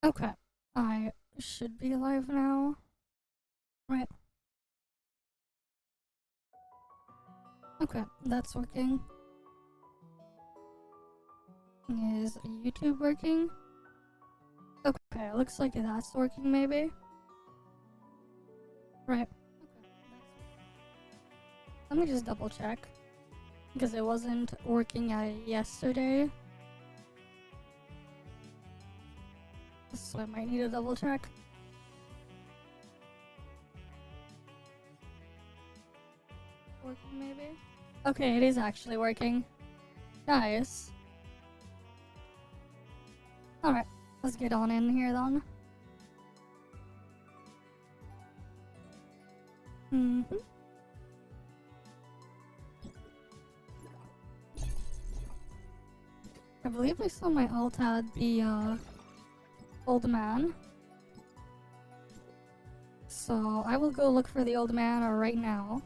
Okay, I should be live now. Right. Okay, that's working. Is YouTube working? Okay, looks like that's working maybe. Right. Okay. Let me just double check. Because it wasn't working yesterday. So I might need to double check. Working maybe? Okay, it is actually working. Nice. Alright, let's get on in here then. I believe I saw my alt had the old man. So I will go look for the old man right now.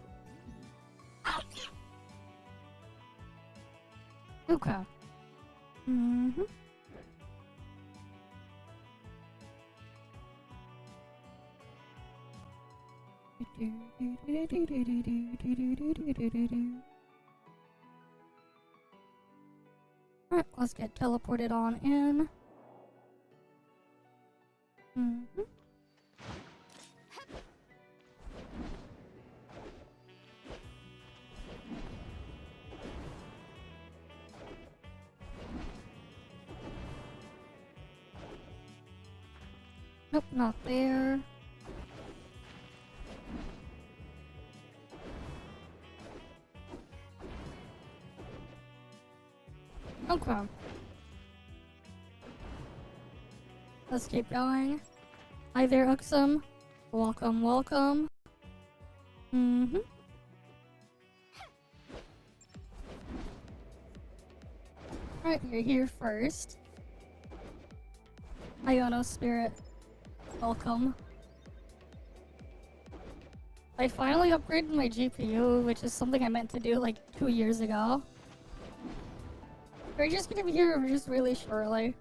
Okay. Alright, let's get teleported on in. Nope, not there. Okay. Let's keep going. Hi there, Uxum. Welcome, welcome. Alright, you're here first. Iono Spirit. Welcome. I finally upgraded my GPU, which is something I meant to do like 2 years ago. We're just gonna be here just really shortly.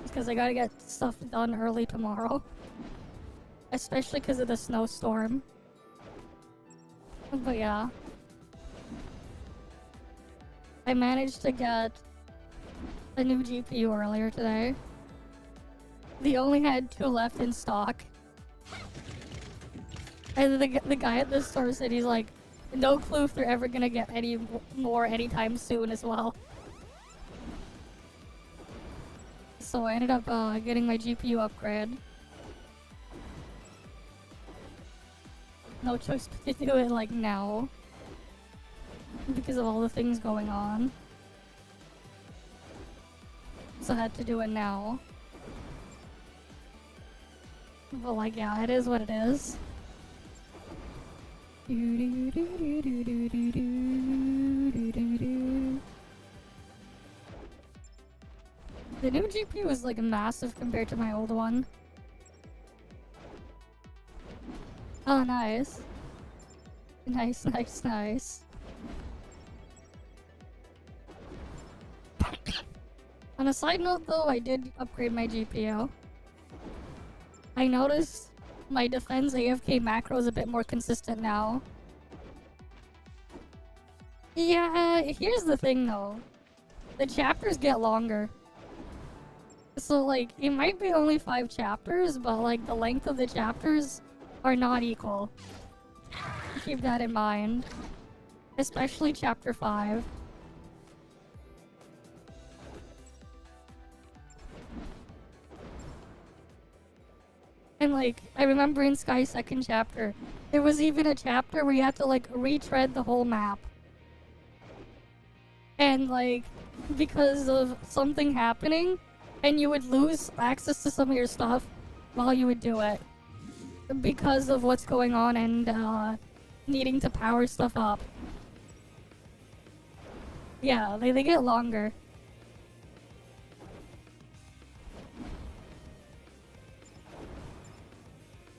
Because I gotta get stuff done early tomorrow. Especially because of the snowstorm. But yeah. I managed to get a new GPU earlier today. They only had 2 left in stock. And the guy at the store said he's like, no clue if they're ever gonna get any more anytime soon as well. So I ended up getting my GPU upgrade. No choice but to do it like now. Because of all the things going on. So I had to do it now. But like, yeah, it is what it is. The new GPU is like massive compared to my old one. Oh, nice. Nice, nice, nice. On a side note though, I did upgrade my GPU. I noticed my defense AFK macro is a bit more consistent now. Yeah, here's the thing though. The chapters get longer. So like, it might be only 5 chapters, but like the length of the chapters are not equal. Keep that in mind. Especially chapter 5. And like, I remember in Sky's second chapter, there was even a chapter where you had to like retread the whole map. And like, because of something happening, and you would lose access to some of your stuff while you would do it. Because of what's going on and needing to power stuff up. Yeah, they get longer.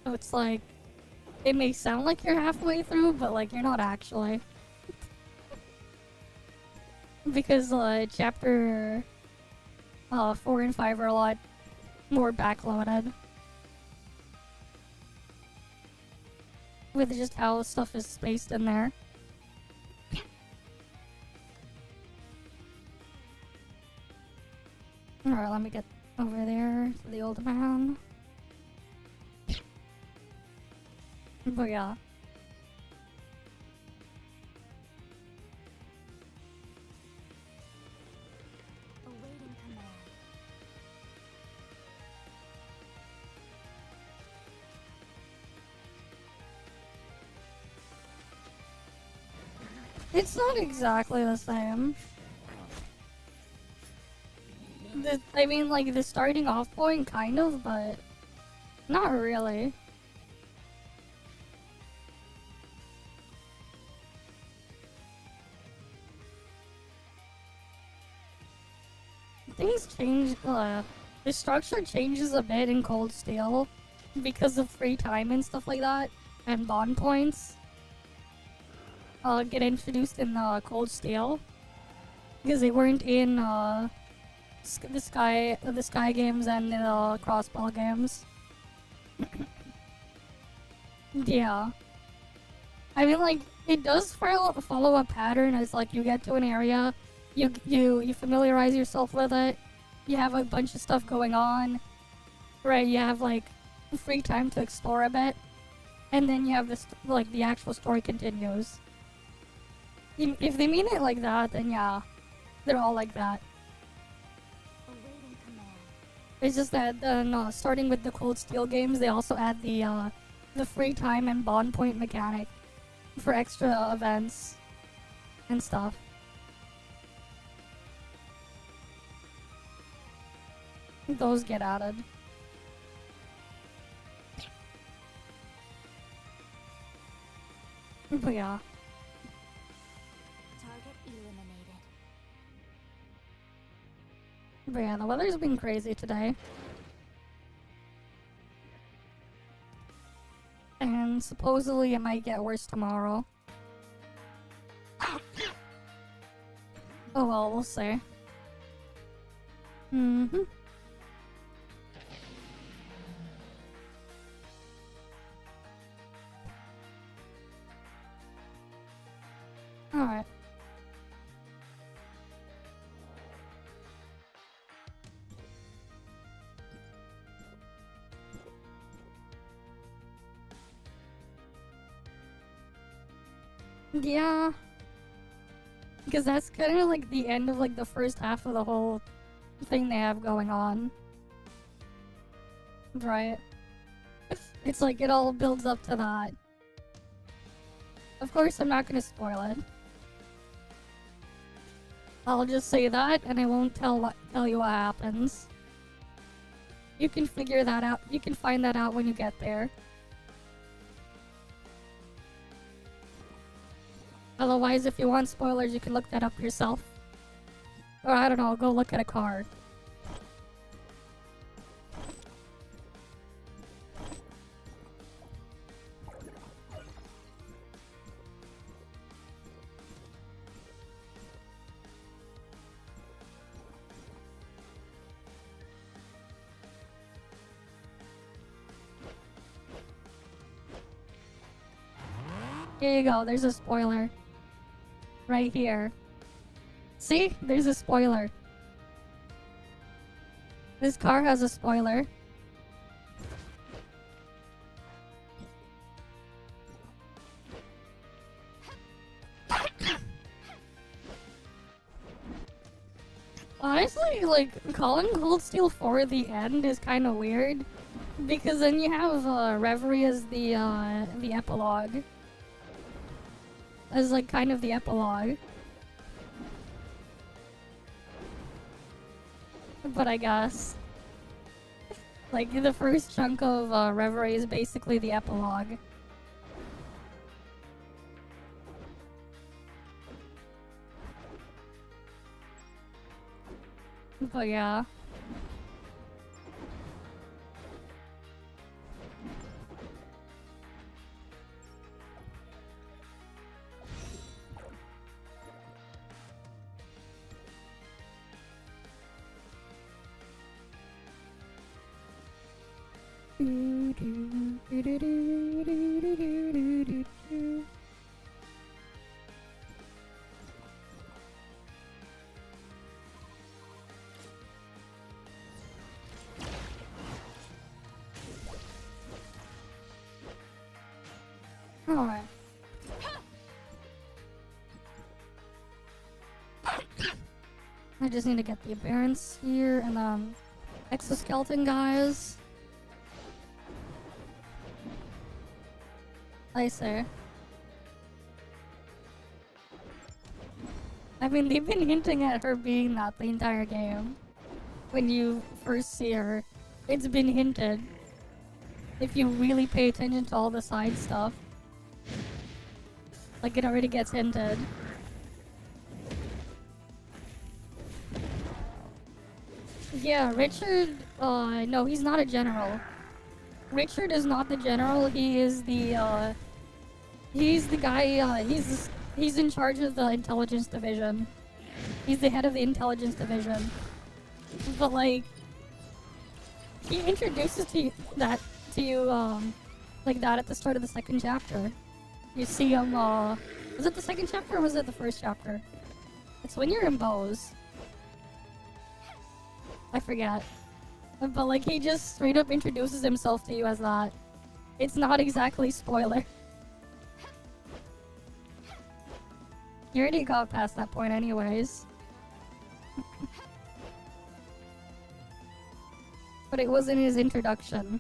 So it's like, it may sound like you're halfway through, but like you're not actually. Because chapter 4 and 5 are a lot more backloaded. With just how stuff is spaced in there. Alright, let me get over there to the old man. But yeah. Awaiting command. It's not exactly the same. I mean, like, the starting off point, kind of, but not really. Things change, the structure changes a bit in Cold Steel because of free time and stuff like that, and bond points get introduced in Cold Steel because they weren't in the Sky games and the Crossball games. Yeah. I mean, like, it does follow a pattern as, like, you get to an area, you familiarize yourself with it, you have a bunch of stuff going on, right? You have, like, free time to explore a bit, and then you have this, like, the actual story continues. If they mean it like that, then yeah, they're all like that. Awaiting command. It's just that, no, starting with the Cold Steel games, they also add the free time and bond point mechanic for extra events and stuff. Those get added. But yeah. Target eliminated. But yeah, the weather's been crazy today. And supposedly it might get worse tomorrow. Oh well, we'll see. Mm-hmm. Alright. Yeah. Because that's kind of like the end of like the first half of the whole thing they have going on. Right? It's like it all builds up to that. Of course, I'm not gonna spoil it. I'll just say that, and I won't tell you what happens. You can figure that out. You can find that out when you get there. Otherwise, if you want spoilers, you can look that up yourself. Or I don't know, go look at a card. Here you go, there's a spoiler. Right here. See? There's a spoiler. This car has a spoiler. Honestly, like, calling Cold Steel 4 the end is kind of weird. Because then you have Reverie as the epilogue. As, like, kind of the epilogue. But I guess. Like, the first chunk of Reverie is basically the epilogue. But yeah. Alright. I just need to get the appearance here and then exoskeleton guys. I say. I mean, they've been hinting at her being that the entire game. When you first see her, it's been hinted. If you really pay attention to all the side stuff, like it already gets hinted. Yeah, Richard, no, he's not a general. Richard is not the general, he is the, he's the guy, he's in charge of the intelligence division. He's the head of the intelligence division. But, like, he introduces to you, like that at the start of the second chapter. You see him, was it the second chapter or was it the first chapter? It's when you're in Bose. I forget. But like, he just straight up introduces himself to you as that. It's not exactly spoiler. You already got past that point anyways. But it was in his introduction.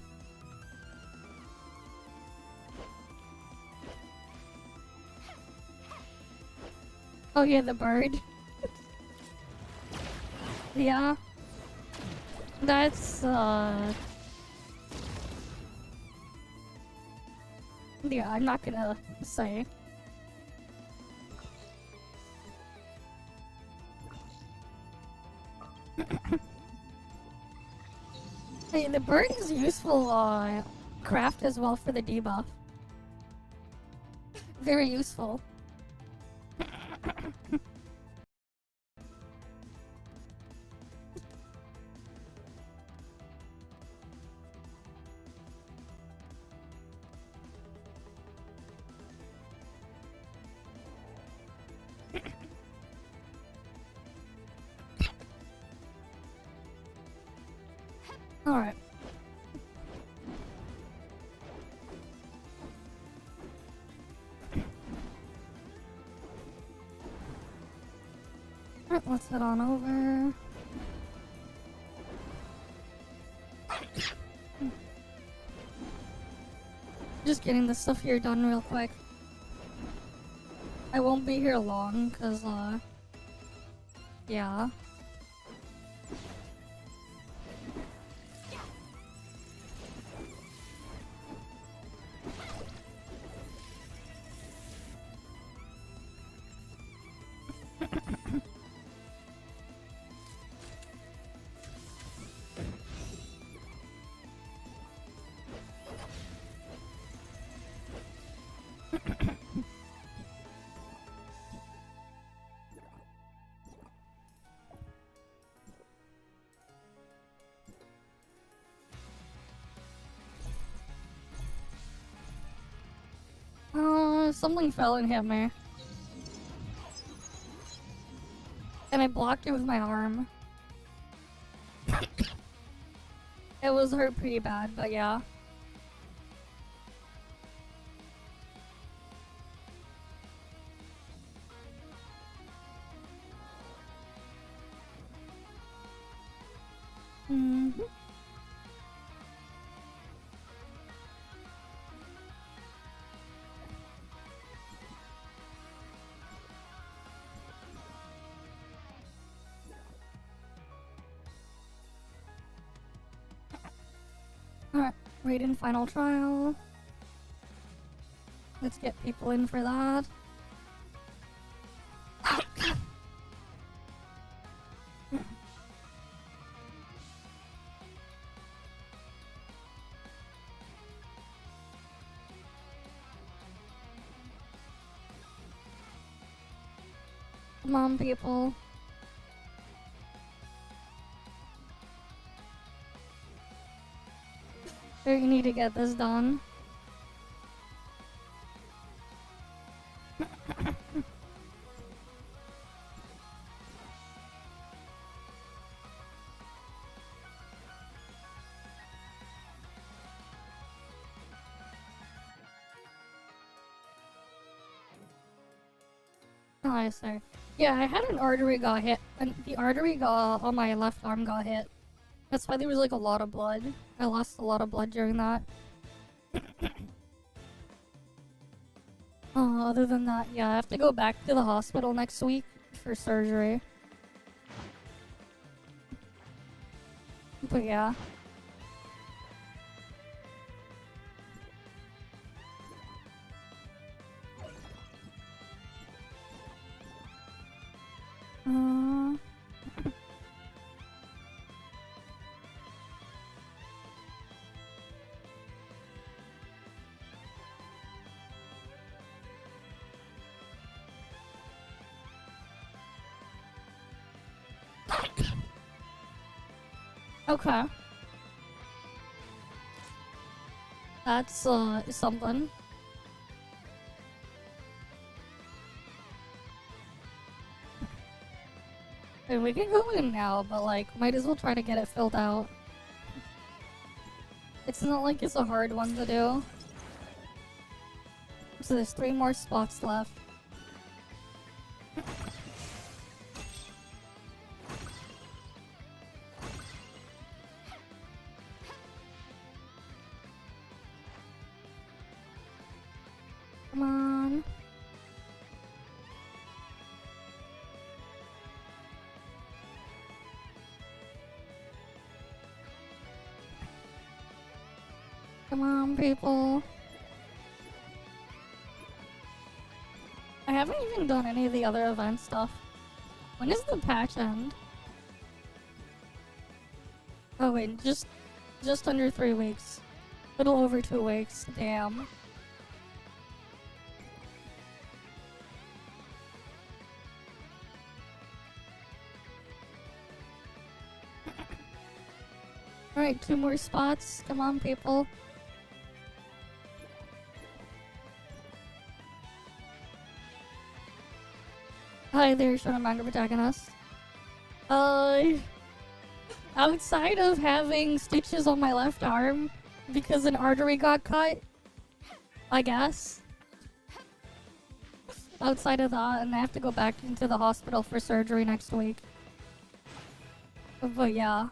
Oh yeah, the bird. Yeah. That's, yeah, I'm not gonna say. Hey, the bird is useful, craft as well for the debuff. Very useful. Alright. Alright, let's head on over. Just getting this stuff here done real quick. I won't be here long, cause, yeah. Something fell and hit me. And I blocked it with my arm. It was hurt pretty bad, but yeah. Mm-hmm. Alright, wait in final trial. Let's get people in for that. Come on, people. You need to get this done. Oh, I see. Yeah, I had an artery got hit, and the artery got on my left arm got hit. That's why there was like a lot of blood. I lost a lot of blood during that. Other than that, yeah, I have to go back to the hospital next week for surgery. But yeah. Uh... Okay. That's, something. And we can go in now, but, like, might as well try to get it filled out. It's not like it's a hard one to do. So there's 3 more spots left. Come on. Come on, people. I haven't even done any of the other event stuff. When does the patch end? Oh wait, just under 3 weeks. Little over 2 weeks. Damn. Alright, 2 more spots. Come on, people. Hi there, Shadow Manga Protagonist. Outside of having stitches on my left arm because an artery got cut, I guess. Outside of that, and I have to go back into the hospital for surgery next week. But yeah.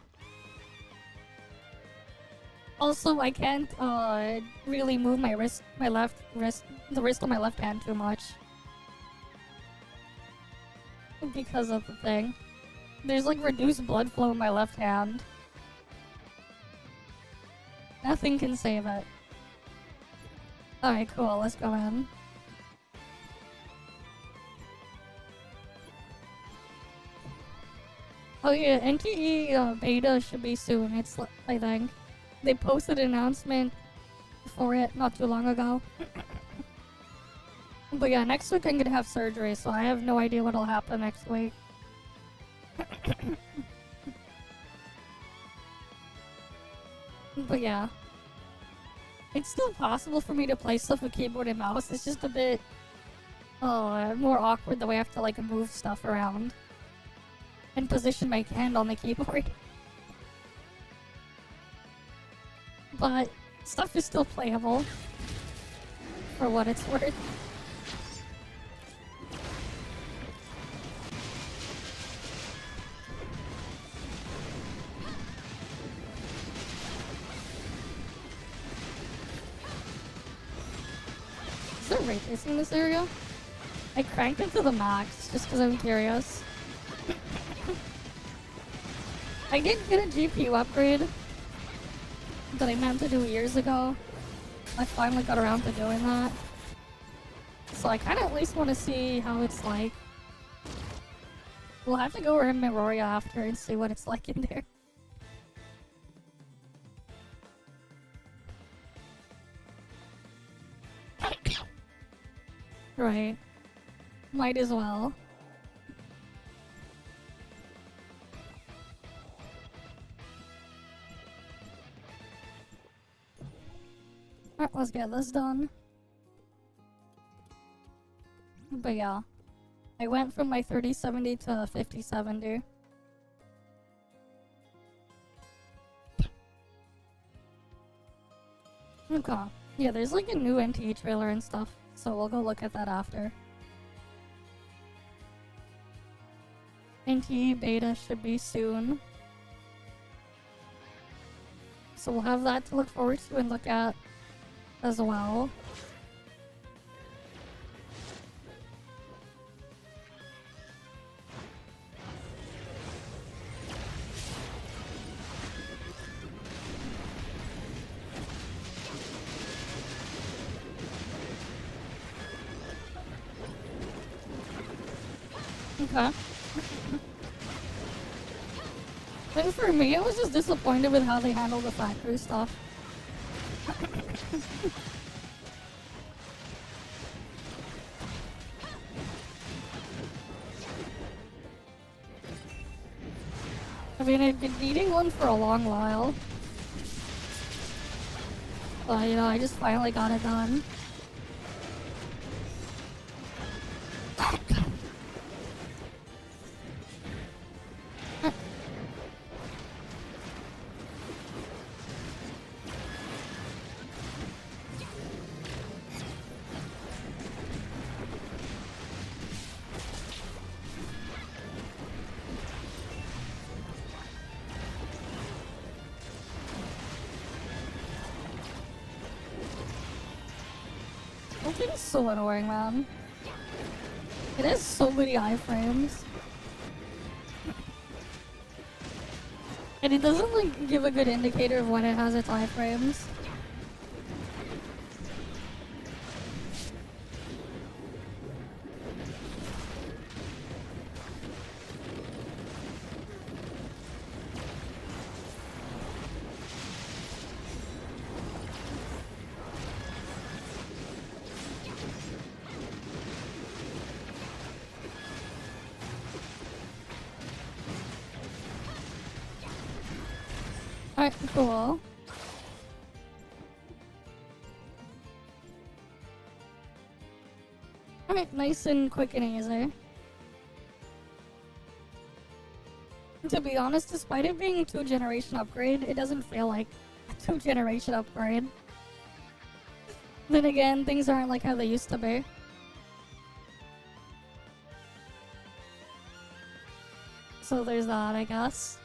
Also, I can't, really move my wrist, the wrist on my left hand too much. Because of the thing. There's like reduced blood flow in my left hand. Nothing can save it. Alright, cool, let's go in. Oh yeah, NTE beta should be soon, I think. They posted an announcement for it not too long ago. But yeah, next week I'm gonna have surgery, so I have no idea what'll happen next week. But yeah. It's still possible for me to play stuff with keyboard and mouse, it's just a bit more awkward the way I have to like move stuff around. And position my hand on the keyboard. But stuff is still playable. For what it's worth. Is there ray tracing in this area? I cranked it to the max just because I'm curious. I did get a GPU upgrade that I meant to do years ago. I finally got around to doing that. So I kind of at least want to see how it's like. We'll have to go around Meroria after and see what it's like in there. Right. Might as well. Alright, let's get this done. But yeah, I went from my 3070 to 5070. Okay. Yeah, there's like a new NT trailer and stuff, so we'll go look at that after. NT beta should be soon. So we'll have that to look forward to and look at as well. Okay. And for me, I was just disappointed with how they handled the factory stuff. I mean, I've been needing one for a long while. But, you know, I just finally got it done. That thing is so annoying, man. It has so many iframes. And it doesn't, like, give a good indicator of when it has its iframes. Alright, cool. Alright, nice and quick and easy. To be honest, despite it being a 2-generation upgrade, it doesn't feel like a 2-generation upgrade. Then again, things aren't like how they used to be. So there's that, I guess.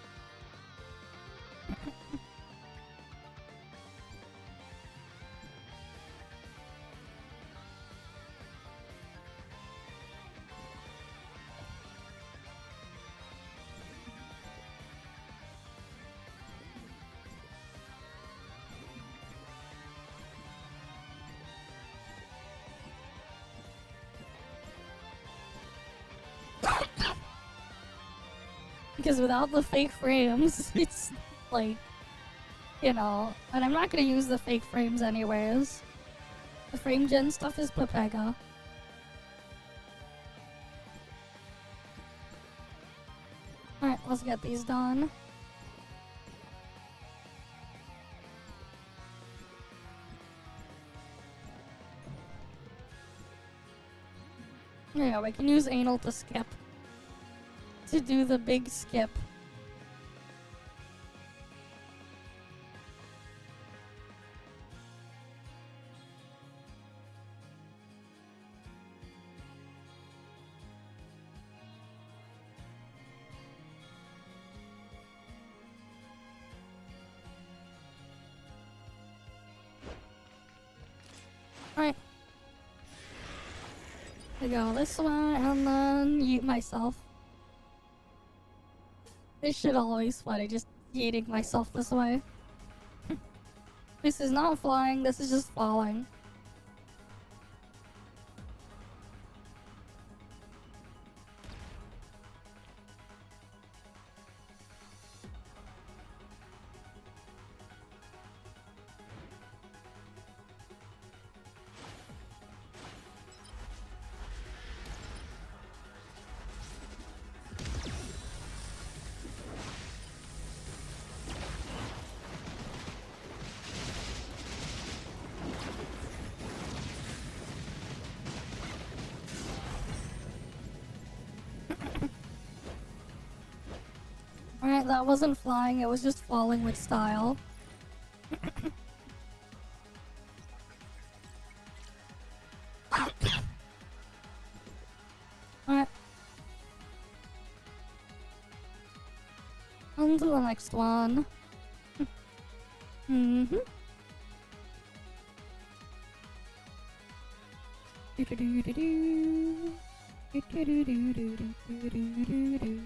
Because without the fake frames, it's like, you know, and I'm not gonna use the fake frames anyways. The frame gen stuff is Pepega. Alright, let's get these done. Yeah, we can use anal to skip. To do the big skip. Alright. I go this way and then yeet myself. This shit always funny, just yeeting myself this way. This is not flying, this is just falling. that wasn't flying, it was just falling with style. Alright. On to the next one. Mm-hmm. Do-do-do-do-do. Do-do-do-do-do-do-do-do-do.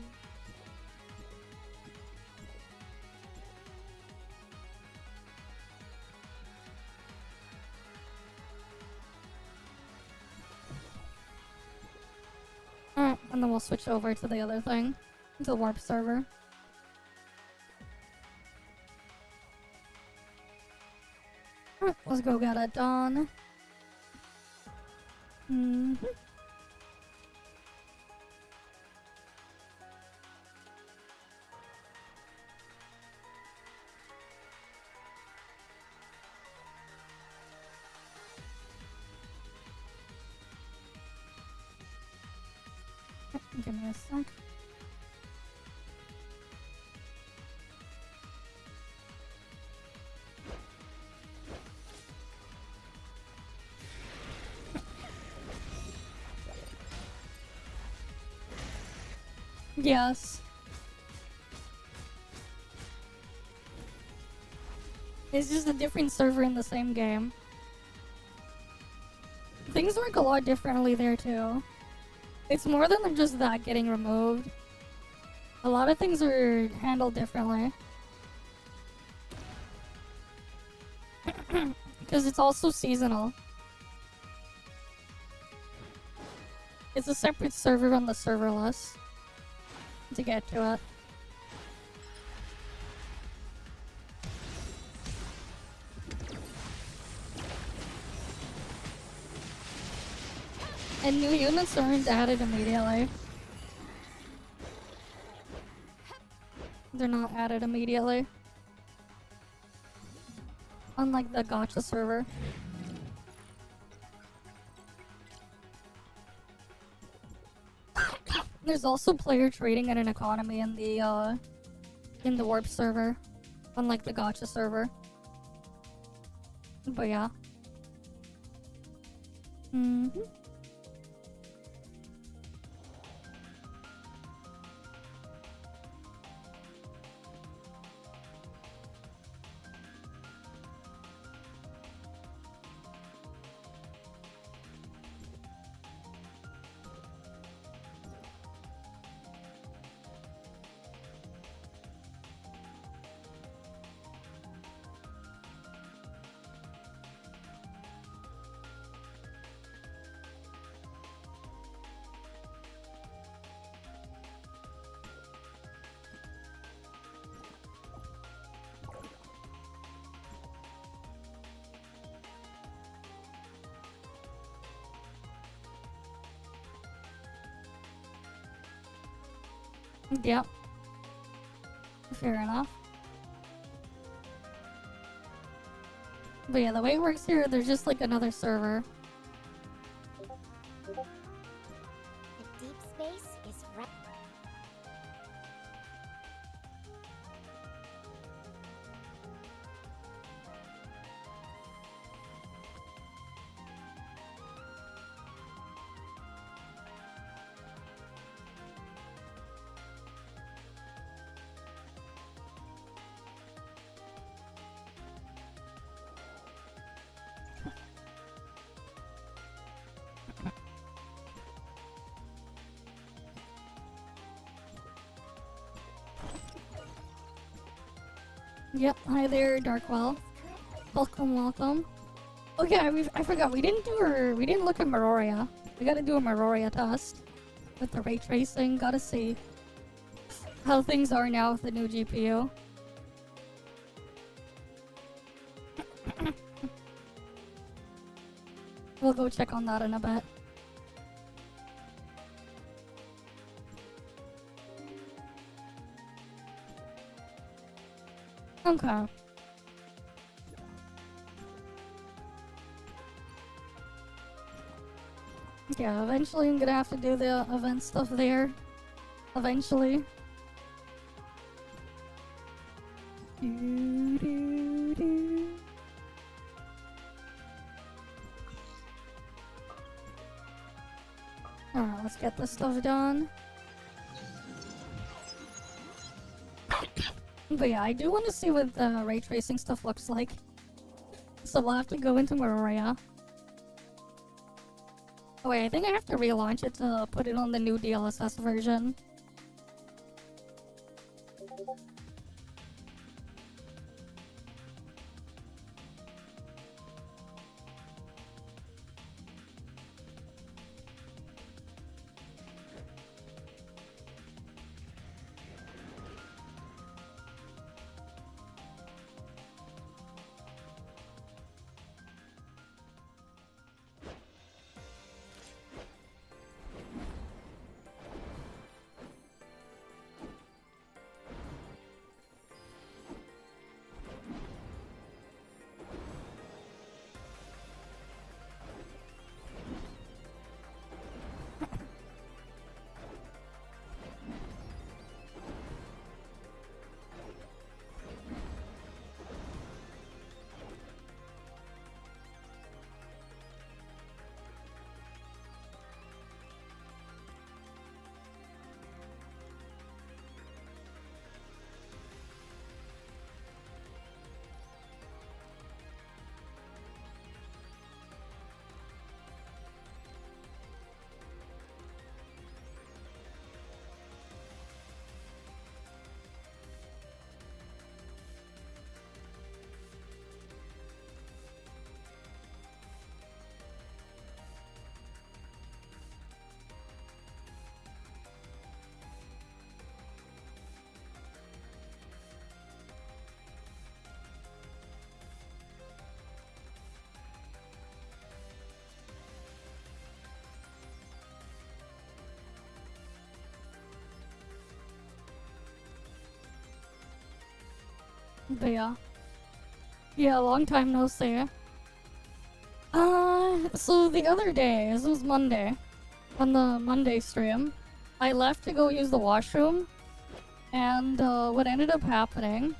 Alright, and then we'll switch over to the other thing. The warp server. Alright, let's go get it done. Mm-hmm. Give me a sec. Yes. It's just a different server in the same game. Things work a lot differently there too. It's more than just that getting removed. A lot of things are handled differently. Because it's also seasonal. It's a separate server on the serverless to get to it. And new units aren't added immediately. They're not added immediately. Unlike the gacha server. There's also player trading and an economy in the warp server. Unlike the gacha server. But yeah. Mm-hmm. Yep. Fair enough. But yeah, the way it works here, there's just like another server. The deep space is right. Yep, hi there, Darkwell. Welcome, welcome. Okay, I forgot, we didn't look at Meroria. We gotta do a Meroria test. With the ray tracing, gotta see how things are now with the new GPU. We'll go check on that in a bit. Okay. Yeah, eventually I'm gonna have to do the event stuff there. Eventually. Do, do, do. Alright, let's get this stuff done. But yeah, I do want to see what the ray tracing stuff looks like. So we'll have to go into Maria. Oh wait, I think I have to relaunch it to put it on the new DLSS version. But yeah. Yeah, long time no see. So the other day, this was Monday, on the Monday stream, I left to go use the washroom, and what ended up happening,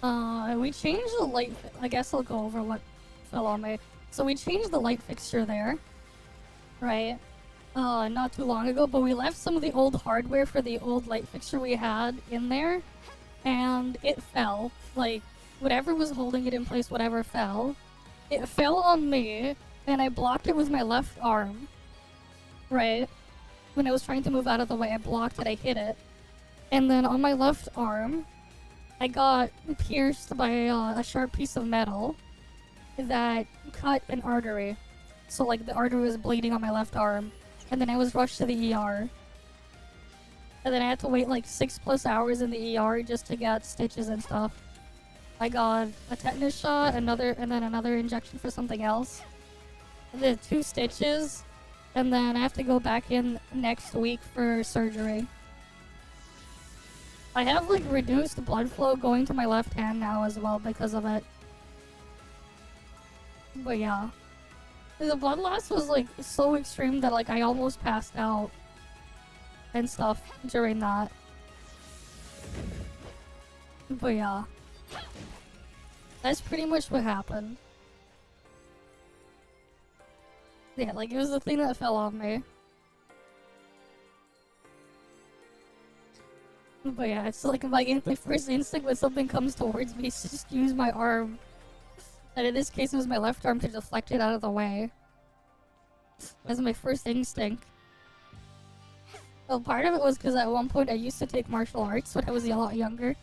we changed the light, I guess I'll go over what fell on me. So we changed the light fixture there, right, not too long ago, but we left some of the old hardware for the old light fixture we had in there, and it fell. Like, whatever was holding it in place, whatever fell. It fell on me, and I blocked it with my left arm. Right? When I was trying to move out of the way, I blocked it, I hit it. And then on my left arm, I got pierced by a sharp piece of metal that cut an artery. So, like, the artery was bleeding on my left arm. And then I was rushed to the ER. And then I had to wait like 6+ hours in the ER just to get stitches and stuff. I got a tetanus shot, and then another injection for something else. And then 2 stitches, and then I have to go back in next week for surgery. I have like reduced blood flow going to my left hand now as well because of it. But yeah. The blood loss was like so extreme that like I almost passed out and stuff during that. But yeah. That's pretty much what happened. Yeah, like it was the thing that fell on me. But yeah, it's like my first instinct when something comes towards me is to just use my arm. And in this case it was my left arm to deflect it out of the way. That's my first instinct. Well, part of it was because at one point I used to take martial arts when I was a lot younger.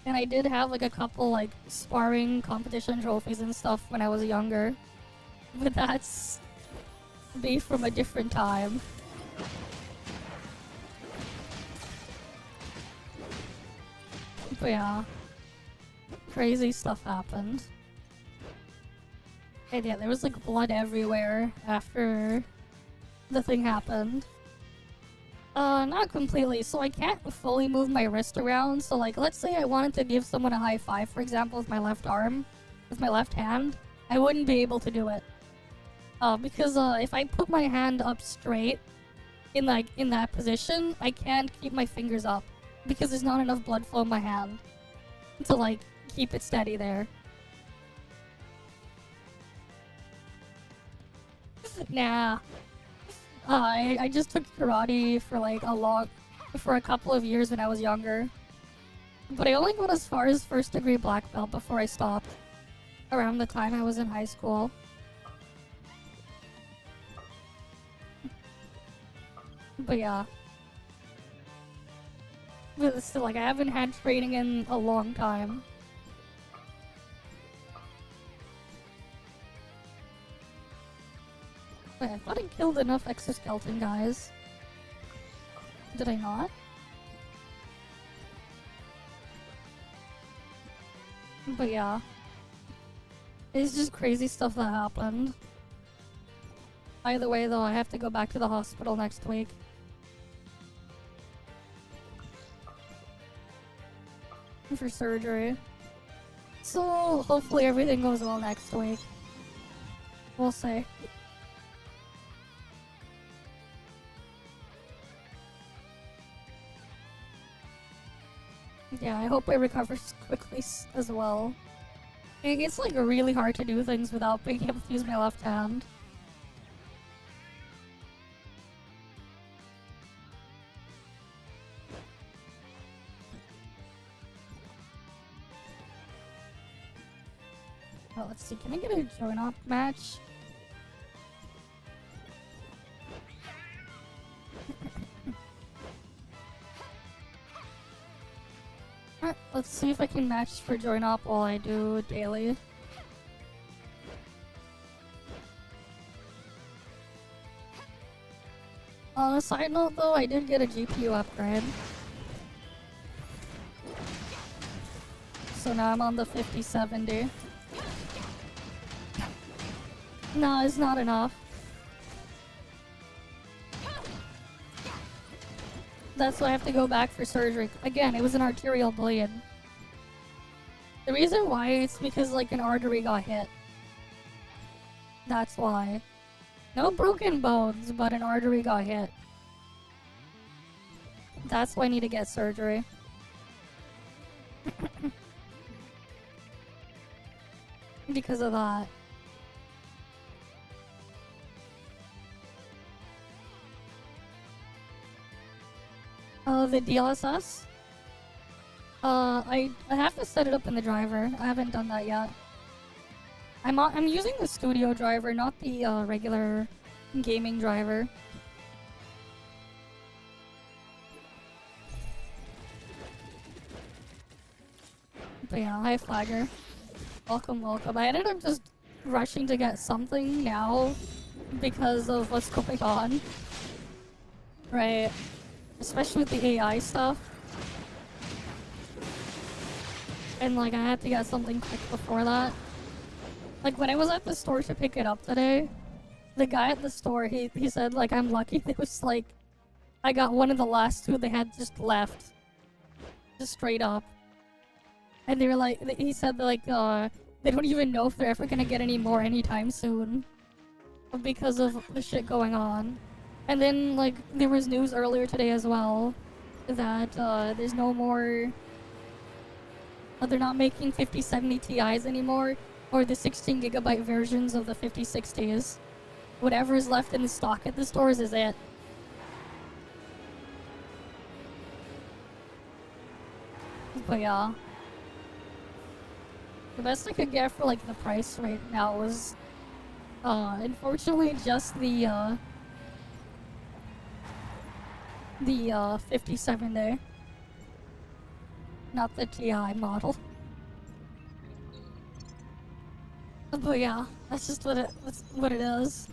And I did have like a couple like sparring competition trophies and stuff when I was younger. But that's beef from a different time. But yeah. Crazy stuff happened. And yeah, there was like blood everywhere after the thing happened. Not completely. So I can't fully move my wrist around. So like, let's say I wanted to give someone a high five, for example, with my left arm, with my left hand, I wouldn't be able to do it. Because if I put my hand up straight in that position, I can't keep my fingers up. because there's not enough blood flow in my hand to like keep it steady there. Nah. I just took karate for like for a couple of years when I was younger. But I only got as far as first degree black belt before I stopped. Around the time I was in high school. But yeah. But it's still like I haven't had training in a long time. Wait, I thought I killed enough exoskeleton guys. Did I not? But yeah. It's just crazy stuff that happened. Either way though, I have to go back to the hospital next week. For surgery. So hopefully everything goes well next week. We'll see. Yeah, I hope I recover quickly as well. It's like really hard to do things without being able to use my left hand. Oh, let's see, can I get a join-up match? Alright, let's see if I can match for join-up while I do daily. On a side note though, I did get a GPU upgrade. So now I'm on the 5070. No, it's not enough. That's why I have to go back for surgery. Again, it was an arterial bleed. The reason why is because like an artery got hit. That's why. No broken bones, but an artery got hit. That's why I need to get surgery. Because of that. The DLSS? I have to set it up in the driver. I haven't done that yet. I'm using the studio driver, not the regular gaming driver. But yeah, hi Flagger. Welcome, welcome. I ended up just rushing to get something now because of what's going on. Right. Especially with the AI stuff. And like I had to get something quick before that. Like when I was at the store to pick it up today, the guy at the store, he said like I'm lucky it was like I got one of the last two they had just left. Just straight up. And they were like, he said like they don't even know if they're ever gonna get any more anytime soon. Because of the shit going on. And then, like, there was news earlier today as well that there's no more. They're not making 5070 Ti's anymore, or the 16GB versions of the 5060s. Whatever is left in the stock at the stores is it. But yeah. The best I could get for, like, the price right now was, unfortunately, just the 5070, not the TI model. But yeah, that's just what it is.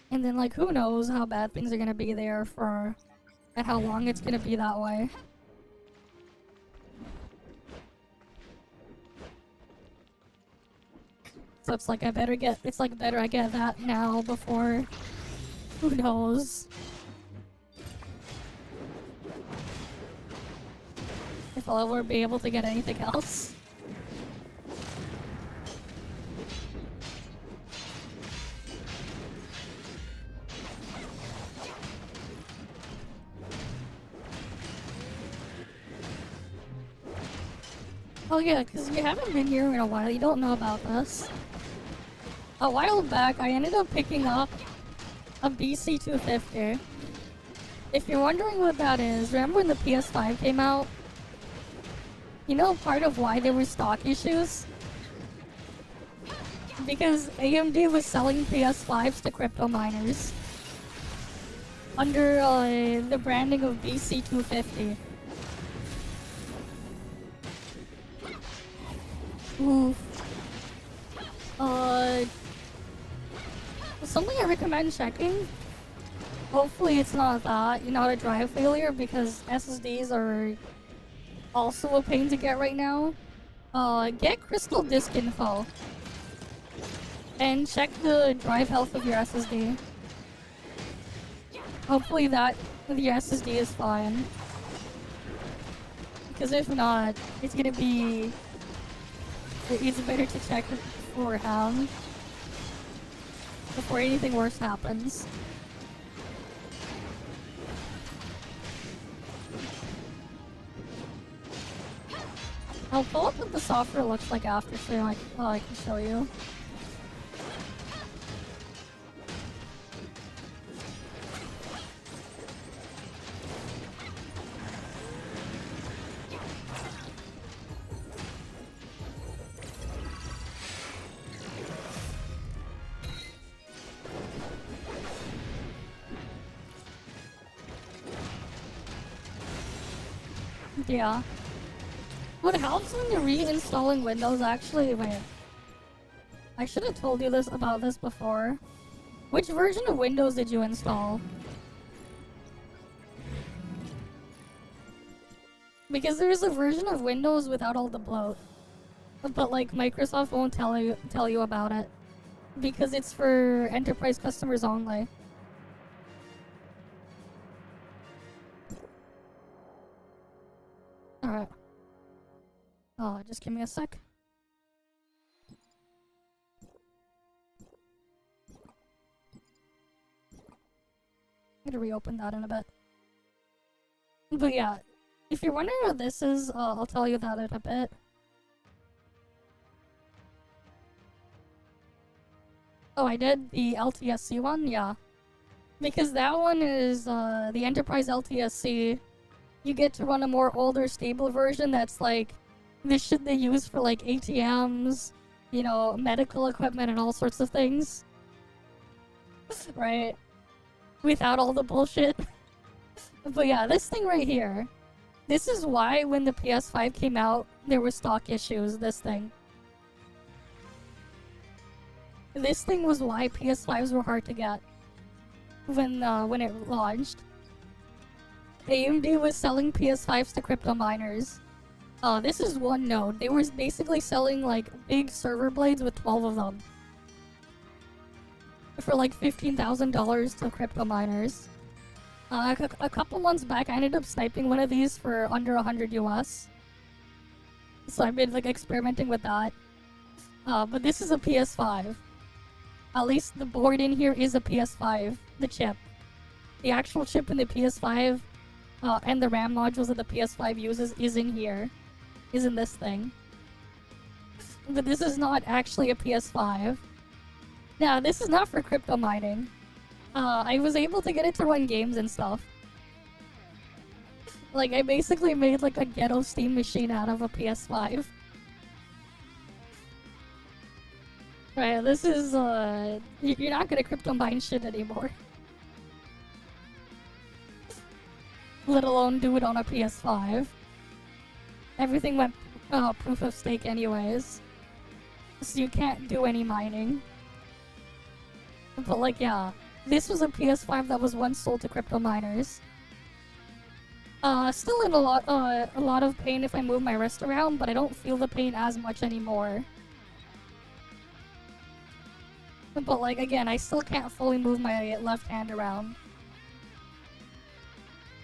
And then like who knows how bad things are gonna be there for, and how long it's gonna be that way. So it's like better I get that now before. Who knows? If I'll ever be able to get anything else. Oh yeah, because you haven't been here in a while, you don't know about this. A while back, I ended up picking up a BC250. If you're wondering what that is, remember when the PS5 came out? You know part of why there were stock issues? Because AMD was selling PS5s to crypto miners under the branding of BC250. Oof. Something I recommend checking. Hopefully it's not that, not a drive failure, because SSDs are also a pain to get right now. Get crystal disk info. And check the drive health of your SSD. Hopefully that with your SSD is fine. Because if not, it's better to check beforehand. Before anything worse happens. I'll pull up what the software looks like after so I can show you. Yeah. What helps when you're reinstalling Windows actually, wait. I should have told you about this before. Which version of Windows did you install? Because there's a version of Windows without all the bloat. But like Microsoft won't tell you about it. Because it's for enterprise customers only. Alright. Oh, just give me a sec. I'm gonna reopen that in a bit. But yeah, if you're wondering what this is, I'll tell you that in a bit. Oh, I did the LTSC one? Yeah. Because that one is the Enterprise LTSC. You get to run a more older, stable version that's like this shit they use for like ATMs, medical equipment and all sorts of things. Right? Without all the bullshit. But yeah, this thing right here. This is why when the PS5 came out, there were stock issues, this thing. This thing was why PS5s were hard to get when it launched. AMD was selling PS5s to crypto miners. This is one node. They were basically selling like big server blades with 12 of them. For like $15,000 to crypto miners. A couple months back, I ended up sniping one of these for under 100 US. So I've been like experimenting with that. But this is a PS5. At least the board in here is a PS5, the chip. The actual chip in the PS5 and the RAM modules that the PS5 uses is in here. Is in this thing. But this is not actually a PS5. Now, this is not for crypto mining. I was able to get it to run games and stuff. Like, I basically made like a ghetto Steam machine out of a PS5. Right, this is, you're not gonna crypto mine shit anymore. Let alone do it on a PS5. Everything went proof of stake anyways. So you can't do any mining. But like, yeah. This was a PS5 that was once sold to crypto miners. Still in a lot of pain if I move my wrist around, but I don't feel the pain as much anymore. But like, again, I still can't fully move my left hand around.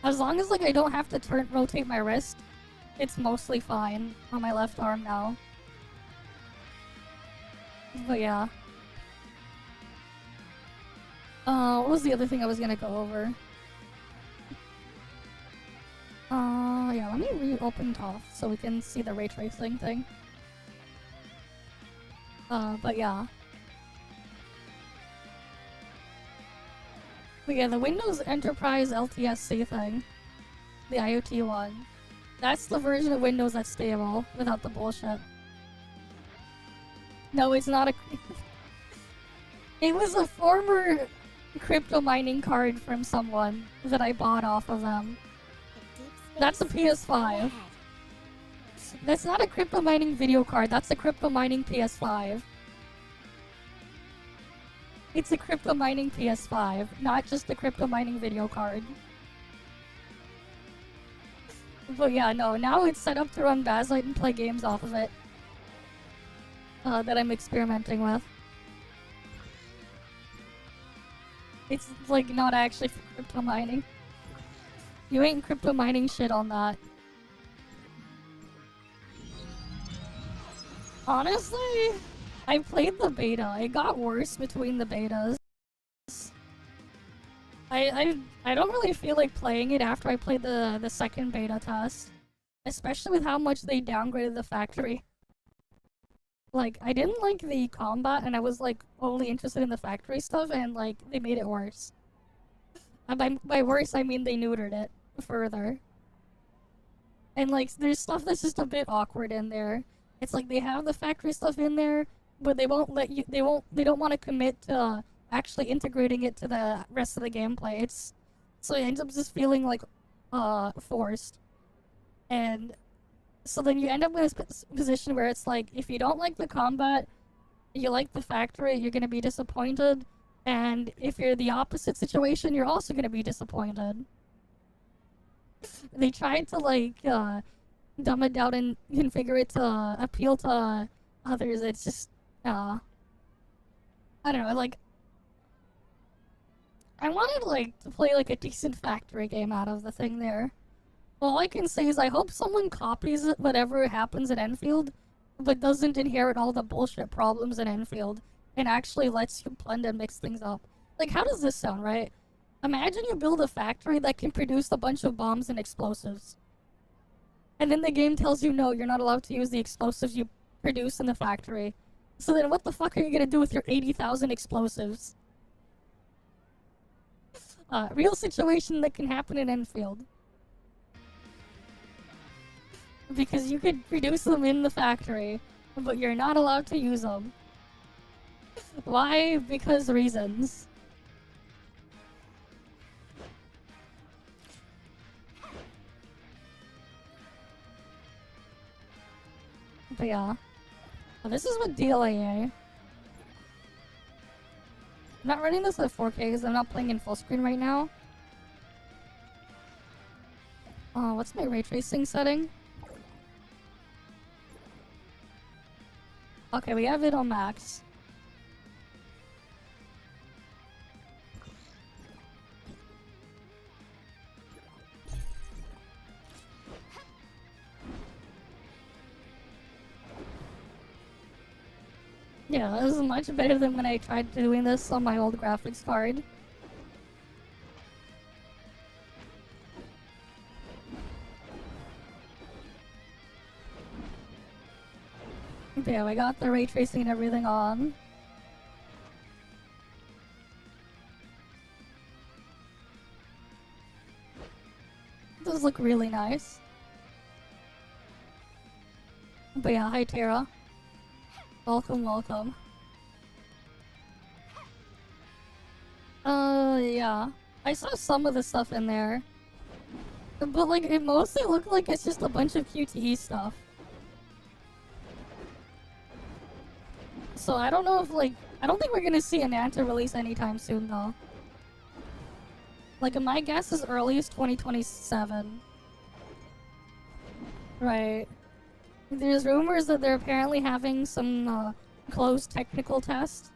As long as like I don't have to rotate my wrist, it's mostly fine on my left arm now. But yeah. What was the other thing I was gonna go over? Yeah, let me me reopen ToF so we can see the ray tracing thing. But yeah. But yeah, the Windows Enterprise LTSC thing, the IoT one, that's the version of Windows that's stable without the bullshit. No, it's not a. It was a former crypto mining card from someone that I bought off of them. That's a PS5. That's not a crypto mining video card, that's a crypto mining PS5. It's a crypto mining PS5, not just a crypto mining video card. But yeah, no, now it's set up to run Bazzlight and play games off of it. That I'm experimenting with. It's like not actually for crypto mining. You ain't crypto mining shit on that. Honestly, I played the beta. It got worse between the betas. I don't really feel like playing it after I played the second beta test. Especially with how much they downgraded the factory. Like, I didn't like the combat and I was like only interested in the factory stuff and like they made it worse. And by worse I mean they neutered it further. And like there's stuff that's just a bit awkward in there. It's like they have the factory stuff in there, but they won't let you they don't want to commit to actually integrating it to the rest of the gameplay. So it ends up just feeling like forced. And so then you end up in this position where it's like, if you don't like the combat, you like the factory, you're gonna be disappointed. And if you're the opposite situation, you're also gonna be disappointed. They tried to like, dumb it down and configure it to appeal to others. It's just, I don't know, like, I wanted like to play like a decent factory game out of the thing there. All I can say is I hope someone copies it, whatever happens at Enfield, but doesn't inherit all the bullshit problems in Enfield, and actually lets you blend and mix things up. Like, how does this sound, right? Imagine you build a factory that can produce a bunch of bombs and explosives. And then the game tells you, no, you're not allowed to use the explosives you produce in the factory. So then what the fuck are you gonna do with your 80,000 explosives? Real situation that can happen in Enfield. Because you could produce them in the factory, but you're not allowed to use them. Why? Because reasons. But yeah. Oh, this is with DLAA. I'm not running this at 4K because I'm not playing in full screen right now. What's my ray tracing setting? Okay, we have it on max. Yeah, this is much better than when I tried doing this on my old graphics card. Yeah, we got the ray tracing and everything on. It does look really nice. But yeah, hi Tara. Welcome, welcome. Yeah. I saw some of the stuff in there. But like, it mostly looked like it's just a bunch of QTE stuff. So I don't know if like, I don't think we're gonna see an Anta release anytime soon though. Like my guess is earliest 2027. Right. There's rumors that they're apparently having some closed technical test.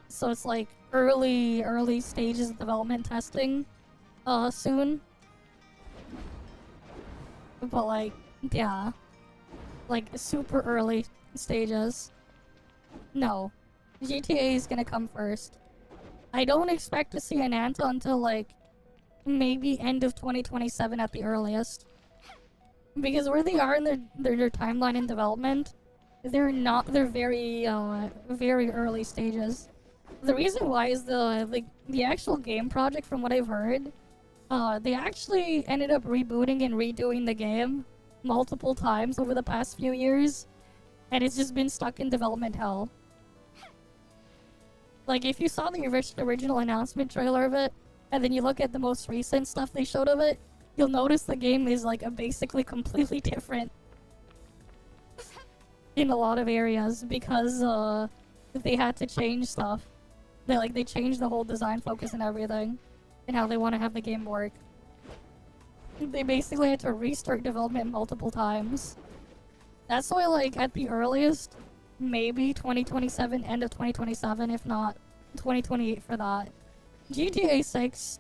So it's like early stages of development testing soon. But like, yeah. Like super early stages. No. GTA is gonna come first. I don't expect to see an Anta until like maybe end of 2027 at the earliest. Because where they are in their timeline in development, they're very early stages. The reason why is the actual game project, from what I've heard, they actually ended up rebooting and redoing the game multiple times over the past few years, and it's just been stuck in development hell. Like, if you saw the original announcement trailer of it, and then you look at the most recent stuff they showed of it, you'll notice the game is like basically completely different in a lot of areas because they had to change stuff. They changed the whole design focus and everything, and how they want to have the game work. They basically had to restart development multiple times. That's why, like, at the earliest, maybe 2027, end of 2027, if not 2028 for that. GTA 6,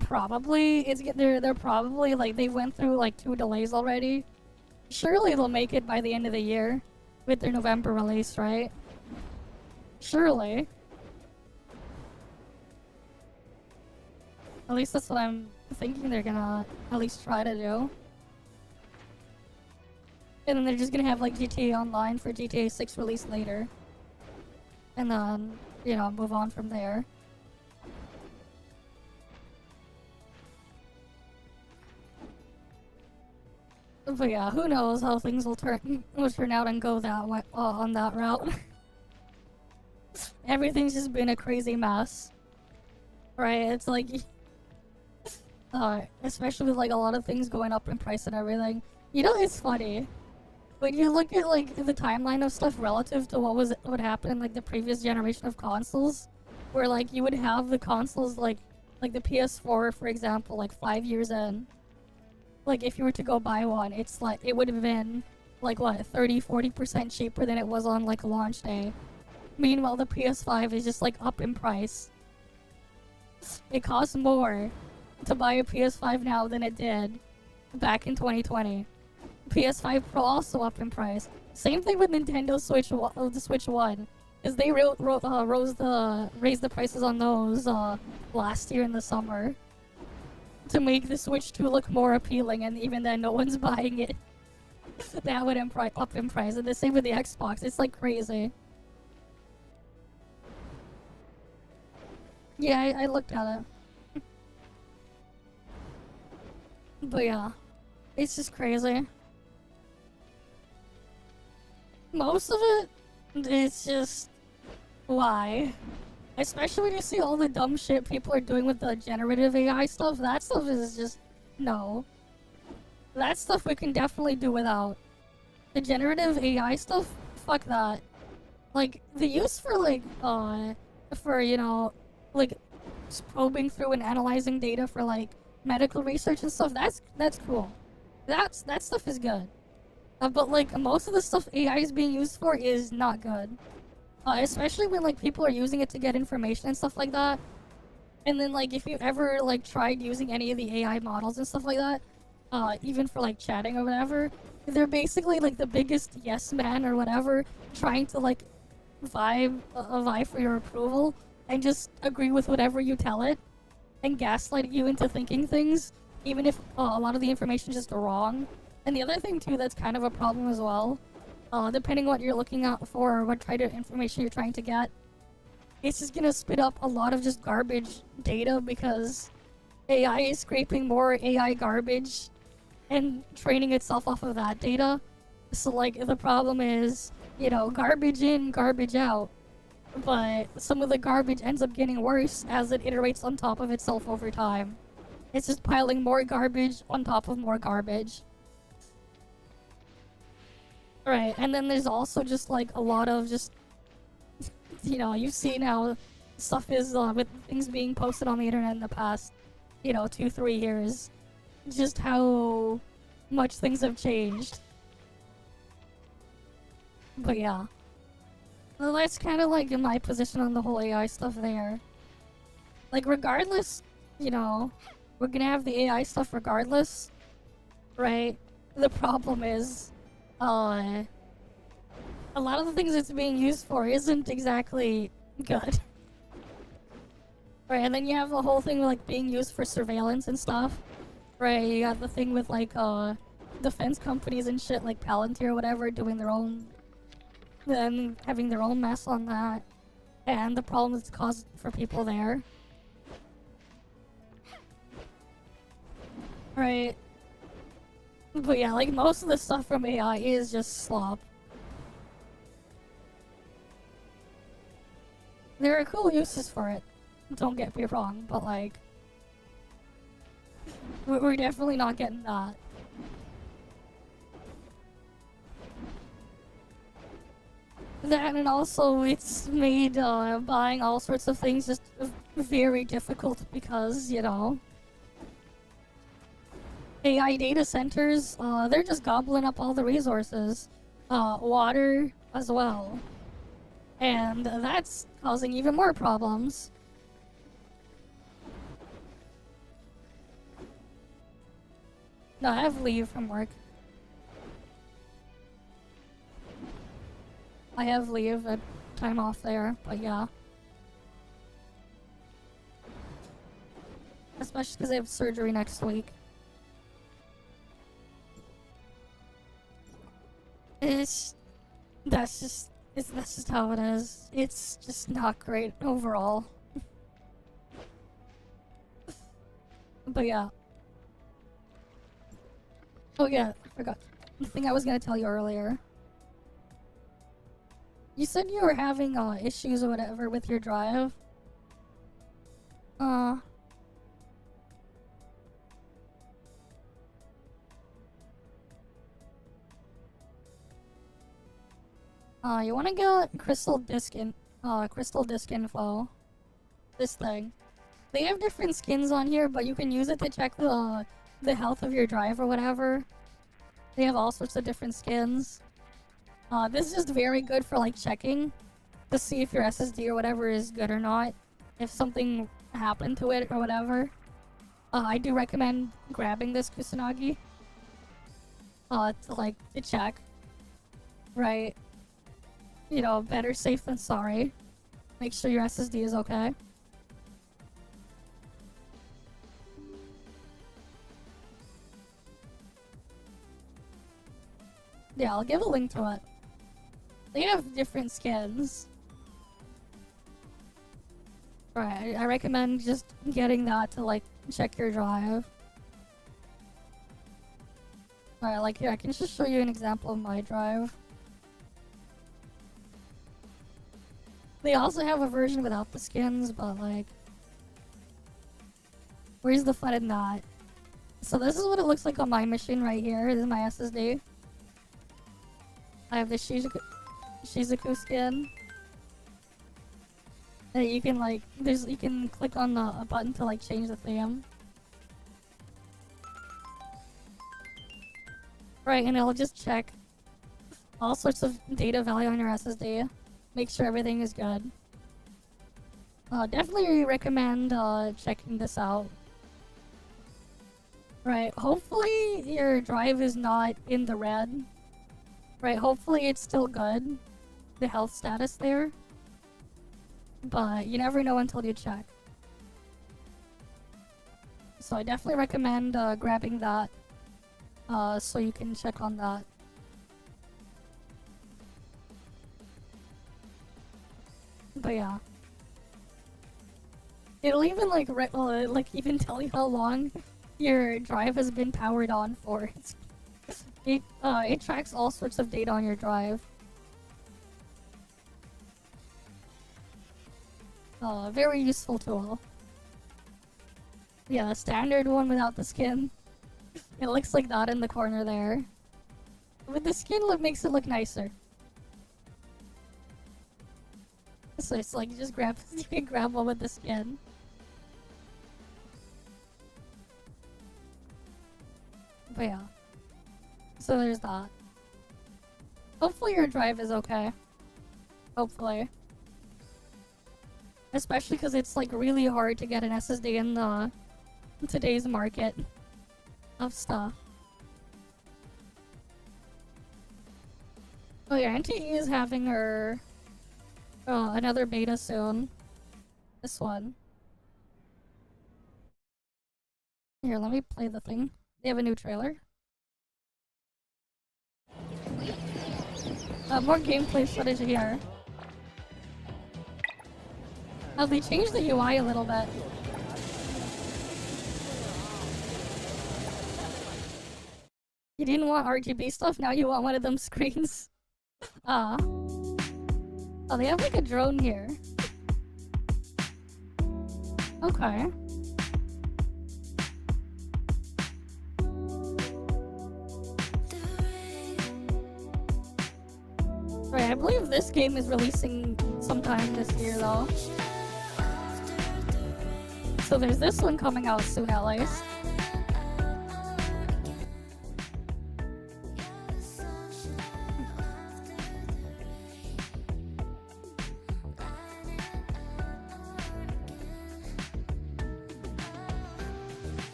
probably, they're probably, like, they went through, like, 2 delays already. Surely they'll make it by the end of the year with their November release, right? Surely. At least that's what I'm thinking they're gonna at least try to do. And then they're just gonna have like GTA Online for GTA 6 release later. And then, you know, move on from there. But yeah, who knows how things will turn out and go that way, on that route. Everything's just been a crazy mess. Right? It's like, especially with like a lot of things going up in price and everything. You know, it's funny. When you look at like the timeline of stuff relative to what happened in like the previous generation of consoles, where like you would have the consoles like the PS4, for example, like 5 years in. Like if you were to go buy one, it's like it would have been like what 30-40% cheaper than it was on like launch day. Meanwhile, the PS5 is just like up in price. It costs more to buy a PS5 now than it did back in 2020. PS5 Pro also up in price. Same thing with Nintendo Switch, the Switch 1, is they raised the prices on those last year in the summer to make the Switch 2 look more appealing, and even then, no one's buying it. That would up in price, and the same with the Xbox. It's like crazy. Yeah, I looked at it. But yeah, it's just crazy. Most of it, it's just why. Especially when you see all the dumb shit people are doing with the generative AI stuff. That stuff is just no. That stuff we can definitely do without. The generative AI stuff, fuck that. Like the use for like for you know like probing through and analyzing data for like medical research and stuff. That's cool. That stuff is good. But like most of the stuff AI is being used for is not good. Especially when like people are using it to get information and stuff like that. And then like if you ever like tried using any of the AI models and stuff like that, even for like chatting or whatever, they're basically like the biggest yes man or whatever, trying to like vie for your approval and just agree with whatever you tell it and gaslight you into thinking things, even if a lot of the information is just wrong. And the other thing too that's kind of a problem as well, depending what you're looking out for or what kind of information you're trying to get, it's just gonna spit up a lot of just garbage data because AI is scraping more AI garbage and training itself off of that data. So like the problem is, you know, garbage in, garbage out. But some of the garbage ends up getting worse as it iterates on top of itself over time. It's just piling more garbage on top of more garbage. Right, and then there's also just like a lot of just, you know, you've seen how stuff is with things being posted on the internet in the past, you know, 2-3 years. Just how much things have changed. But yeah. Well, that's kind of like my position on the whole AI stuff there. Like regardless, you know, we're gonna have the AI stuff regardless, right? The problem is, a lot of the things it's being used for isn't exactly good. Right, and then you have the whole thing like being used for surveillance and stuff. Right, you got the thing with like defense companies and shit like Palantir or whatever doing their own, then having their own mess on that, and the problems it's caused for people there. Right. But yeah, like most of the stuff from AI is just slop. There are cool uses for it, don't get me wrong, but like, we're definitely not getting that. That, and also it's made buying all sorts of things just very difficult because, you know, AI data centers, they're just gobbling up all the resources. Water as well. And that's causing even more problems. No, I have leave from work. I have leave at time off there, but yeah. Especially because I have surgery next week. That's just how it is. It's just not great overall. But yeah. Oh yeah, I forgot. The thing I was gonna tell you earlier. You said you were having issues or whatever with your drive. You wanna get crystal disk info. This thing. They have different skins on here, but you can use it to check the health of your drive or whatever. They have all sorts of different skins. This is just very good for like checking to see if your SSD or whatever is good or not. If something happened to it or whatever. I do recommend grabbing this Kusanagi. To check. Right. You know, better safe than sorry. Make sure your SSD is okay. Yeah, I'll give a link to it. They have different skins. Right, I recommend just getting that to like check your drive. Alright, like here, I can just show you an example of my drive. They also have a version without the skins, but like, where's the fun in that? So this is what it looks like on my machine right here. This is my SSD. I have the Shizuku skin. And you can like, you can click on a button to like change the theme. Right, and it'll just check all sorts of data value on your SSD. Make sure everything is good. Definitely recommend checking this out. Right, hopefully your drive is not in the red. Right, hopefully it's still good. The health status there. But you never know until you check. So I definitely recommend grabbing that. So you can check on that. But yeah. It'll even like even tell you how long your drive has been powered on for. It tracks all sorts of data on your drive. Very useful tool. Yeah, the standard one without the skin. It looks like that in the corner there. With the skin, it makes it look nicer. So it's like you just grab, you can grab one with the skin. But yeah. So there's that. Hopefully your drive is okay. Hopefully. Especially because it's like really hard to get an SSD in today's market of stuff. Oh yeah, NTE is having her another beta soon. This one. Here, let me play the thing. They have a new trailer. More gameplay footage here. Oh, they changed the UI a little bit. You didn't want RGB stuff, now you want one of them screens. Ah. Oh, they have like a drone here. Okay. Right, I believe this game is releasing sometime this year though. So there's this one coming out soon at least.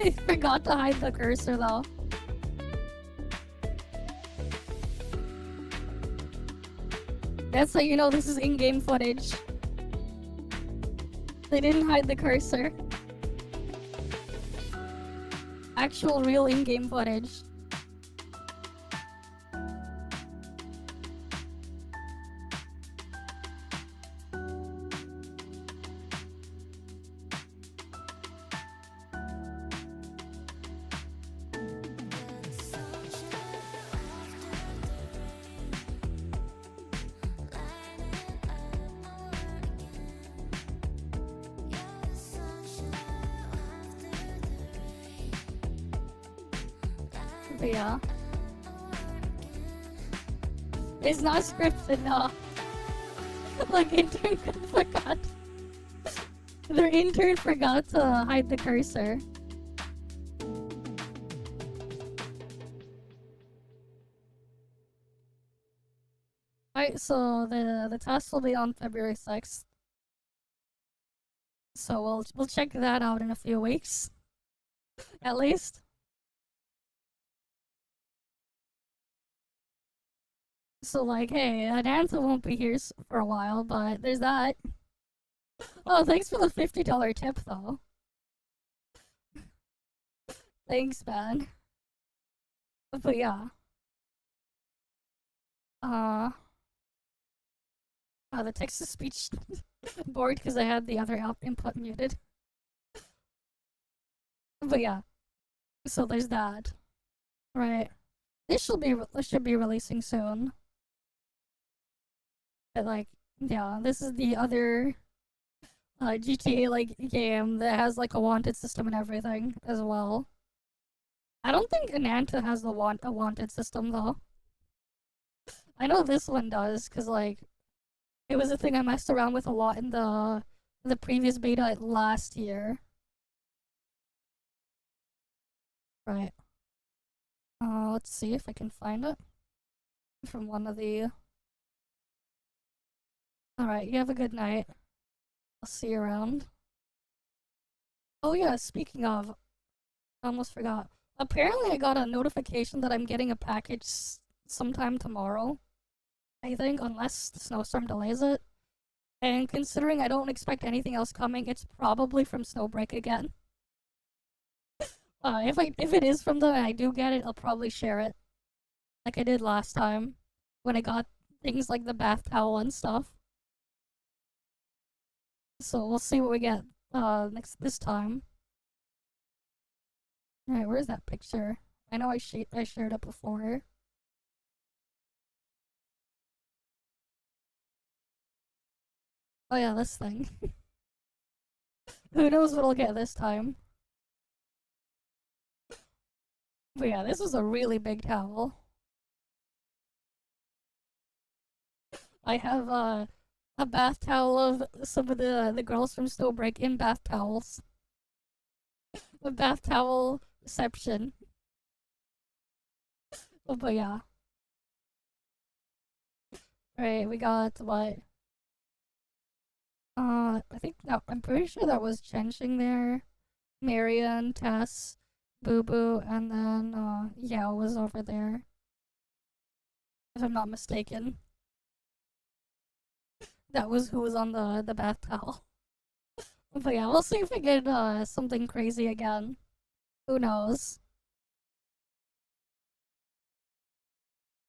I forgot to hide the cursor though. That's how you know this is in-game footage. They didn't hide the cursor. Actual real in-game footage. But yeah. It's not scripted, no. Like, intern forgot. Their intern forgot to hide the cursor. Alright, so the test will be on February 6th. So we'll check that out in a few weeks. At least. So like, hey, Nanta won't be here for a while, but there's that. Oh, thanks for the $50 tip though. Thanks, man. But yeah. The text-to-speech board because I had the other input muted. But yeah. So there's that. Right. This should be releasing soon. But like, yeah, this is the other GTA like game that has like a wanted system and everything as well. I don't think Ananta has a wanted system though. I know this one does because like it was a thing I messed around with a lot in the previous beta last year. Right. Let's see if I can find it from one of the. Alright, you have a good night. I'll see you around. Oh yeah, speaking of, I almost forgot. Apparently I got a notification that I'm getting a package sometime tomorrow. I think, unless the snowstorm delays it. And considering I don't expect anything else coming, it's probably from Snowbreak again. If it is from them and I do get it, I'll probably share it. Like I did last time. When I got things like the bath towel and stuff. So we'll see what we get this time. Alright, where's that picture? I know I shared it before. Oh yeah, this thing. Who knows what I'll get this time. But yeah, this was a really big towel. I have a bath towel of some of the girls from Snowbreak in bath towels. A bath towel reception. Oh, but yeah. Right, we got what? I think that I'm pretty sure that was Chenxing there. Marion, Tess, Boo Boo, and then Yao was over there. If I'm not mistaken. That was who was on the bath towel. But yeah, we'll see if we get something crazy again. Who knows?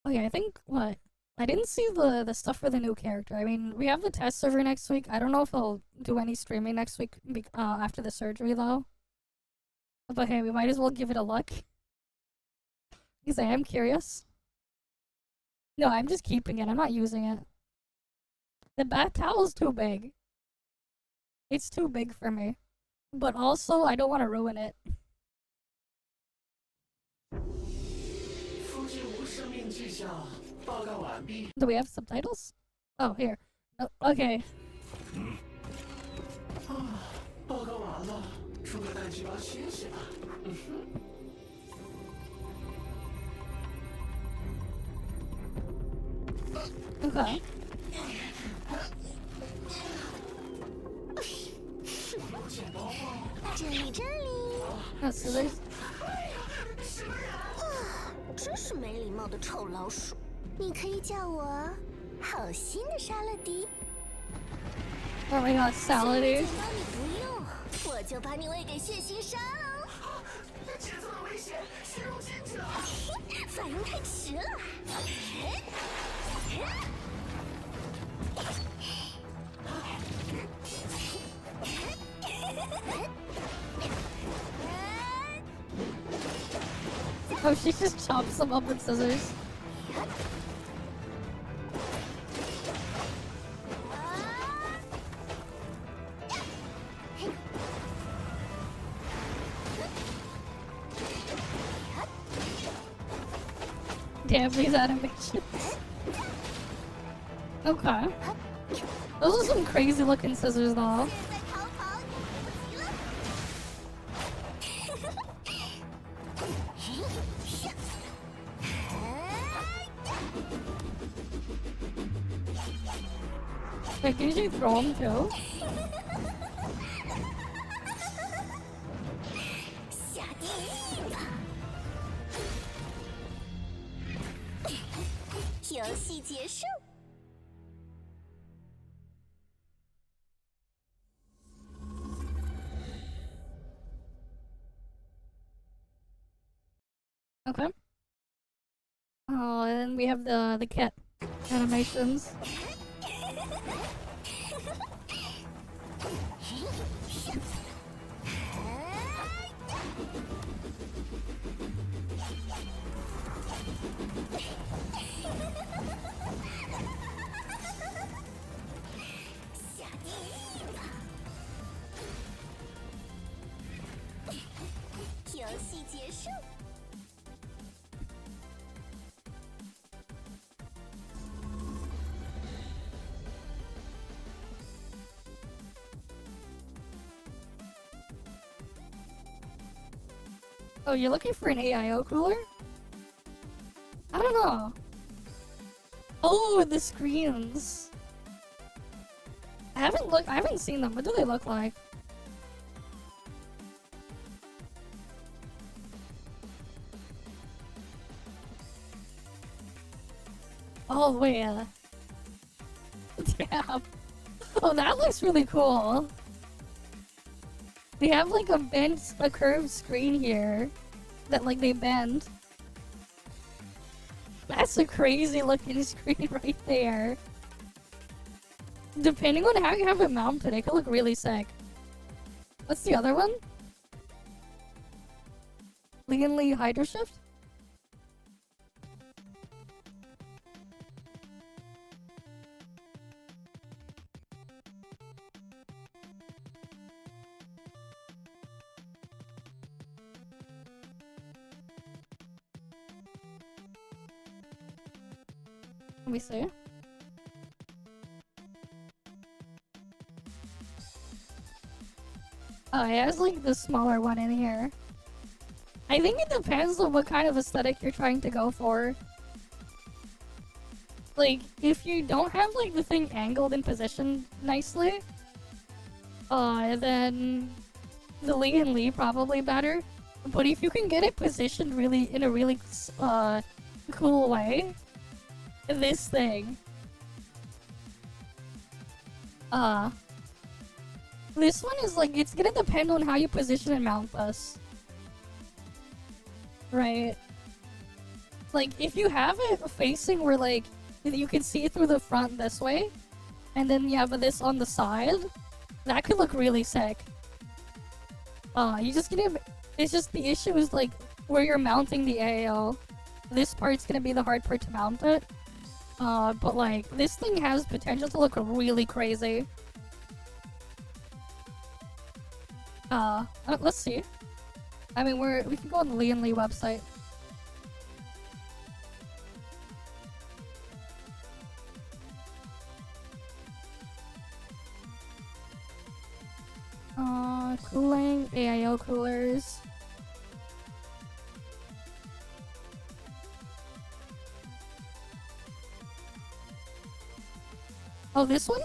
Oh yeah, I think what? I didn't see the stuff for the new character. I mean, we have the test server next week. I don't know if I'll do any streaming next week after the surgery though. But hey, we might as well give it a look. Because I am curious. No, I'm just keeping it. I'm not using it. The bath towel is too big. It's too big for me. But also, I don't want to ruin it. Do we have subtitles? Oh, here. Oh, okay. Okay. Oh, so there's... 真是没礼貌的臭老鼠！你可以叫我好心的沙乐迪。Oh my god, salady. 帮你不用，我就把你喂给血腥鲨喽。节奏的危险，陷入禁止了。反应太迟了。Oh, she just chops them up with scissors. Damn these animations. Okay. Those are some crazy looking scissors though. Wait, can you throw them too? 下地狱吧！游戏结束。Okay. Oh, and we have the cat animations. Oh, you're looking for an AIO cooler? I don't know. Oh, the screens. I haven't seen them. What do they look like? Oh, wait. Damn. Oh, that looks really cool. They have like a curved screen here that like they bend. That's a crazy looking screen right there. Depending on how you have it mounted, it could look really sick. What's the other one? Lee Hydro Shift? Let me see. Oh, yeah, there's like the smaller one in here. I think it depends on what kind of aesthetic you're trying to go for. Like, if you don't have like the thing angled and positioned nicely, then the Lee probably better. But if you can get it positioned really in a really cool way, this thing, this one is like, it's gonna depend on how you position and mount this. Right? Like, if you have it facing where, like, you can see through the front this way, and then you have this on the side, that could look really sick. You just gonna... It's just the issue is, like, where you're mounting the AO. This part's gonna be the hard part to mount it. But, like, this thing has potential to look really crazy. Let's see. I mean, we can go on the Lee and Lee website. Cooling, AIO coolers. Oh, this one?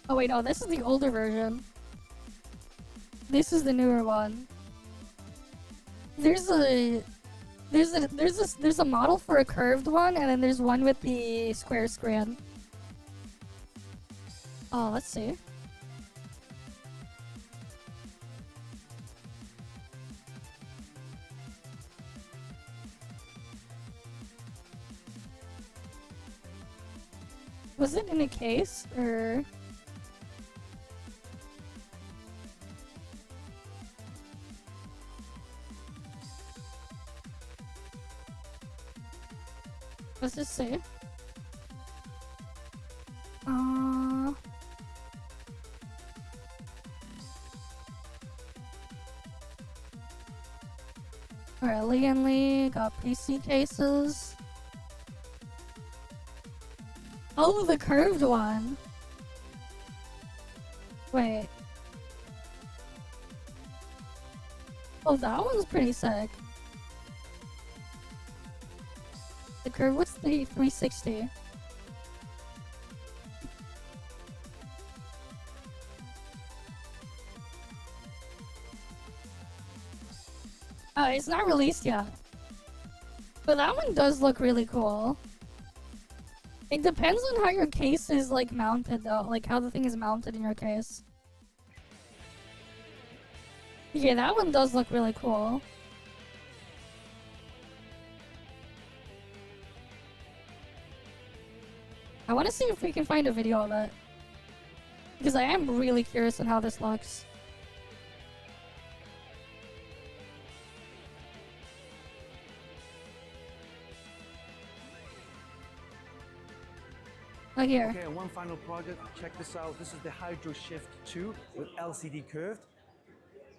Oh wait, no, this is the older version. This is the newer one. There's a model for a curved one, and then there's one with the square screen. Oh, let's see. Was it in a case, or... Let's just see. Alright, Lee and Lee got PC cases. Oh, the curved one. Wait. Oh, that one's pretty sick. The curve, what's the 360? It's not released yet. But that one does look really cool. It depends on how your case is, like, mounted, though. Like, how the thing is mounted in your case. Yeah, that one does look really cool. I want to see if we can find a video of it. Because I am really curious on how this looks. Oh, here. Okay, one final project. Check this out. This is the Hydro Shift 2 with LCD curved.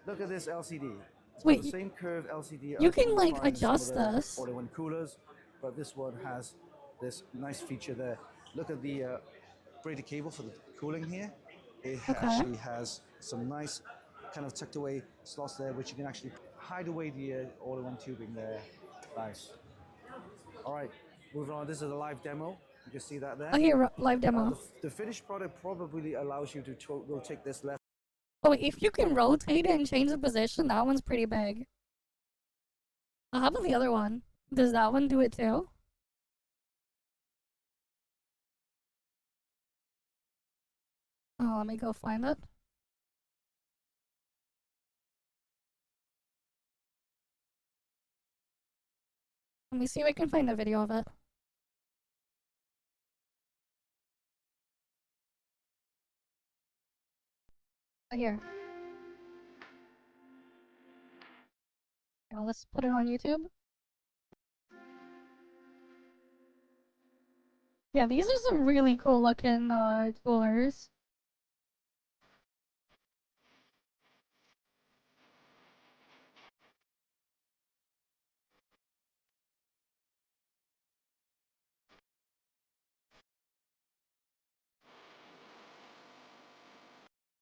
Look at this LCD. It's Wait, the same curved LCD. You can, like, adjust this. All-in-one coolers, but this one has this nice feature there. Look at the braided cable for the cooling here. It actually has some nice kind of tucked away slots there, which you can actually hide away the all-in-one tubing there. Nice. All right, moving on. This is a live demo. You can see that there. Oh, here, live demo. The finished product probably allows you to rotate this left. Oh, if you can rotate it and change the position, that one's pretty big. How about the other one? Does that one do it too? Oh, let me go find it. Let me see if I can find a video of it. Here. Now let's put it on YouTube. Yeah, these are some really cool looking coolers.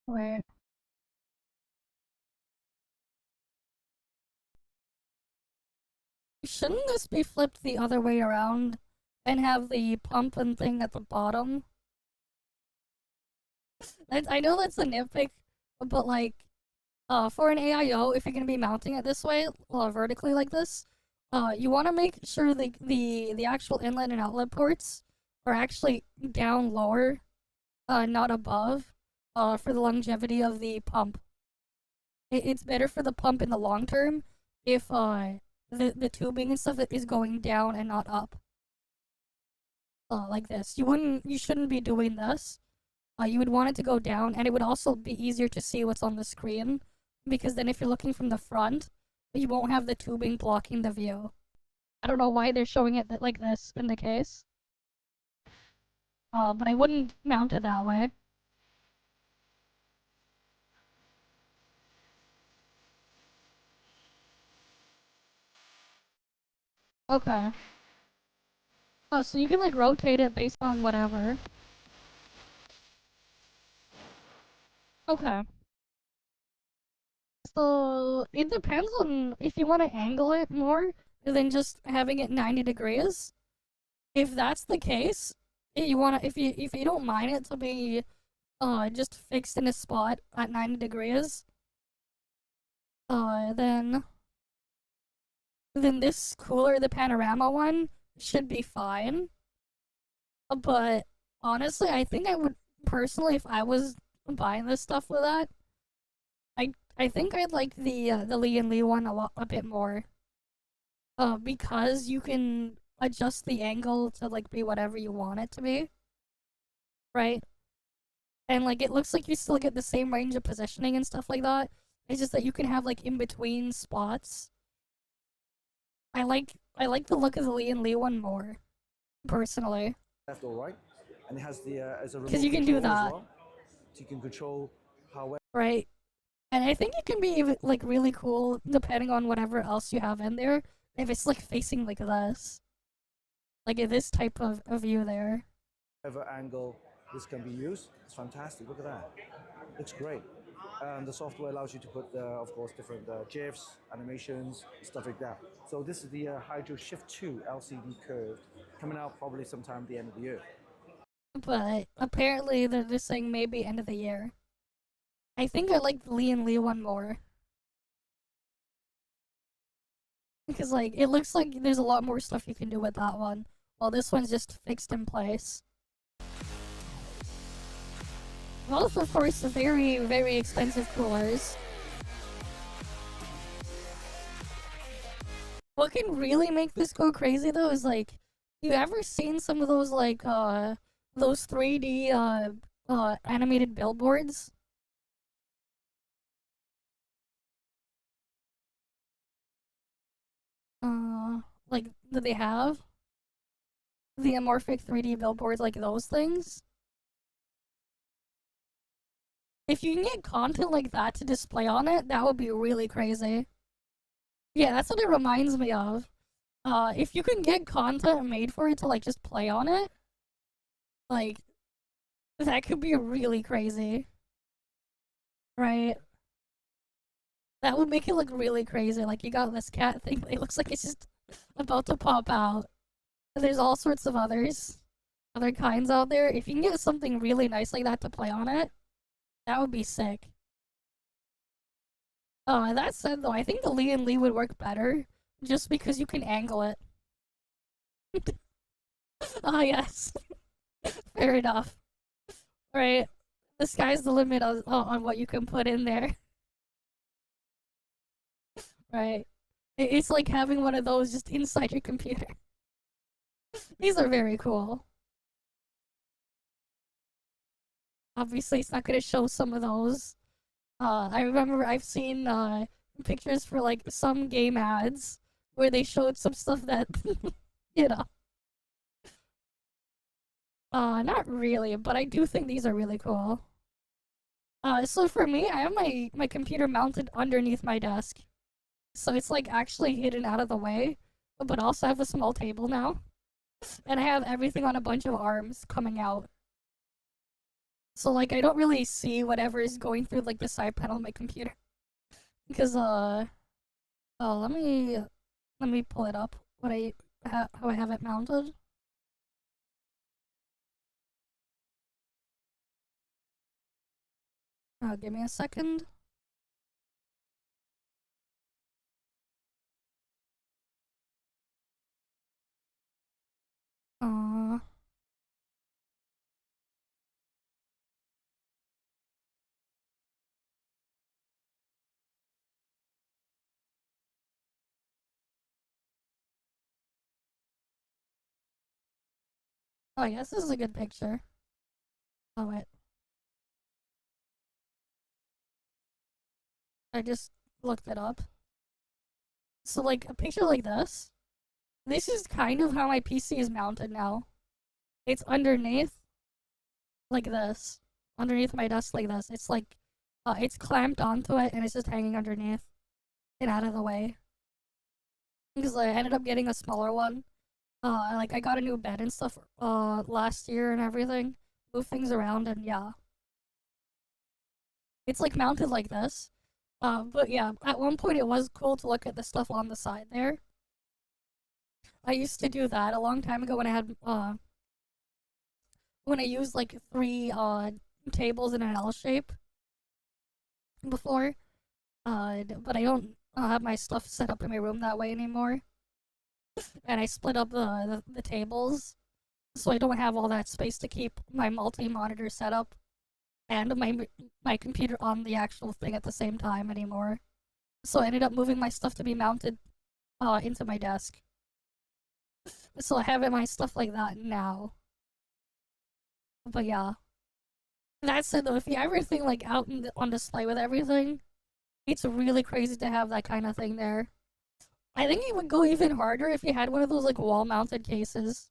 Wait. Shouldn't this be flipped the other way around and have the pump and thing at the bottom? I know that's a nitpick, but like, for an AIO, if you're gonna be mounting it this way, vertically like this, you want to make sure the actual inlet and outlet ports are actually down lower, not above, for the longevity of the pump. It's better for the pump in the long term if the tubing and stuff is going down and not up. Like this. You shouldn't be doing this. You would want it to go down, and it would also be easier to see what's on the screen, because then if you're looking from the front, you won't have the tubing blocking the view. I don't know why they're showing it like this in the case. But I wouldn't mount it that way. Okay. Oh, so you can like rotate it based on whatever. Okay. So it depends on if you want to angle it more than just having it 90 degrees. If that's the case, if you don't mind it to be just fixed in a spot at 90 degrees, then this cooler, the panorama one, should be fine. But honestly, I think I would personally, if I was buying this stuff with that, I think I'd like the Lee and Lee one a bit more. Because you can adjust the angle to like be whatever you want it to be, right? And like it looks like you still get the same range of positioning and stuff like that. It's just that you can have like in between spots. I like the look of the Lee and Lee one more, personally. Left or right, and it has the as a remote Because you can do control as that, well. So you can control how. right? And I think it can be even like really cool depending on whatever else you have in there. If it's like facing like this, like this type of view there. Whatever angle this can be used, it's fantastic. Look at that. Looks great. And the software allows you to put, of course, different GIFs, animations, stuff like that. So this is the Hydro Shift 2 LCD curved, coming out probably sometime at the end of the year. But apparently they're just saying maybe end of the year. I think I like the Lee and Lee one more. Because like it looks like there's a lot more stuff you can do with that one, while this one's just fixed in place. Both, of course, very, very expensive coolers. What can really make this go crazy though is like, you ever seen some of those like those 3D animated billboards? Like that they have the amorphic 3D billboards, like those things. If you can get content like that to display on it, that would be really crazy. Yeah, that's what it reminds me of. If you can get content made for it to like just play on it, like that could be really crazy. Right? That would make it look really crazy. Like you got this cat thing, it looks like it's just about to pop out. There's all sorts of other kinds out there. If you can get something really nice like that to play on it, that would be sick. That said though, I think the Lee and Lee would work better, just because you can angle it. Ah, yes. Fair enough. Right. The sky's the limit on what you can put in there. Right. It's like having one of those just inside your computer. These are very cool. Obviously, it's not gonna show some of those. I remember I've seen pictures for like some game ads where they showed some stuff that, you know. Not really, but I do think these are really cool. So for me, I have my computer mounted underneath my desk. So it's like actually hidden out of the way, but also I have a small table now. And I have everything on a bunch of arms coming out. So like I don't really see whatever is going through like the side panel of my computer. Because oh, let me pull it up how I have it mounted. Give me a second. Uh, oh, I guess this is a good picture. Oh, wait. I just looked it up. So, like, a picture like this. This is kind of how my PC is mounted now. It's underneath, like this. Underneath my desk like this. It's like, it's clamped onto it and it's just hanging underneath and out of the way. Because I ended up getting a smaller one. Like, I got a new bed and stuff, last year and everything. Move things around and yeah. It's like mounted like this. But yeah, at one point it was cool to look at the stuff on the side there. I used to do that a long time ago when I had, when I used like 3, tables in an L shape before. But I don't have my stuff set up in my room that way anymore. And I split up the tables, so I don't have all that space to keep my multi-monitor setup and my computer on the actual thing at the same time anymore. So I ended up moving my stuff to be mounted into my desk. So I have my stuff like that now. But yeah. That said though, if you have everything like out on display with everything, it's really crazy to have that kind of thing there. I think it would go even harder if you had one of those like wall-mounted cases.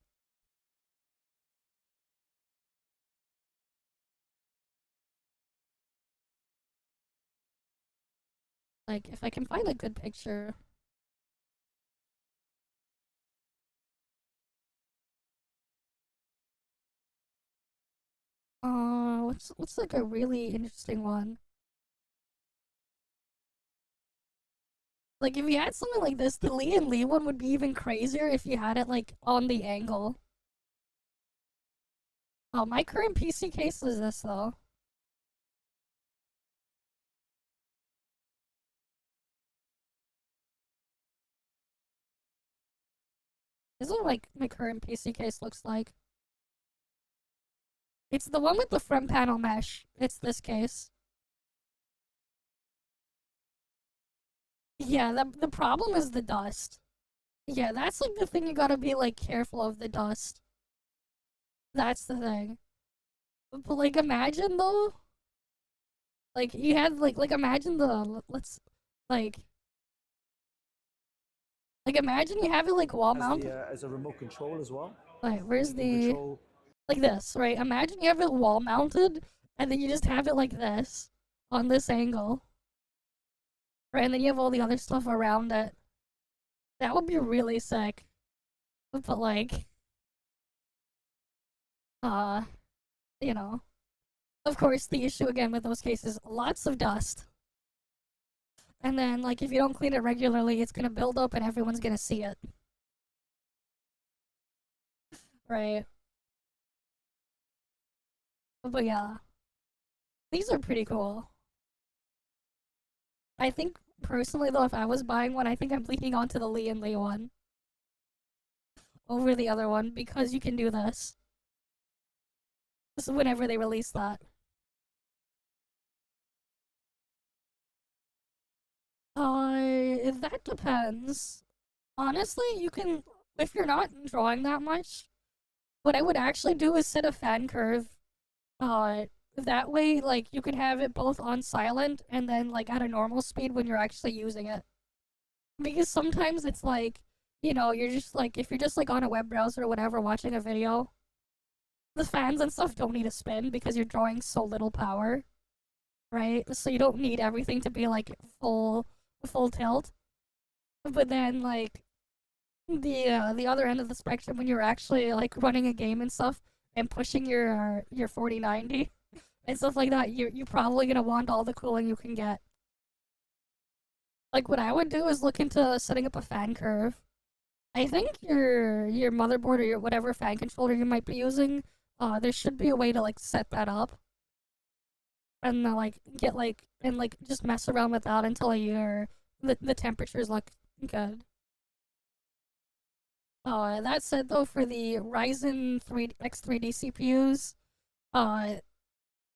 Like, if I can find a good picture. What's like a really interesting one? Like, if you had something like this, the Lee and Lee one would be even crazier if you had it like on the angle. Oh, my current PC case is this though. This is what like my current PC case looks like. It's the one with the front panel mesh. It's this case. Yeah, the problem is the dust. Yeah, that's like the thing you gotta be like careful of, the dust. That's the thing. But like imagine though, like you had like imagine let's like imagine you have it like wall mounted. As a remote control as well. Wait, where's You can the control like this, right? Imagine you have it wall mounted and then you just have it like this on this angle. Right, and then you have all the other stuff around it. That would be really sick. But like uh you know. Of course the issue again with those cases, lots of dust. And then like if you don't clean it regularly, it's gonna build up and everyone's gonna see it. Right. But yeah. These are pretty cool. I think personally though, if I was buying one, I think I'm leaning onto the Lee and Lee one over the other one because you can do this. This is whenever they release that. That depends. Honestly, you can, if you're not drawing that much, what I would actually do is set a fan curve. That way, like, you can have it both on silent and then, like, at a normal speed when you're actually using it. Because sometimes it's like, you know, you're just like, if you're just like on a web browser or whatever watching a video, the fans and stuff don't need to spin because you're drawing so little power, right? So you don't need everything to be like full tilt. But then like the other end of the spectrum when you're actually like running a game and stuff and pushing your 4090 and stuff like that, you're probably gonna want all the cooling you can get. Like what I would do is look into setting up a fan curve. I think your motherboard or your whatever fan controller you might be using, there should be a way to like set that up. and then like get like and like just mess around with that until the temperatures look good. That said though, for the Ryzen 3 X3D CPUs, uh,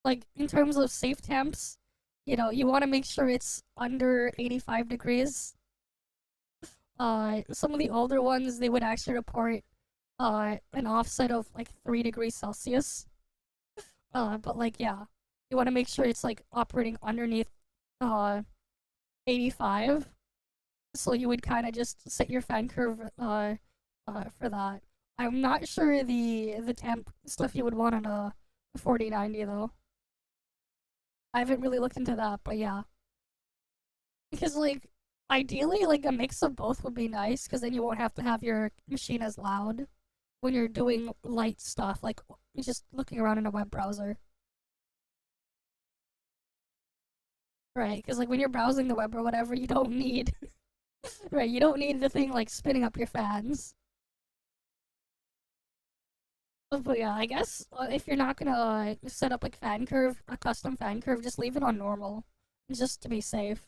like in terms of safe temps, you want to make sure it's under 85 degrees. Some of the older ones, they would actually report an offset of like 3 degrees Celsius. But like, yeah, you want to make sure it's like operating underneath 85. So you would kind of just set your fan curve for that. I'm not sure the temp stuff you would want on a 4090 though. I haven't really looked into that, but yeah. Because like ideally like a mix of both would be nice because then you won't have to have your machine as loud when you're doing light stuff like just looking around in a web browser. Right, because like when you're browsing the web or whatever, you don't need right, you don't need the thing like spinning up your fans. But yeah, I guess if you're not gonna set up like a custom fan curve, just leave it on normal, just to be safe.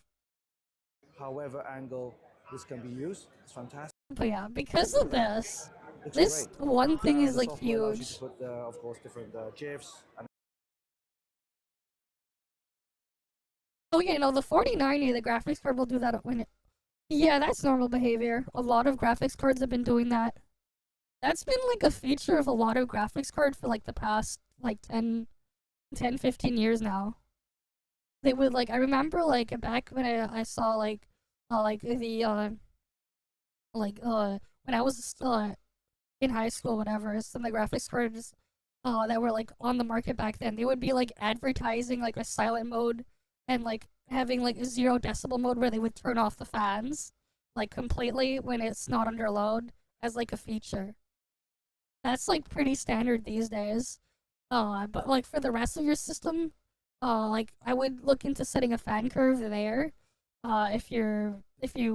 However angle this can be used, it's fantastic. But yeah, because of this, Looks this great. one thing is The like software allows you to huge. put, of course, different GIFs and Oh yeah, no, the 4090, the graphics card will do that when it. Yeah, that's normal behavior. A lot of graphics cards have been doing that. That's been like a feature of a lot of graphics cards for like the past like 15 years now. They would like I remember like back when I saw like the like when I was in high school whatever, some of the graphics cards that were like on the market back then, they would be like advertising like a silent mode and like having like a 0 decibel mode where they would turn off the fans like completely when it's not under load as like a feature. That's like pretty standard these days. But like for the rest of your system, like I would look into setting a fan curve there. If you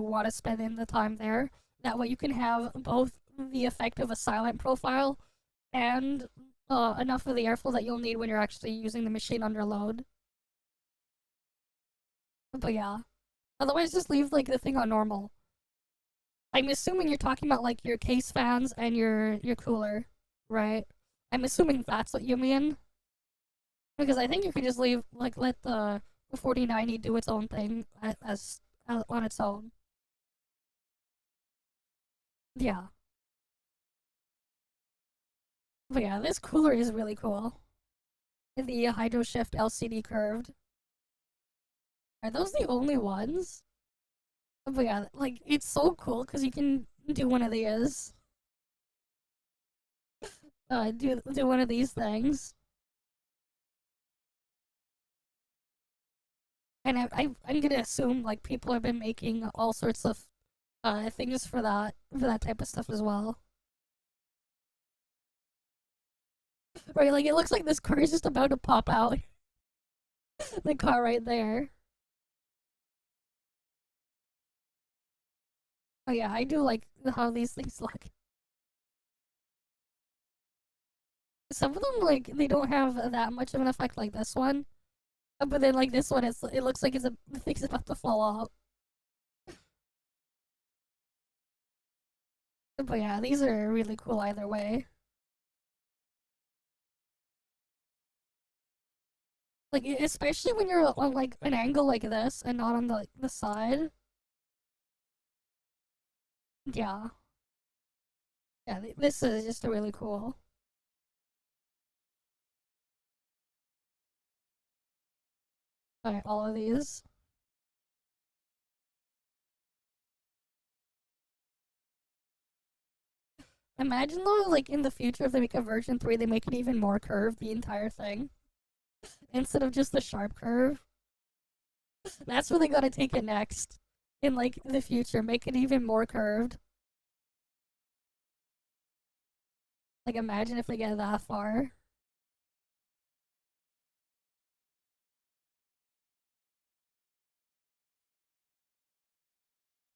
want to spend in the time there, that way you can have both the effect of a silent profile and enough of the airflow that you'll need when you're actually using the machine under load. But yeah, otherwise just leave like the thing on normal. I'm assuming you're talking about like your case fans and your cooler, right? I'm assuming that's what you mean. Because I think you could just leave like let the 4090 do its own thing as on its own. Yeah. But yeah, this cooler is really cool. The Hydro Shift LCD curved. Are those the only ones? But yeah, like it's so cool because you can do one of these. Do one of these things. And I'm gonna assume like people have been making all sorts of things for that type of stuff as well. Right, like it looks like this car is just about to pop out. The car right there. Oh yeah, I do like how these things look. Some of them like they don't have that much of an effect like this one, but then like this one, it looks like the thing's about to fall out. But yeah, these are really cool either way. Like especially when you're on like an angle like this and not on the side. Yeah, yeah, this is just really cool. Alright, all of these. Imagine though, like in the future, if they make a version 3, they make it even more curved, the entire thing. Instead of just the sharp curve. That's where they gotta take it next. In like the future, make it even more curved. Like imagine if they get that far.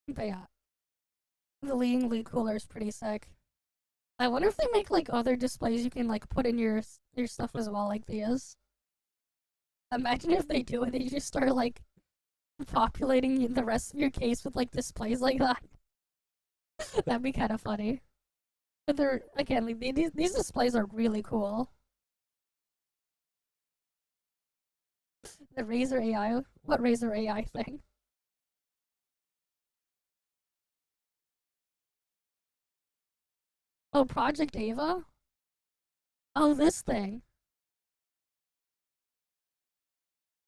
But yeah, the Lee cooler is pretty sick. I wonder if they make like other displays you can like put in your stuff as well, like these. Imagine if they do it, they just start like populating the rest of your case with like displays like that. That'd be kind of funny. But they're again, like, these displays are really cool. The Razer AI, what Razer AI thing? Oh, Project Ava? Oh, this thing.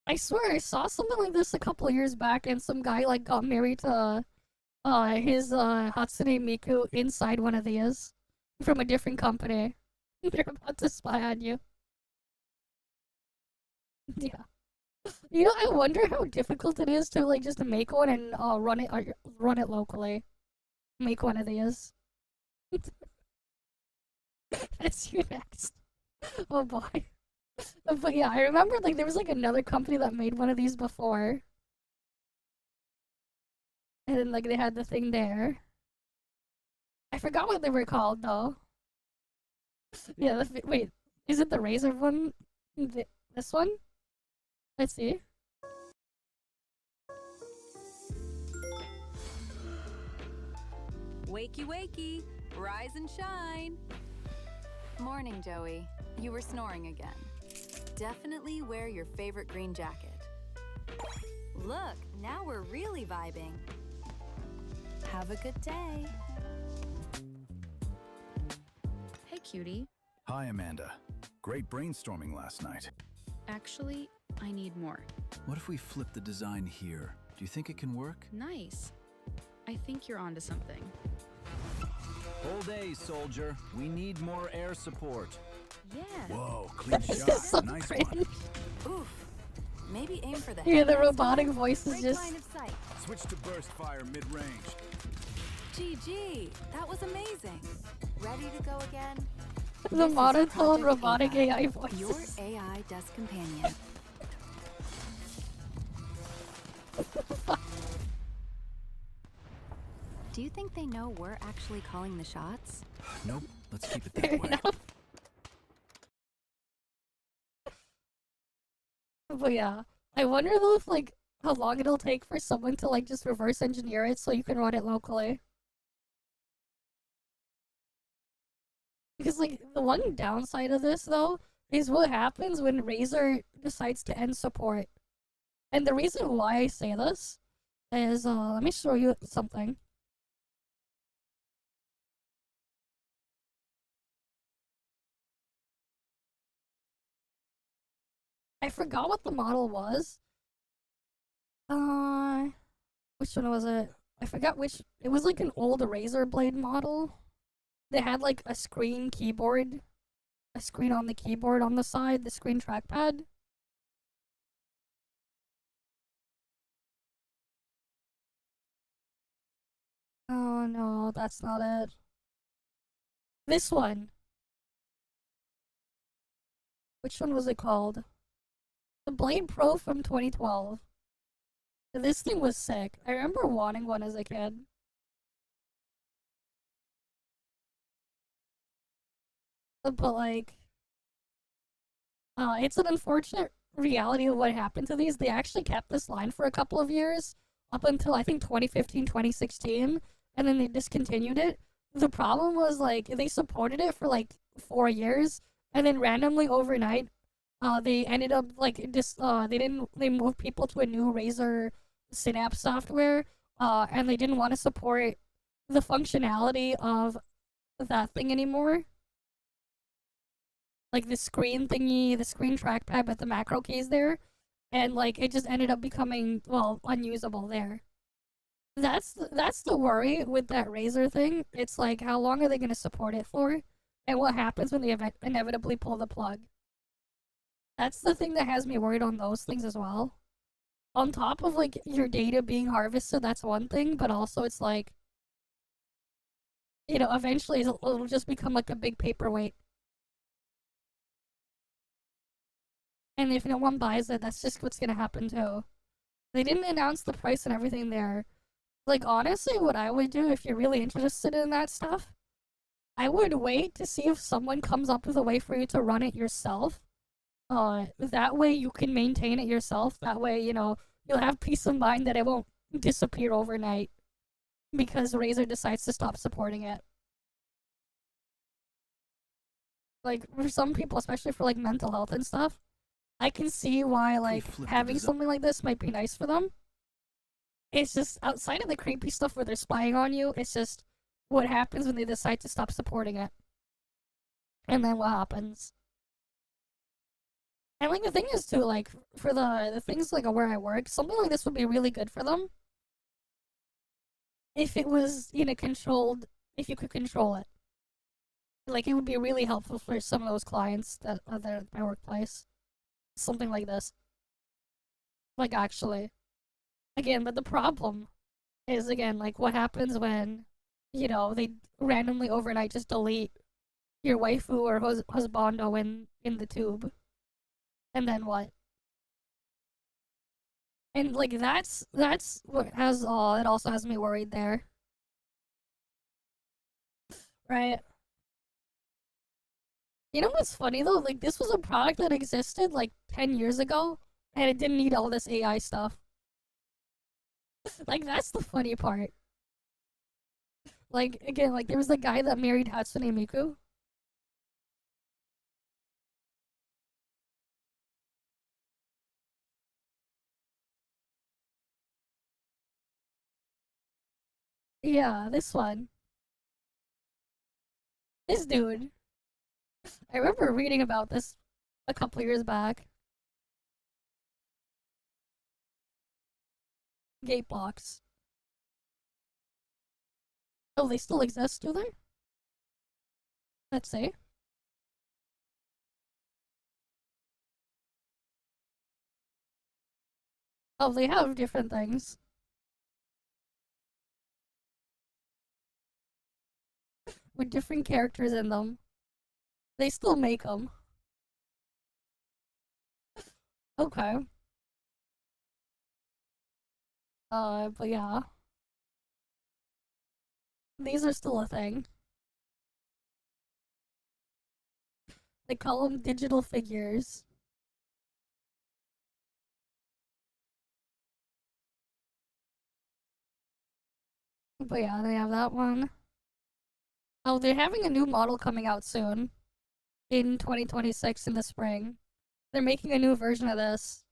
I swear I saw something like this a couple of years back, and some guy like got married to his Hatsune Miku inside one of these from a different company. They're about to spy on you. Yeah. You know, I wonder how difficult it is to like just make one and run it locally. Make one of these. That's you next. Oh boy. But yeah, I remember like there was like another company that made one of these before. And then like they had the thing there. I forgot what they were called though. Yeah, wait, is it the Razer one? This one? Let's see. Wakey wakey, rise and shine. Morning, Joey. You were snoring again. Definitely wear your favorite green jacket. Look, now we're really vibing. Have a good day. Hey, cutie. Hi, Amanda. Great brainstorming last night. Actually, I need more. What if we flip the design here? Do you think it can work? Nice. I think you're onto something. Hold A, soldier. We need more air support. Yeah. Whoa, clean This is shot. so Nice cringe. one. Oof. Maybe aim for the Yeah, the head. robotic voice is Break just. line of sight. Switch to burst fire mid-range. GG, that was amazing. Ready to go again? The This is monotone Project robotic Ava, AI Your voices. AI desk companion. Do you think they know we're actually calling the shots? Nope, let's keep it Fair that way. enough. But yeah, I wonder though if like how long it'll take for someone to like just reverse engineer it so you can run it locally. Because like the one downside of this though is what happens when Razer decides to end support. And the reason why I say this is let me show you something. I forgot what the model was. Which one was it? I forgot which. It was like an old Razer Blade model. They had like a screen keyboard, a screen on the keyboard on the side, the screen trackpad. Oh no, that's not it. This one. Which one was it called? The Blade Pro from 2012. This thing was sick. I remember wanting one as a kid. But like, it's an unfortunate reality of what happened to these. They actually kept this line for a couple of years, up until I think 2015, 2016, and then they discontinued it. The problem was like they supported it for like 4 years, and then randomly overnight, they ended up like they moved people to a new Razer Synapse software, and they didn't want to support the functionality of that thing anymore. Like the screen thingy, the screen trackpad with the macro keys there, and like it just ended up becoming, well, unusable there. That's the worry with that Razer thing. It's like how long are they going to support it for, and what happens when they inevitably pull the plug. That's the thing that has me worried on those things as well. On top of like your data being harvested, that's one thing, but also it's like, you know, eventually it'll just become like a big paperweight. And if no one buys it, that's just what's gonna happen too. They didn't announce the price and everything there. Like, honestly, what I would do if you're really interested in that stuff, I would wait to see if someone comes up with a way for you to run it yourself. that way you can maintain it yourself. That way, you know, you'll have peace of mind that it won't disappear overnight because Razer decides to stop supporting it. Like, for some people, especially for like mental health and stuff, I can see why like having something like this might be nice for them. It's just outside of the creepy stuff where they're spying on you, it's just what happens when they decide to stop supporting it. And then what happens. And like the thing is too, like for the things like where I work, something like this would be really good for them. If it was, you know, controlled, if you could control it. Like it would be really helpful for some of those clients that are there at my workplace. Something like this. Like actually. Again, but the problem is, again, like, what happens when, you know, they randomly overnight just delete your waifu or husbando in the tube. And then what? And, like, that's what has, it also has me worried there. Right? You know what's funny, though? Like, this was a product that existed, like, 10 years ago, and it didn't need all this AI stuff. Like, that's the funny part. Like, again, like, there was the guy that married Hatsune Miku. Yeah, this one. This dude. I remember reading about this a couple years back. Gatebox. Oh, they still exist, do they? Let's see. Oh, they have different things. With different characters in them. They still make them. Okay. But yeah. These are still a thing. They call them digital figures. But yeah, they have that one. Oh, they're having a new model coming out soon. In 2026 in the spring. They're making a new version of this.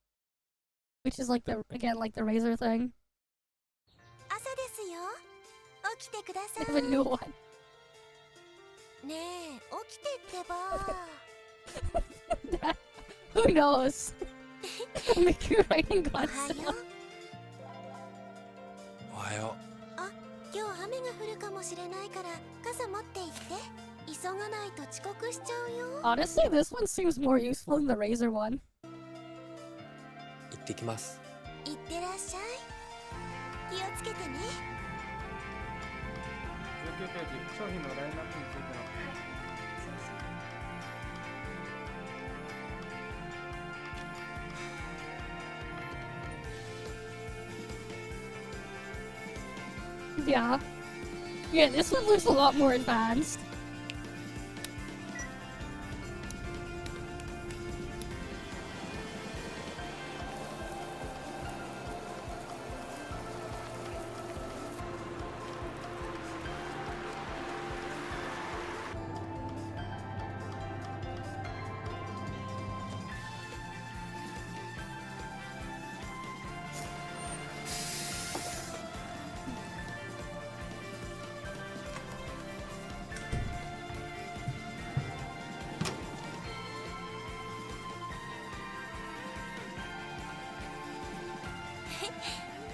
Which is like the, again, like the Razer thing. 朝ですよ。起きてくださ They have a new one. い。ねえ、起きてってば。Who knows? Miku writing おは Godzilla. よう。おはよあ、今日雨が降るかもしれないから傘持って行って。急がないと遅刻しちゃうよ。Honestly, this one seems more useful than the Razer one. う行ってきます。行ってらっしゃい。気をつけてね。19ページ、商品のラインナップについての。Yeah. Yeah, this one looks a lot more advanced.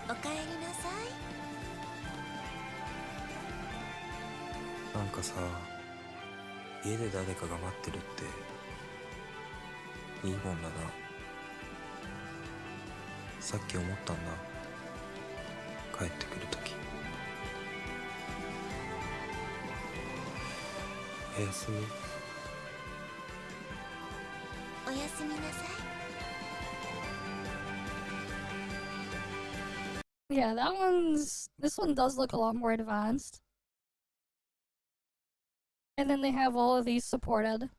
おかえりなさい。なんかさ、家で誰かが待ってるっていいもんだな。さっき思ったんだ。帰ってくるとき。おやすみ。おやすみなさい。Yeah, this one does look a lot more advanced. And then they have all of these supported.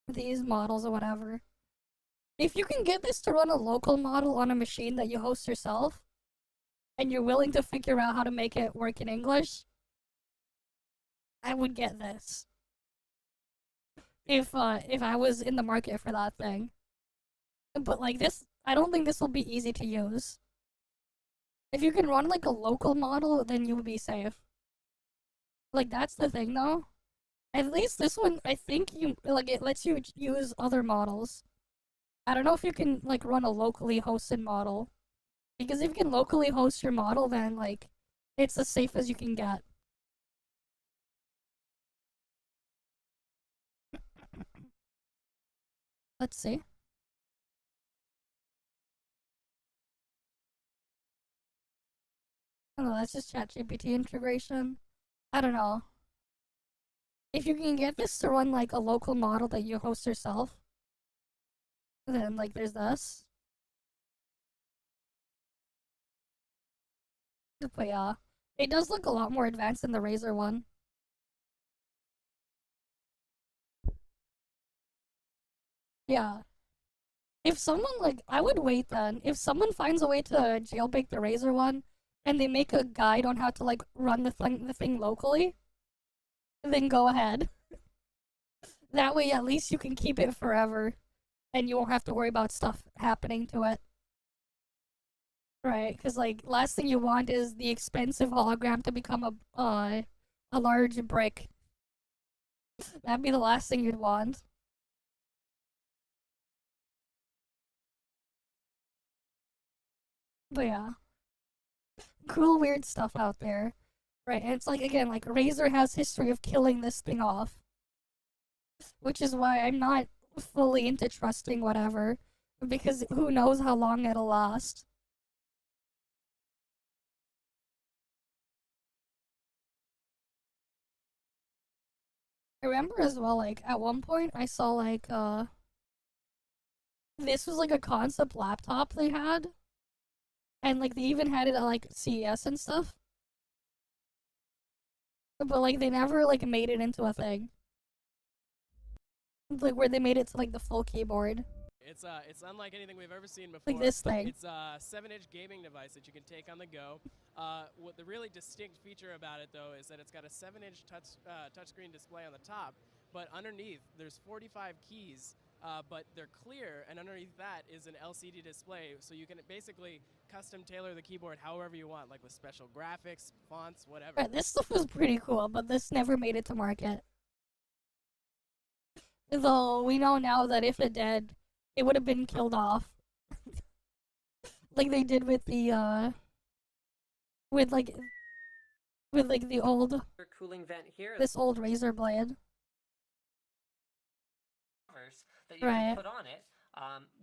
these models or whatever. If you can get this to run a local model on a machine that you host yourself, and you're willing to figure out how to make it work in English, I would get this. If I was in the market for that thing. But like this, I don't think this will be easy to use. If you can run like a local model, then you would be safe. Like that's the thing though. At least this one, I think it lets you use other models. I don't know if you can like run a locally hosted model. Because if you can locally host your model, then like it's as safe as you can get. Let's see. Oh, that's just ChatGPT integration. I don't know. If you can get this to run like a local model that you host yourself, then like there's this. But yeah, it does look a lot more advanced than the Razer one. Yeah. If someone like, I would wait then. If someone finds a way to jailbreak the Razer one, and they make a guide on how to like run the thing locally, then go ahead. That way, at least you can keep it forever, and you won't have to worry about stuff happening to it. Right? Because like, last thing you want is the expensive hologram to become a large brick. That'd be the last thing you'd want. But yeah, cool, weird stuff out there. Right, and it's like, again, like, Razer has history of killing this thing off. Which is why I'm not fully into trusting whatever. Because who knows how long it'll last. I remember as well, like, at one point I saw, like, this was, like, a concept laptop they had. And, like, they even had it at, like, CES and stuff. But, like, they never, like, made it into a thing. Like, where they made it to, like, the full keyboard. It's unlike anything we've ever seen before. Like this thing. It's a 7-inch gaming device that you can take on the go. What the really distinct feature about it, though, is that it's got a 7-inch touchscreen display on the top, but underneath there's 45 keys, but they're clear, and underneath that is an LCD display, so you can basically custom tailor the keyboard however you want, like with special graphics, fonts, whatever. Right, this stuff was pretty cool, but this never made it to market. Though we know now that if it did, it would have been killed off. Like they did with the with the old cooling vent here. This old Razer blade. That you can put on it,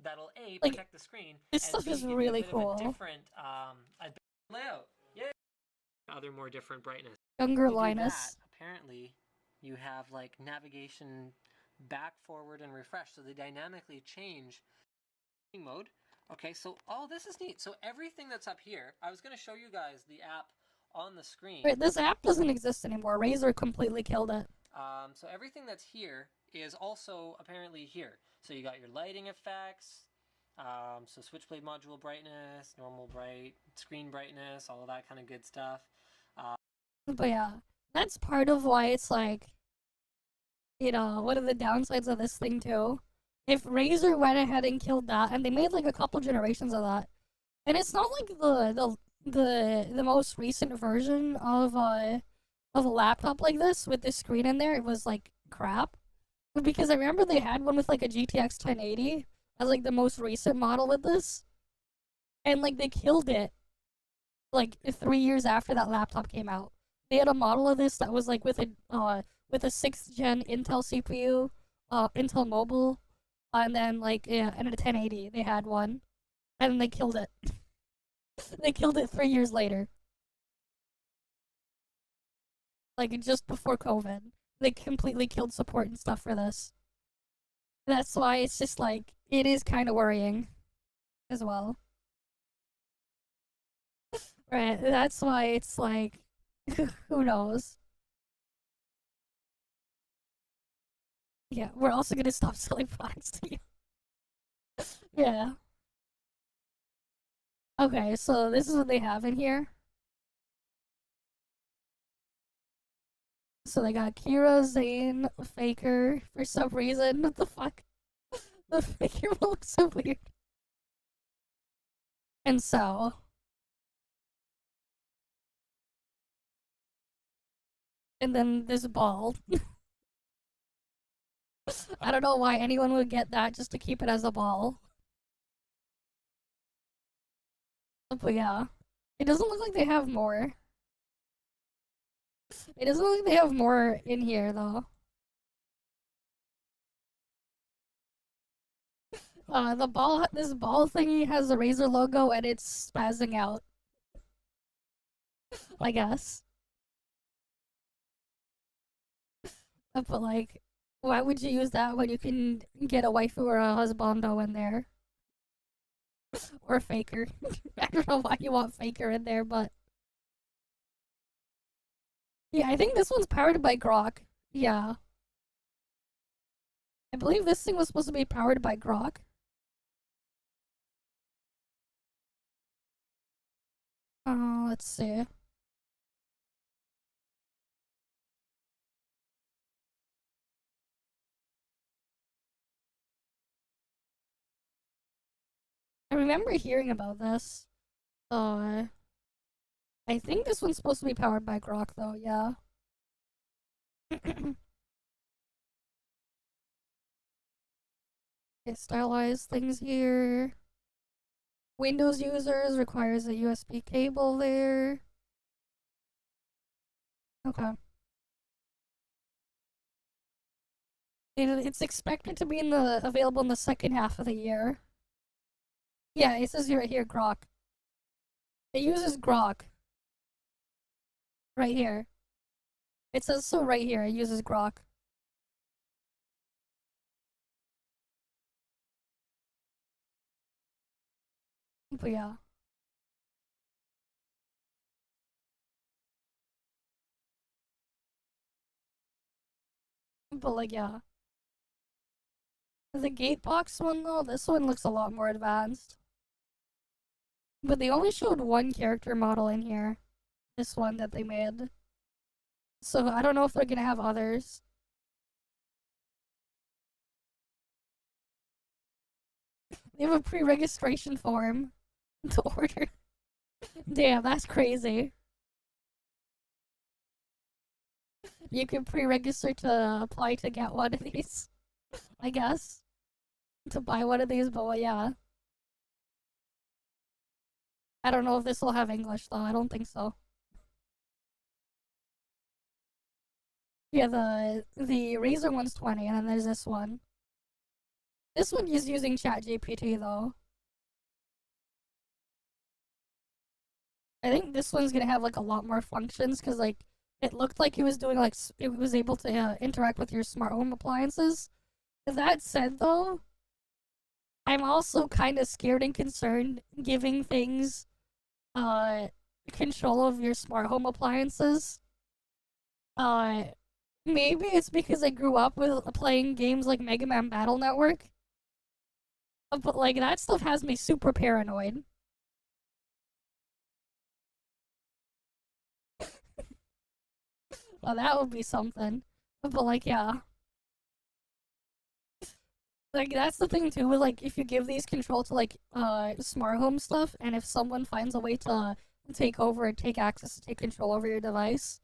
that'll protect the screen. This stuff is really cool. Different layout. Yeah. Other more different brightness. Younger Linus. Apparently, you have like navigation back, forward, and refresh, so they dynamically change mode. Okay, so this is neat. So everything that's up here, I was going to show you guys the app on the screen. Right, this app doesn't exist anymore. Razer completely killed it. So everything that's here is also apparently here. So you got your lighting effects, so switchblade module brightness, normal bright, screen brightness, all of that kind of good stuff. But yeah, that's part of why it's like, you know, what are the downsides of this thing too? If Razer went ahead and killed that, and they made like a couple generations of that, and it's not like the most recent version of a laptop like this with this screen in there, it was like crap. Because I remember they had one with like a GTX 1080 as like the most recent model with this, and like they killed it like 3 years after that laptop came out. They had a model of this that was like with a 6th gen Intel CPU, Intel Mobile, and then like and a 1080. They had one, and then they killed it. They killed it 3 years later, like just before COVID. They completely killed support and stuff for this. That's why it's just like, it is kind of worrying as well. Right, that's why it's like, who knows? Yeah, we're also gonna stop selling products to you. Yeah. Okay, so this is what they have in here. So they got Kira, Zane, Faker, for some reason. What the fuck? The Faker looks so weird. And so. And then this ball. I don't know why anyone would get that just to keep it as a ball. But yeah. It doesn't look like they have more. It doesn't look like they have more in here, though. This ball thingy has the Razer logo and it's spazzing out. I guess. But like, why would you use that when you can get a waifu or a husbando in there? Or a faker. I don't know why you want faker in there, but... Yeah, I think this one's powered by Grok. Yeah. I believe this thing was supposed to be powered by Grok. Let's see. I remember hearing about this. I think this one's supposed to be powered by Grok, though, yeah. Okay, stylized things here. Windows users requires a USB cable there. Okay. It's expected to be available in the second half of the year. Yeah, it says right here, Grok. It uses Grok. Right here. It says so right here, it uses Grok. But yeah. But like, yeah. The Gatebox one, though, this one looks a lot more advanced. But they only showed one character model in here. This one that they made. So I don't know if they're gonna have others. They have a pre-registration form to order. Damn, that's crazy. You can pre-register to apply to get one of these, I guess. To buy one of these, but yeah. I don't know if this will have English, though. I don't think so. Yeah, the Razer one's 20, and then there's this one. This one is using ChatGPT, though. I think this one's gonna have, like, a lot more functions, because, like, it looked like it was doing, like, it was able to interact with your smart home appliances. That said, though, I'm also kind of scared and concerned giving things, control of your smart home appliances. Maybe it's because I grew up with playing games like Mega Man Battle Network. But, like, that stuff has me super paranoid. Well, that would be something. But, like, yeah. Like, that's the thing, too, with, like, if you give these control to, like, smart home stuff, and if someone finds a way to take over and take access, take control over your device,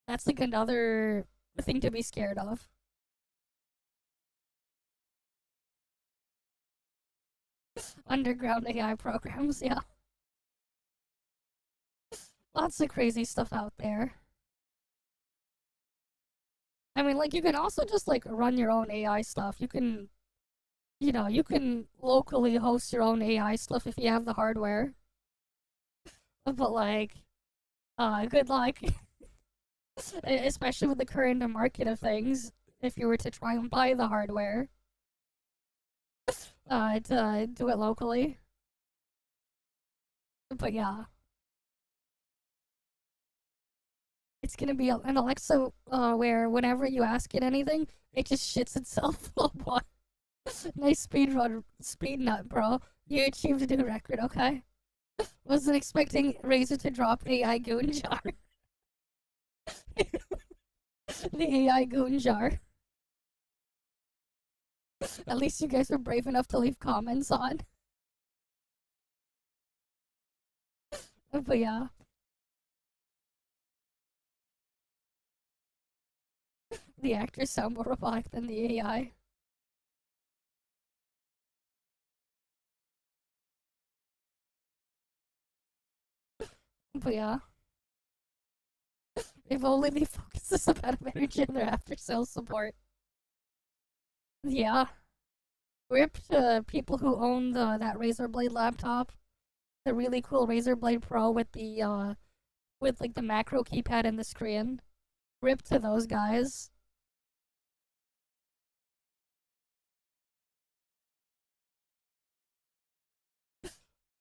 that's, like, another thing to be scared of. Underground AI programs, yeah. Lots of crazy stuff out there. I mean, like, you can also just, like, run your own AI stuff. You can, you know, you can locally host your own AI stuff if you have the hardware. But, like, good luck. Especially with the current market of things, if you were to try and buy the hardware. To do it locally. But yeah. it's gonna be an Alexa where whenever you ask it anything, it just shits itself. Oh boy. Nice speed nut, bro. You achieved a new record, okay? Wasn't expecting Razor to drop AI goon jar. The AI goon jar. At least you guys were brave enough to leave comments on. But yeah. The actors sound more robotic than the AI. But yeah. If only they focus this amount of energy on their after sales support. Yeah. RIP to people who own that Razer Blade laptop. The really cool Razer Blade Pro with the with like the macro keypad and the screen. RIP to those guys.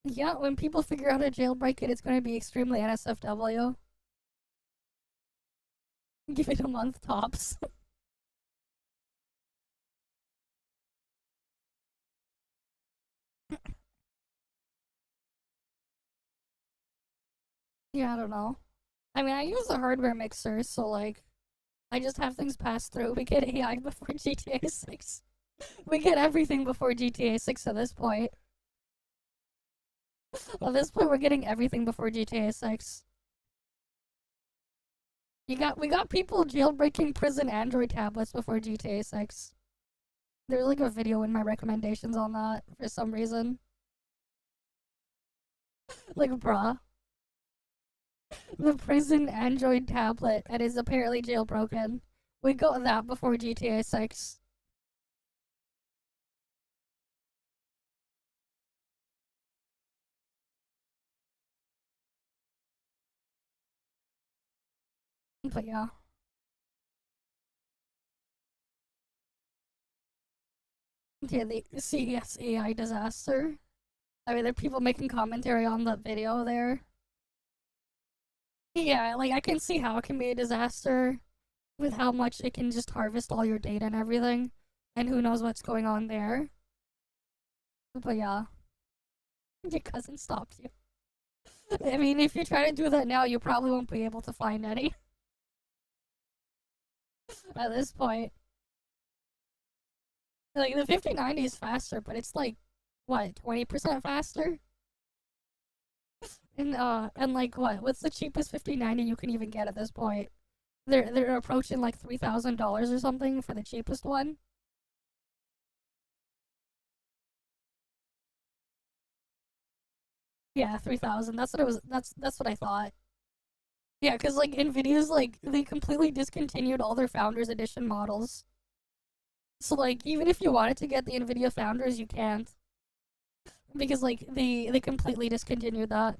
Yeah, when people figure out how to jailbreak it, it's going to be extremely NSFW. Give it a month tops. Yeah, I don't know. I mean, I use a hardware mixer, so like, I just have things pass through. We get AI before GTA 6. We get everything before GTA 6 at this point. At this point, we're getting everything before GTA 6. We got people jailbreaking prison Android tablets before GTA 6. There's like a video in my recommendations on that for some reason. Like, bruh. The prison Android tablet that is apparently jailbroken. We got that before GTA 6. But yeah. Yeah, the CES AI disaster. I mean, there are people making commentary on that video there. Yeah, like, I can see how it can be a disaster with how much it can just harvest all your data and everything. And who knows what's going on there. But yeah. Your cousin stopped you. I mean, if you try to do that now, you probably won't be able to find any. At this point. Like, the 5090 is faster, but it's like, what, 20% faster? And like, what? What's the cheapest 5090 you can even get at this point? They're approaching like $3,000 or something for the cheapest one. Yeah, 3,000. That's what it was. That's what I thought. Yeah, because like Nvidia's like they completely discontinued all their Founders Edition models. So like even if you wanted to get the Nvidia Founders, you can't because like they completely discontinued that.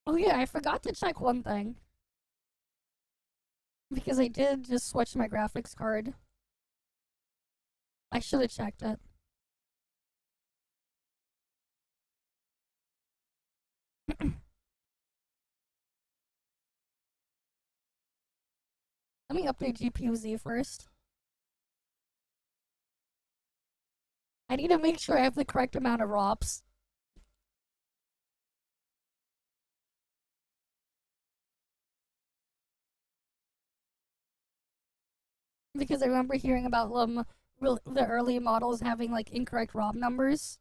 Oh yeah, I forgot to check one thing because I did just switch my graphics card. I should have checked it. Let me update GPU Z first. I need to make sure I have the correct amount of ROPS. Because I remember hearing about the early models having like incorrect ROM numbers.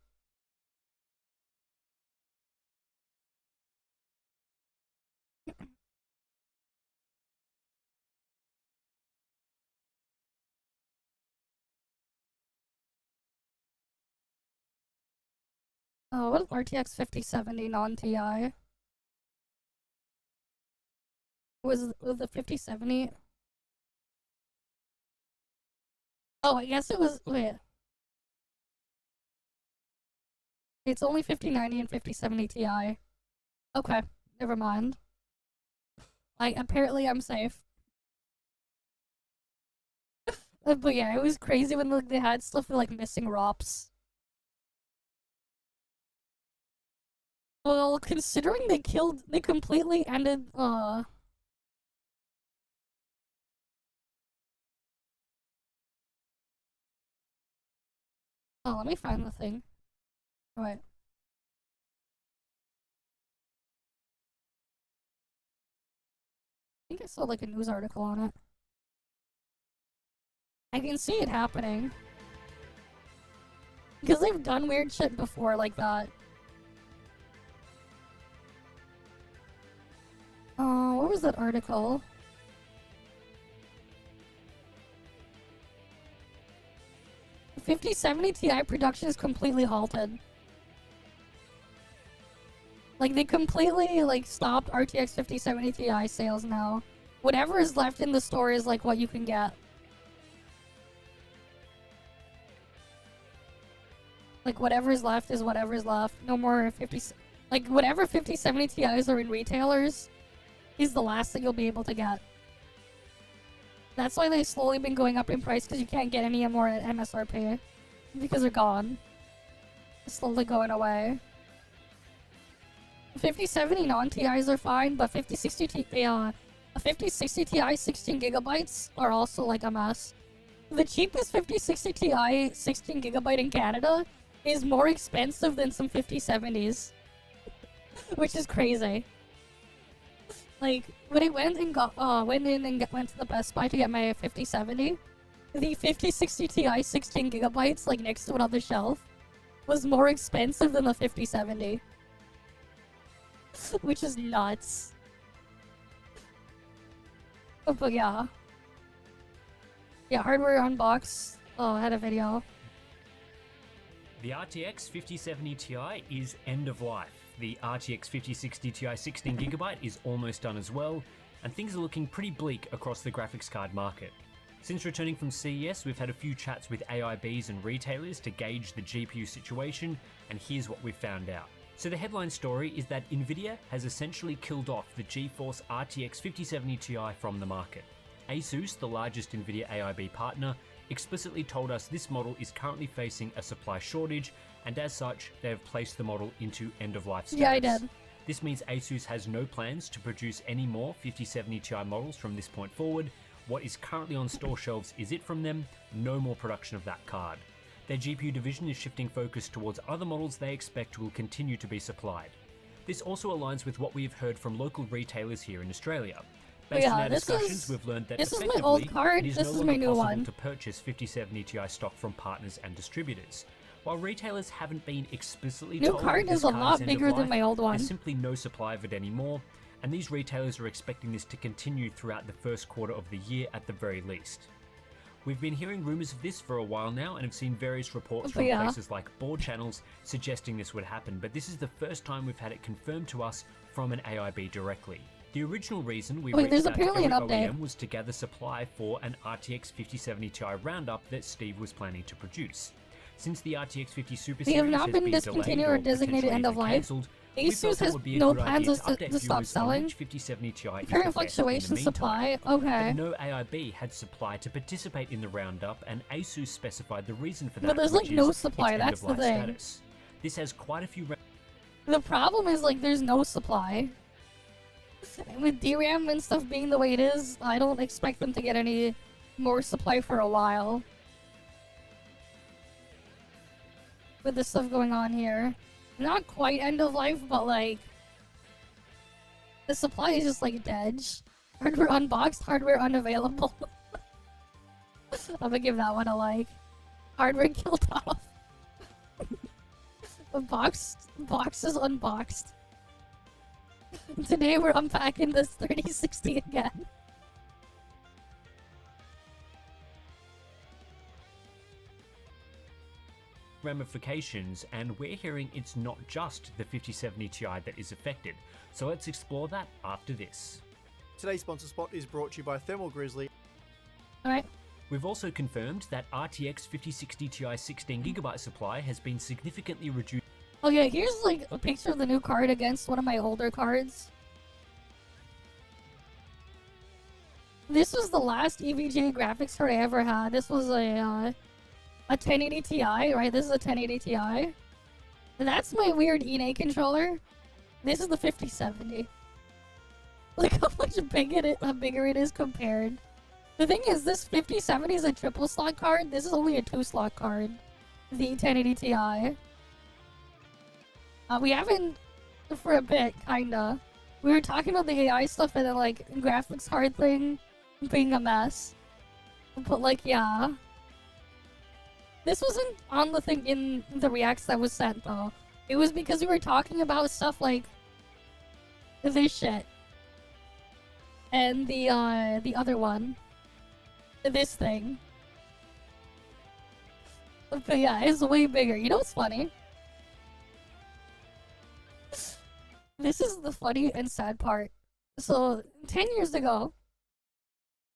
Oh, what is RTX 5070 non-TI? Was the 5070? Oh, I guess it was. Wait. It's only 5090 and 5070 Ti. Okay, never mind. Apparently I'm safe. But yeah, it was crazy when like, they had stuff with like missing ROPS. Well, considering they completely ended, Oh, let me find the thing. Oh, wait. I think I saw like a news article on it. I can see it happening. Because they've done weird shit before like that. What was that article? The 5070 Ti production is completely halted. Like, they completely, like, stopped RTX 5070 Ti sales now. Whatever is left in the store is, like, what you can get. Like, whatever is left is whatever is left. No more 50... Like, whatever 5070 Ti's are in retailers is the last that you'll be able to get. That's why they've slowly been going up in price, because you can't get any more at MSRP. Because they're gone. They're slowly going away. 5070 non-TIs are fine, but 5060 Ti 16GB are also like a mess. The cheapest 5060 Ti 16GB in Canada is more expensive than some 5070s. Which is crazy. Like, when I went in and went to the Best Buy to get my 5070, the 5060 Ti 16GB, like next to it on the shelf, was more expensive than the 5070. Which is nuts. But yeah. Yeah, hardware unbox. Oh, I had a video. The RTX 5070 Ti is end of life. The RTX 5060 Ti 16GB is almost done as well, and things are looking pretty bleak across the graphics card market. Since returning from CES, we've had a few chats with AIBs and retailers to gauge the GPU situation, and here's what we've found out. So the headline story is that NVIDIA has essentially killed off the GeForce RTX 5070 Ti from the market. ASUS, the largest NVIDIA AIB partner, explicitly told us this model is currently facing a supply shortage, and as such, they have placed the model into end-of-life status. Yeah, I did. This means ASUS has no plans to produce any more 5070 Ti models from this point forward. What is currently on store shelves is it from them, no more production of that card. Their GPU division is shifting focus towards other models they expect will continue to be supplied. This also aligns with what we have heard from local retailers here in Australia. Based on our discussions, we've learned that this effectively, is my old card. it is This no is longer my new possible one. to purchase 5070 Ti stock from partners and distributors. While retailers haven't been explicitly New told card that is this a card lot end of bigger than life, my old one. There's simply no supply of it anymore, and these retailers are expecting this to continue throughout the first quarter of the year at the very least. We've been hearing rumours of this for a while now and have seen various reports from places like board channels suggesting this would happen, but this is the first time we've had it confirmed to us from an AIB directly. The original reason we reached out to every OEM was to gather supply for an RTX 5070 Ti roundup that Steve was planning to produce. Since the RTX 50 Super They Series have not has been been discontinued or delayed designated end of life. cancelled, we felt ASUS it has would be a no good plans idea to update to stop viewers on selling. which 5070 Ti is Current the best in the fluctuation meantime. supply. Okay. But no AIB had supply to participate in the roundup, and ASUS specified the reason for that. But there's which like no is supply. its That's the end-of-life thing. status. This has quite a few. The problem is like there's no supply. With DRAM and stuff being the way it is, I don't expect them to get any more supply for a while. With the stuff going on here. Not quite end of life, but like... The supply is just like dead. Hardware unboxed, hardware unavailable. I'm gonna give that one a like. Hardware killed off. Boxes unboxed. Today we're unpacking this 3060 again. Ramifications, and we're hearing it's not just the 5070 Ti that is affected. So let's explore that after this. Today's sponsor spot is brought to you by Thermal Grizzly. Alright. We've also confirmed that RTX 5060 Ti 16GB supply has been significantly reduced. Oh yeah, here's like a picture of the new card against one of my older cards. This was the last EVGA graphics card I ever had. This was a 1080 Ti, right? This is a 1080 Ti. And that's my weird ENA controller. This is the 5070. Look how much bigger it is compared. The thing is, this 5070 is a triple slot card. This is only a 2-slot card. The 1080 Ti. We haven't for a bit, kinda. We were talking about the AI stuff and then like graphics card thing being a mess. But like, yeah. This wasn't on the thing in the reacts that was sent though. It was because we were talking about stuff like this shit. And the other one. This thing. But yeah, it's way bigger. You know what's funny? This is the funny and sad part. So, 10 years ago,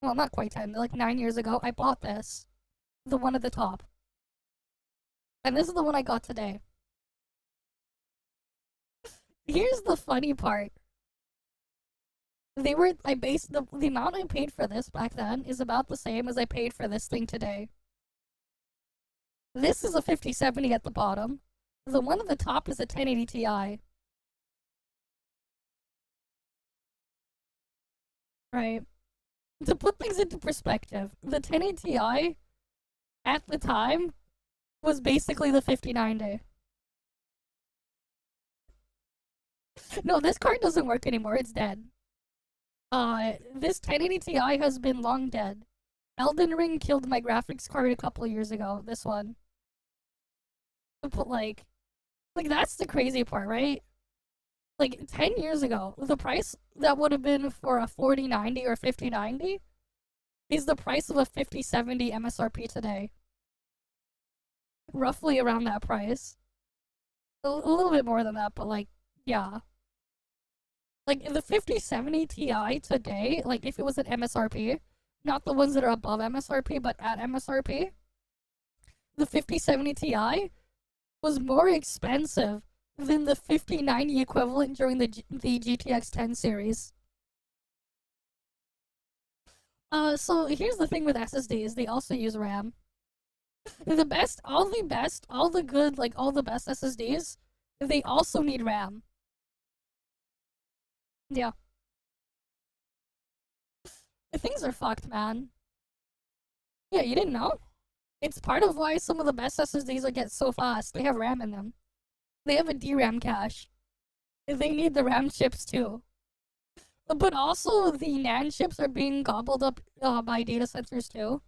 well, not quite 10, like 9 years ago, I bought this. The one at the top. And this is the one I got today. Here's the funny part. The amount I paid for this back then is about the same as I paid for this thing today. This is a 5070 at the bottom. The one at the top is a 1080 Ti. Right. To put things into perspective, the 1080 Ti at the time was basically the 5090. No, this card doesn't work anymore. It's dead. This 1080 Ti has been long dead. Elden Ring killed my graphics card a couple years ago. This one. But like that's the crazy part, right? Like 10 years ago, the price that would have been for a 4090 or 5090 is the price of a 5070 MSRP today. Roughly around that price. A little bit more than that, but like, yeah. Like, the 5070 Ti today, like, if it was at MSRP, not the ones that are above MSRP, but at MSRP, the 5070 Ti was more expensive than the 5090 equivalent during the GTX 10 series. So here's the thing with SSDs, they also use RAM. All the best SSDs, they also need RAM. Yeah. Things are fucked, man. Yeah, you didn't know? It's part of why some of the best SSDs get so fast. They have RAM in them. They have a DRAM cache. They need the RAM chips too. But also, the NAND chips are being gobbled up by data centers too.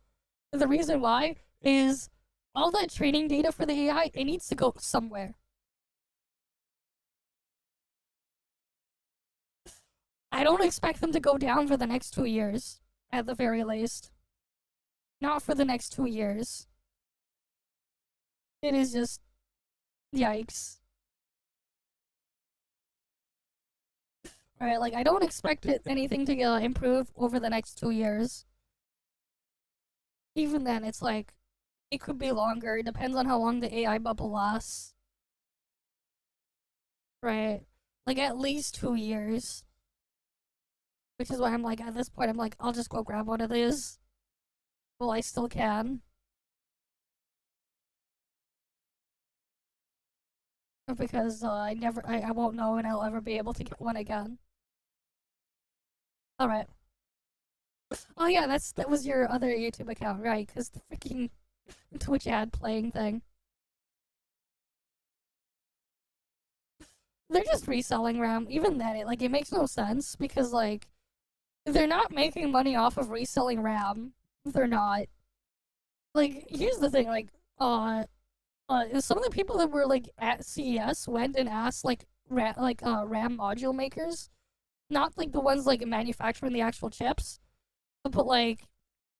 The reason why is all that training data for the AI, it needs to go somewhere. I don't expect them to go down for the next 2 years, at the very least. Not for the next 2 years. It is just... yikes. Right, like, I don't expect anything to improve over the next 2 years. Even then, it's like, it could be longer. It depends on how long the AI bubble lasts. Right. Like, at least 2 years. Which is why I'm like, at this point, I'm like, I'll just go grab one of these. Well, I still can. Because I won't know and I'll ever be able to get one again. Alright. Oh yeah, that was your other YouTube account, right? Because the freaking Twitch ad playing thing. They're just reselling RAM. Even then, it makes no sense because, like, they're not making money off of reselling RAM. They're not. Like, here's the thing, like, some of the people that were, like, at CES went and asked, like, RAM module makers, not, like, the ones, like, manufacturing the actual chips, but, like,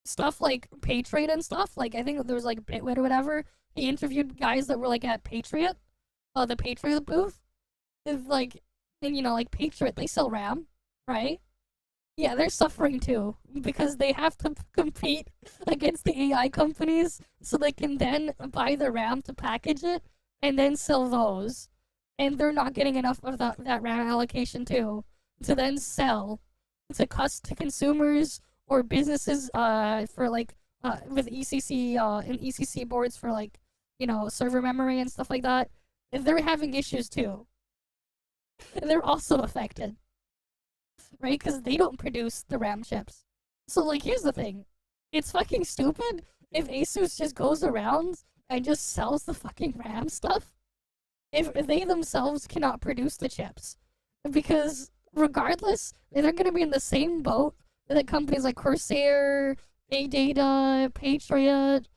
stuff like Patriot and stuff. Like, I think there was, like, Bitwit or whatever. He interviewed guys that were, like, at Patriot, the Patriot booth. Like, and, you know, like, Patriot, they sell RAM, right? Yeah, they're suffering too, because they have to compete against the AI companies so they can then buy the RAM to package it and then sell those. And they're not getting enough of that RAM allocation too, to then sell to consumers or businesses for like with ECC and ECC boards for like, you know, server memory and stuff like that. They're having issues too. they're also affected, right? Because they don't produce the RAM chips. So, like, here's the thing. It's fucking stupid if Asus just goes around and just sells the fucking RAM stuff if they themselves cannot produce the chips. Because regardless, they're going to be in the same boat that companies like Corsair, AData, Patriot,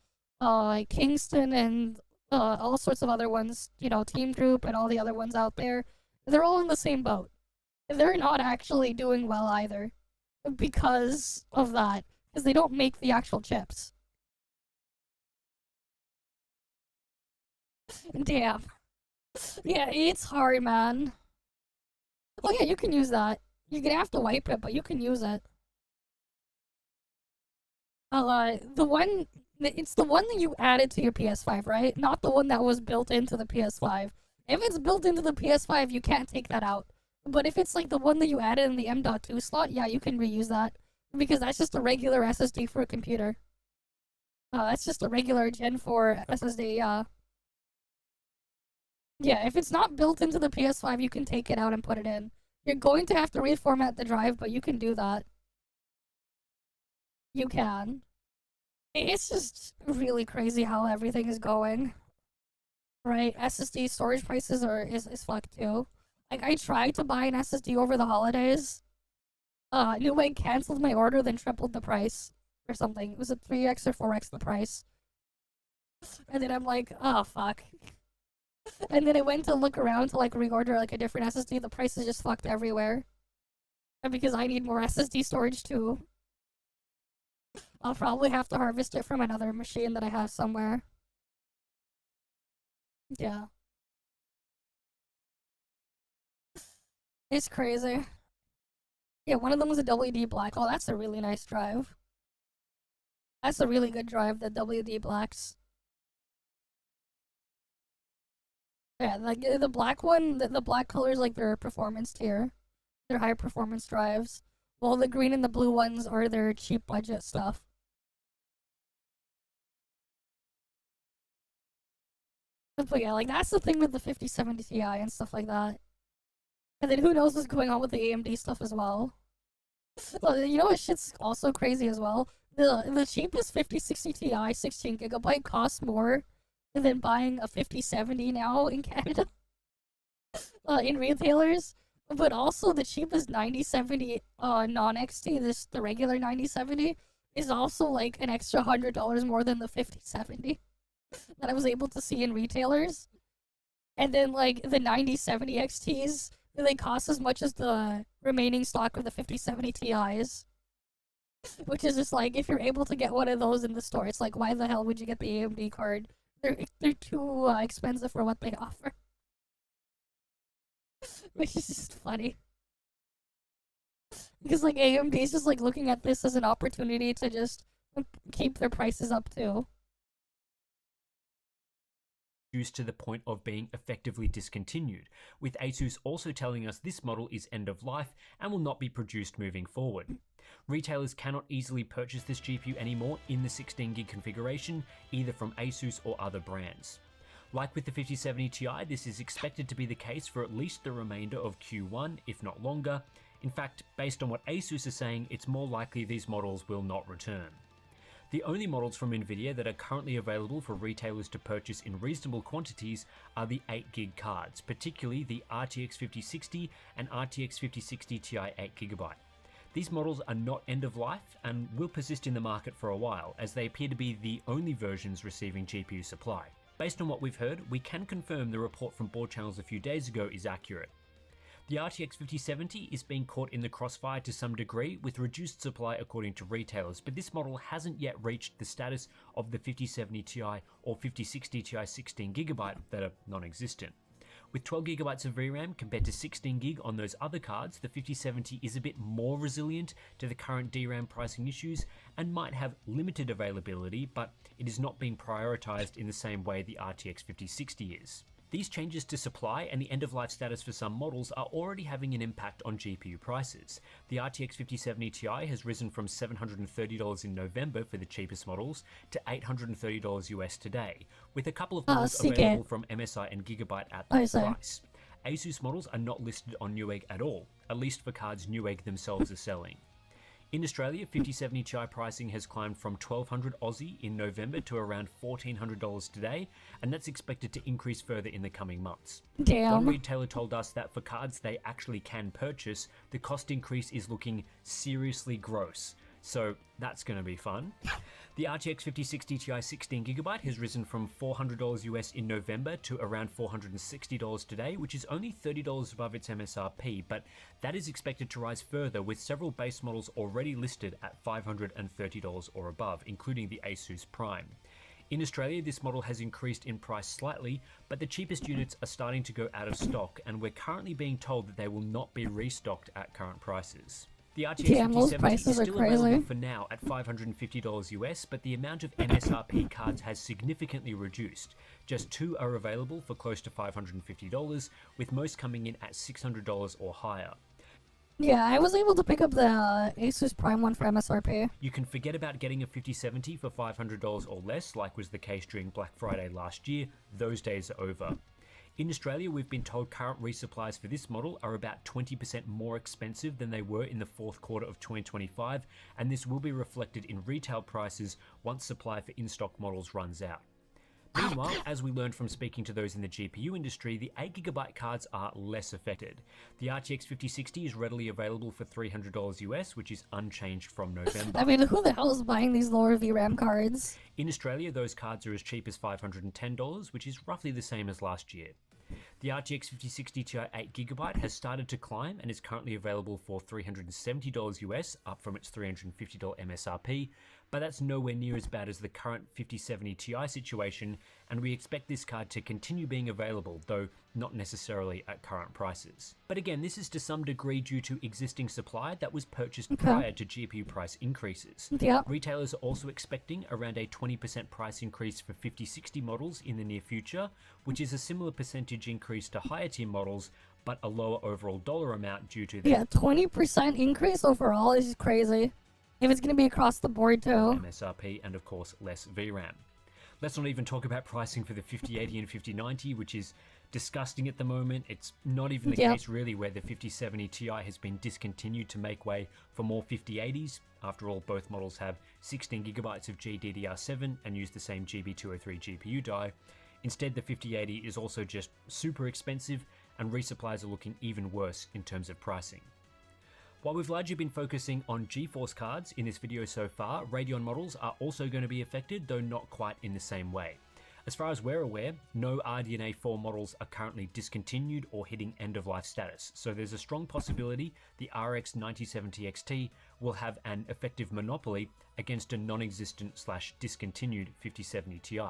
Kingston, and all sorts of other ones, you know, Team Group and all the other ones out there. They're all in the same boat. They're not actually doing well either because of that, because they don't make the actual chips. Damn. Yeah, it's hard, man. Oh yeah, you can use that. You're gonna have to wipe it, but you can use it. It's the one that you added to your PS5, right? Not the one that was built into the PS5. If it's built into the PS5, you can't take that out. But if it's like the one that you added in the M.2 slot, yeah, you can reuse that. Because that's just a regular SSD for a computer. That's just a regular Gen 4 SSD, yeah. Yeah, if it's not built into the PS5, you can take it out and put it in. You're going to have to reformat the drive, but you can do that. You can. It's just really crazy how everything is going. Right? SSD storage prices is fucked too. Like, I tried to buy an SSD over the holidays. Newegg canceled my order, then tripled the price. Or something. It was a 3x or 4x the price. And then I'm like, oh fuck. And then I went to look around to like reorder like a different SSD. The prices just fucked everywhere. And because I need more SSD storage too. I'll probably have to harvest it from another machine that I have somewhere. Yeah. It's crazy. Yeah, one of them was a WD Black. Oh, that's a really nice drive. That's a really good drive, the WD Blacks. Yeah, like the black one, the black colors like their performance tier. Their high performance drives. While the green and the blue ones are their cheap budget stuff. But yeah, like that's the thing with the 5070 Ti and stuff like that. And then who knows what's going on with the AMD stuff as well. Well, you know what shit's also crazy as well? The cheapest 5060 Ti 16GB costs more than buying a 5070 now in Canada. In retailers. But also the cheapest 9070 non-XT, the regular 9070, is also like an extra $100 more than the 5070 that I was able to see in retailers. And then like the 9070 XTs, they cost as much as the remaining stock of the 5070 Ti's. Which is just like, if you're able to get one of those in the store, it's like, why the hell would you get the AMD card? They're too expensive for what they offer. Which is just funny. Because like AMD is just like looking at this as an opportunity to just keep their prices up too. Reduced to the point of being effectively discontinued, with Asus also telling us this model is end of life and will not be produced moving forward. Retailers cannot easily purchase this GPU anymore in the 16GB configuration, either from Asus or other brands. Like with the 5070 Ti, this is expected to be the case for at least the remainder of Q1, if not longer. In fact, based on what Asus is saying, it's more likely these models will not return. The only models from NVIDIA that are currently available for retailers to purchase in reasonable quantities are the 8GB cards, particularly the RTX 5060 and RTX 5060 Ti 8GB. These models are not end of life and will persist in the market for a while, as they appear to be the only versions receiving GPU supply. Based on what we've heard, we can confirm the report from board channels a few days ago is accurate. The RTX 5070 is being caught in the crossfire to some degree with reduced supply according to retailers, but this model hasn't yet reached the status of the 5070 Ti or 5060 Ti 16GB that are non-existent. With 12GB of VRAM compared to 16GB on those other cards, the 5070 is a bit more resilient to the current DRAM pricing issues and might have limited availability, but it is not being prioritized in the same way the RTX 5060 is. These changes to supply and the end-of-life status for some models are already having an impact on GPU prices. The RTX 5070 Ti has risen from $730 in November for the cheapest models to $830 US today, with a couple of models available from MSI and Gigabyte at that price. Asus models are not listed on Newegg at all, at least for cards Newegg themselves are selling. In Australia, 5070 Ti pricing has climbed from 1200 Aussie in November to around $1,400 today, and that's expected to increase further in the coming months. Damn. One retailer told us that for cards they actually can purchase, the cost increase is looking seriously gross. So that's going to be fun. The RTX 5060 Ti 16GB has risen from $400 US in November to around $460 today, which is only $30 above its MSRP, but that is expected to rise further with several base models already listed at $530 or above, including the Asus Prime. In Australia, this model has increased in price slightly, but the cheapest units are starting to go out of stock, and we're currently being told that they will not be restocked at current prices. The RTX 5070 is still available for now at $550 US, but the amount of MSRP cards has significantly reduced. Just 2 are available for close to $550, with most coming in at $600 or higher. Yeah, I was able to pick up the Asus Prime one for MSRP. You can forget about getting a 5070 for $500 or less, like was the case during Black Friday last year. Those days are over. In Australia, we've been told current resupplies for this model are about 20% more expensive than they were in the fourth quarter of 2025, and this will be reflected in retail prices once supply for in-stock models runs out. Meanwhile, as we learned from speaking to those in the GPU industry, the 8GB cards are less affected. The RTX 5060 is readily available for $300 US, which is unchanged from November. I mean, who the hell is buying these lower VRAM cards? In Australia, those cards are as cheap as $510, which is roughly the same as last year. The RTX 5060 Ti 8GB has started to climb and is currently available for $370 US, up from its $350 MSRP, but that's nowhere near as bad as the current 5070 Ti situation, and we expect this card to continue being available, though not necessarily at current prices. But again, this is to some degree due to existing supply that was purchased prior to GPU price increases. Yep. Retailers are also expecting around a 20% price increase for 5060 models in the near future, which is a similar percentage increase to higher tier models, but a lower overall dollar amount due to the 20% increase overall is crazy. If it's going to be across the board too. MSRP and of course less VRAM. Let's not even talk about pricing for the 5080 and 5090, which is disgusting at the moment. It's not even the case really where the 5070 Ti has been discontinued to make way for more 5080s. After all, both models have 16GB of GDDR7 and use the same GB203 GPU die. Instead, the 5080 is also just super expensive, and resupplies are looking even worse in terms of pricing. While we've largely been focusing on GeForce cards in this video so far, Radeon models are also going to be affected, though not quite in the same way. As far as we're aware, no RDNA 4 models are currently discontinued or hitting end-of-life status, so there's a strong possibility the RX 9070 XT will have an effective monopoly against a non-existent / discontinued 5070 Ti.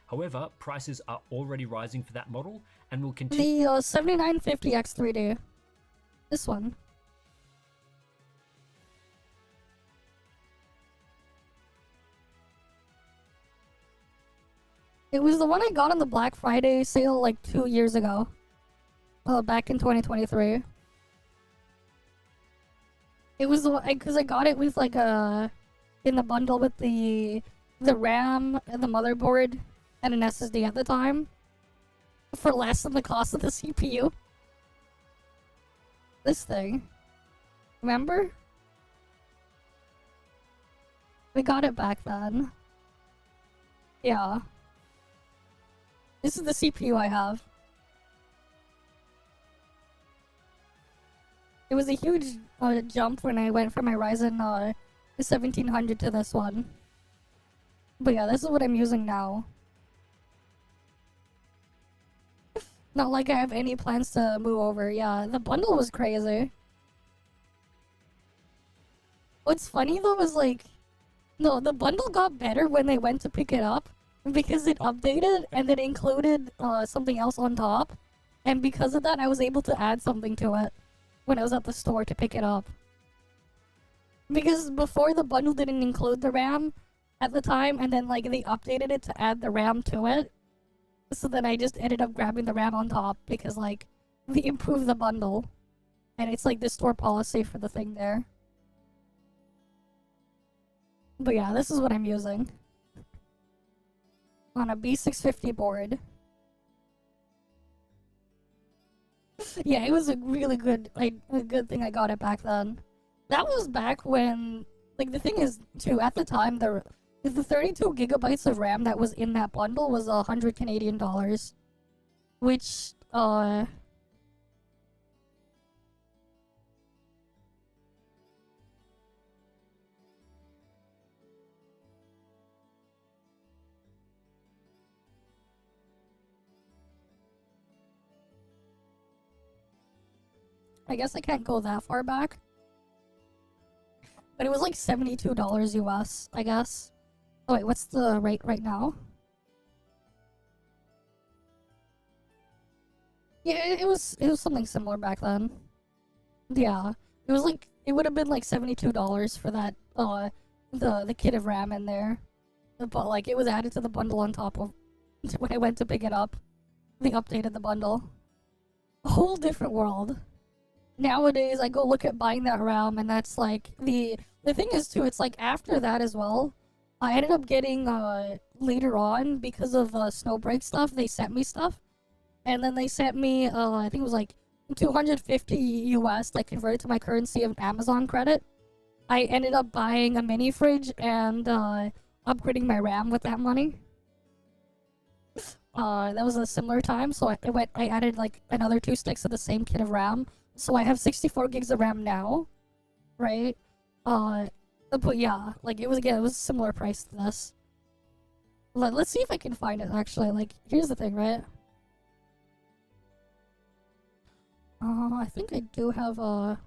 However, prices are already rising for that model and will continue. The 7950 X3D. This one. It was the one I got on the Black Friday sale like 2 years ago. Back in 2023. It was the one, because I got it with like in the bundle with the RAM and the motherboard and an SSD at the time. For less than the cost of the CPU. This thing. Remember? We got it back then. Yeah. This is the CPU I have. It was a huge jump when I went from my Ryzen 1700 to this one. But yeah, this is what I'm using now. Not like I have any plans to move over. Yeah, the bundle was crazy. What's funny though is like, no, the bundle got better when they went to pick it up. Because it updated and it included something else on top. And because of that, I was able to add something to it when I was at the store to pick it up. Because before the bundle didn't include the RAM at the time, and then like they updated it to add the RAM to it. So then I just ended up grabbing the RAM on top because like they improved the bundle. And it's like the store policy for the thing there. But yeah, this is what I'm using. On a B650 board. Yeah, it was a really good, like, a good thing I got it back then. That was back when, like, the thing is, too, at the time, the 32 gigabytes of RAM that was in that bundle was 100 Canadian dollars. Which, I guess I can't go that far back. But it was like $72 US, I guess. Oh wait, what's the rate right now? Yeah, it was something similar back then. Yeah. It was like, it would have been like $72 for that, the kit of RAM in there. But like, it was added to the bundle on top of, when I went to pick it up. They updated the bundle. A whole different world. Nowadays, I go look at buying that RAM, and that's like, the thing is too, it's like after that as well, I ended up getting, later on, because of, Snowbreak stuff, they sent me stuff. And then they sent me, I think it was like 250 US, like converted to my currency of Amazon credit. I ended up buying a mini fridge and, upgrading my RAM with that money. That was a similar time, so I added like another 2 sticks of the same kit of RAM. So I have 64 gigs of RAM now, right? But yeah, like it was a similar price to this. Let's see if I can find it actually. Like, here's the thing, right? I think I do have a.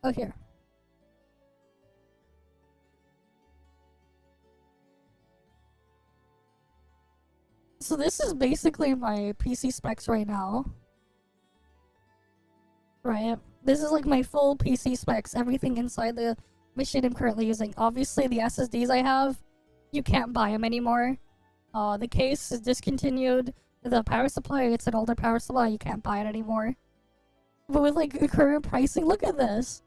Oh, here. So this is basically my PC specs right now. Right? This is like my full PC specs, everything inside the machine I'm currently using. Obviously, the SSDs I have, you can't buy them anymore. The case is discontinued. The power supply, it's an older power supply, you can't buy it anymore. But with like the current pricing, look at this.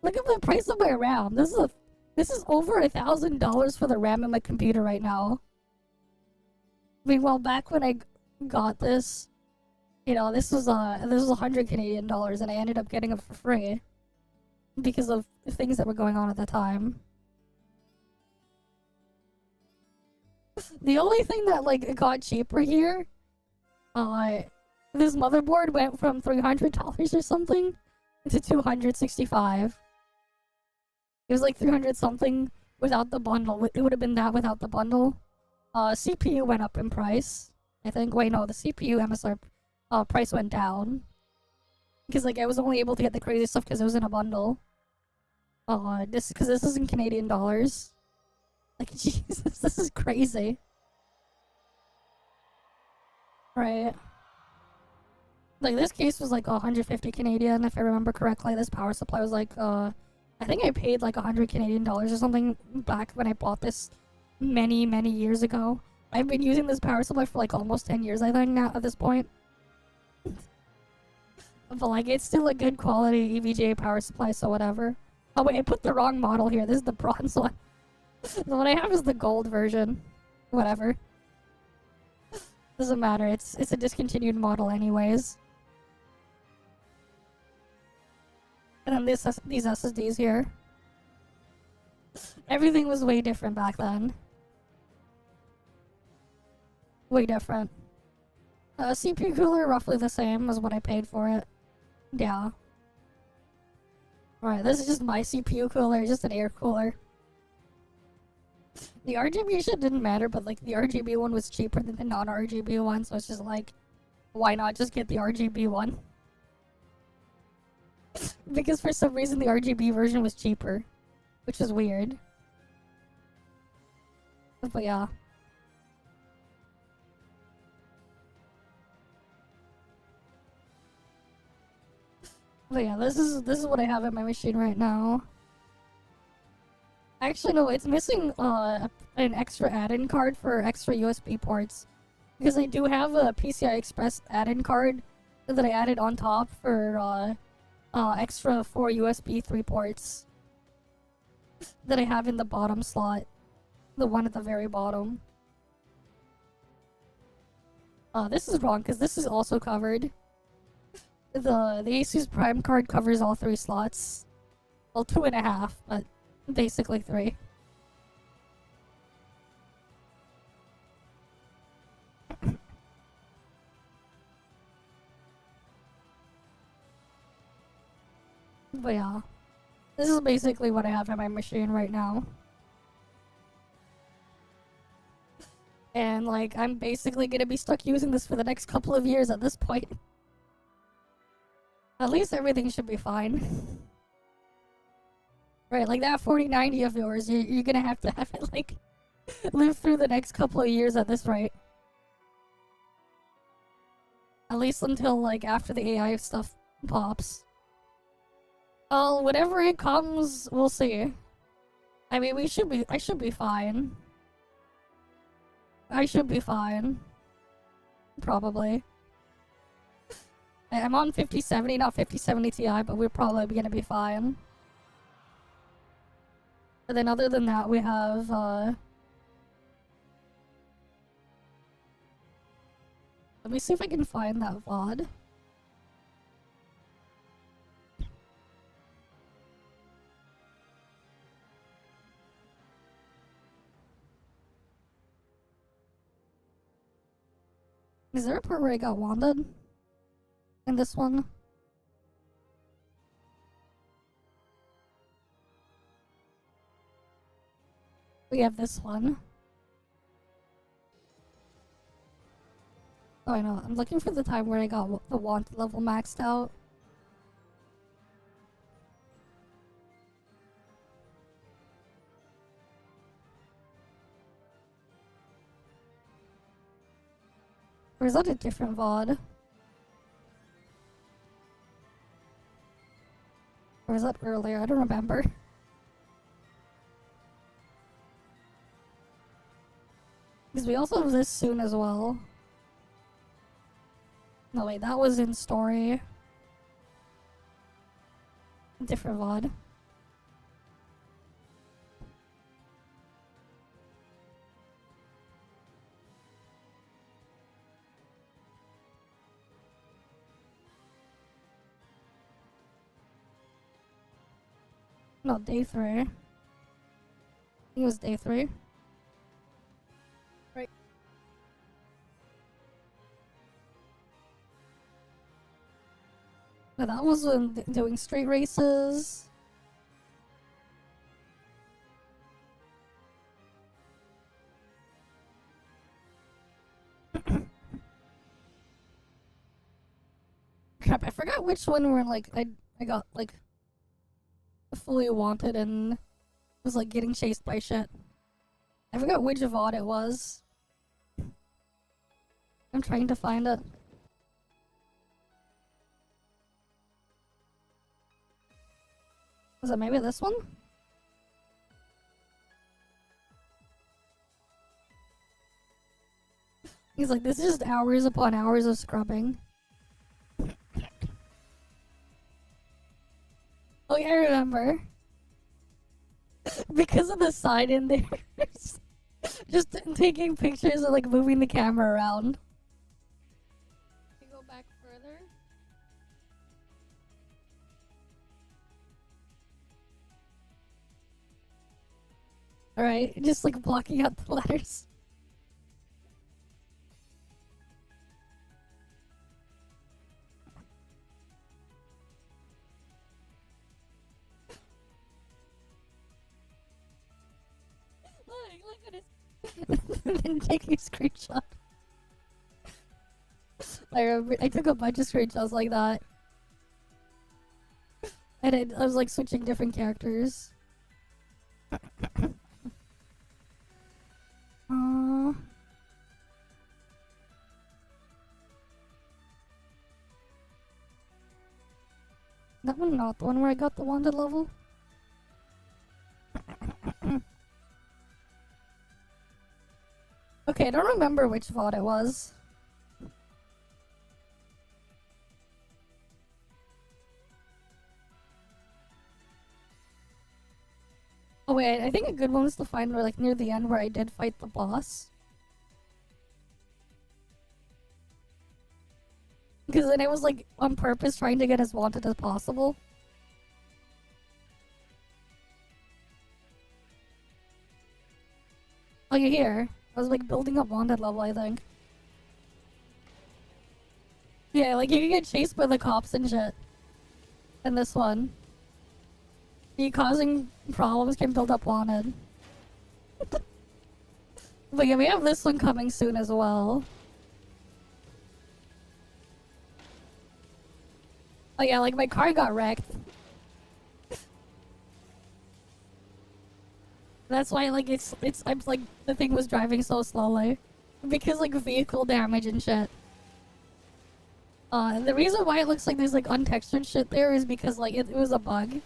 Look at the price of my RAM. This is over $1,000 for the RAM in my computer right now. Meanwhile, back when I got this, you know, this was 100 Canadian dollars, and I ended up getting it for free because of things that were going on at the time. The only thing that like got cheaper here, this motherboard went from $300 or something to $265. It was like 300 something without the bundle. It would have been that without the bundle. CPU went up in price, I think. Wait, no, the CPU MSR price went down. Because like I was only able to get the crazy stuff because it was in a bundle. This is in Canadian dollars. Like, Jesus, this is crazy. Right. Like, this case was like 150 Canadian, if I remember correctly. This power supply was like, I think I paid like 100 Canadian dollars or something back when I bought this many, many years ago. I've been using this power supply for like almost 10 years, I think, now at this point. But like, it's still a good quality EVGA power supply, so whatever. Oh wait, I put the wrong model here. This is the bronze one. The one I have is the gold version. Whatever. Doesn't matter, it's a discontinued model anyways. And then these SSDs here. Everything was way different back then. Way different. CPU cooler, roughly the same as what I paid for it. Yeah. Alright, this is just my CPU cooler, just an air cooler. The RGB shit didn't matter, but like the RGB one was cheaper than the non-RGB one, so it's just like, why not just get the RGB one? Because for some reason the RGB version was cheaper, which is weird. But yeah. But yeah, this is what I have in my machine right now. Actually, no, it's missing an extra add-in card for extra USB ports. Because I do have a PCI Express add-in card that I added on top for extra 4 USB 3 ports that I have in the bottom slot. The one at the very bottom. This is wrong because this is also covered. The Asus Prime card covers all 3 slots. Well, 2.5, but basically 3. But yeah, this is basically what I have in my machine right now. And like, I'm basically gonna be stuck using this for the next couple of years at this point. At least everything should be fine. Right, like that 4090 of yours, you're gonna have to have it like live through the next couple of years at this rate. At least until like after the AI stuff pops. Well, whenever it comes, we'll see. I mean, I should be fine. I should be fine. Probably. I'm on 5070, not 5070 Ti, but we're probably gonna be fine. But then other than that, we have, let me see if I can find that VOD. Is there a part where I got wanded? In this one? We have this one. Oh, I know. I'm looking for the time where I got the want level maxed out. Or is that a different VOD? Or is that earlier? I don't remember. Because we also have this soon as well. No, wait, that was in story. Different VOD. No, day 3. I think it was day 3. Right. No, that was when doing straight races. Crap, I forgot which one where like I got like fully wanted and was like getting chased by shit. I forgot which VOD it was. I'm trying to find it. Was it maybe this one? He's like, this is just hours upon hours of scrubbing. Oh yeah, I remember. Because of the sign in there. Just taking pictures and like moving the camera around. Can you go back further? Alright, just like blocking out the letters. Look at it. And then taking a screenshot. I remember I took a bunch of screenshots like that. And I was like switching different characters. That one not the one where I got the wanted level? Okay, I don't remember which VOD it was. Oh wait, I think a good one was to find where, like, near the end where I did fight the boss. Because then it was, like, on purpose trying to get as wanted as possible. Oh, you're here. I was, like, building up wanted level, I think. Yeah, like, you can get chased by the cops and shit. In this one. You causing problems can build up wanted. But yeah, we have this one coming soon as well. Oh yeah, like, my car got wrecked. That's why, like, I'm like, the thing was driving so slowly. Because, like, vehicle damage and shit. The reason why it looks like there's, like, untextured shit there is because, like, it was a bug.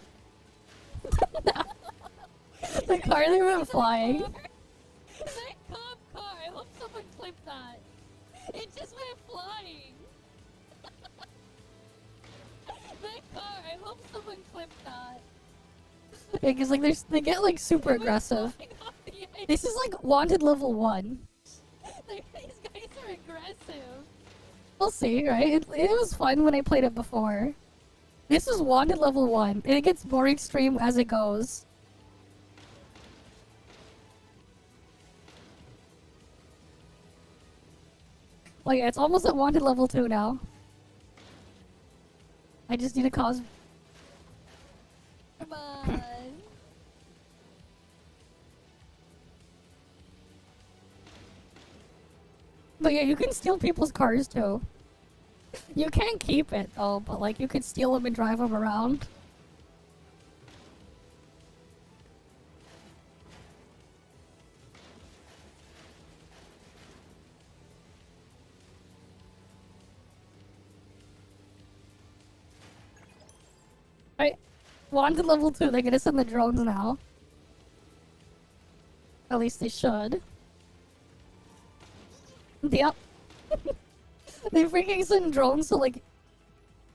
The car they were flying. That cop car, I hope someone clipped that. It just went flying. That car, I hope someone clipped that. Yeah, cause like they get like super aggressive. This is like wanted level 1. These guys are aggressive. We'll see, right? It was fun when I played it before. This is wanted level 1, and it gets more extreme as it goes. Well, yeah, it's almost at wanted level 2 now. I just need to cause... Come on. But yeah, you can steal people's cars too. You can't keep it though, but like you could steal them and drive them around. Right, wanted level 2, they're gonna send the drones now. At least they should. Yep. They freaking send drones to like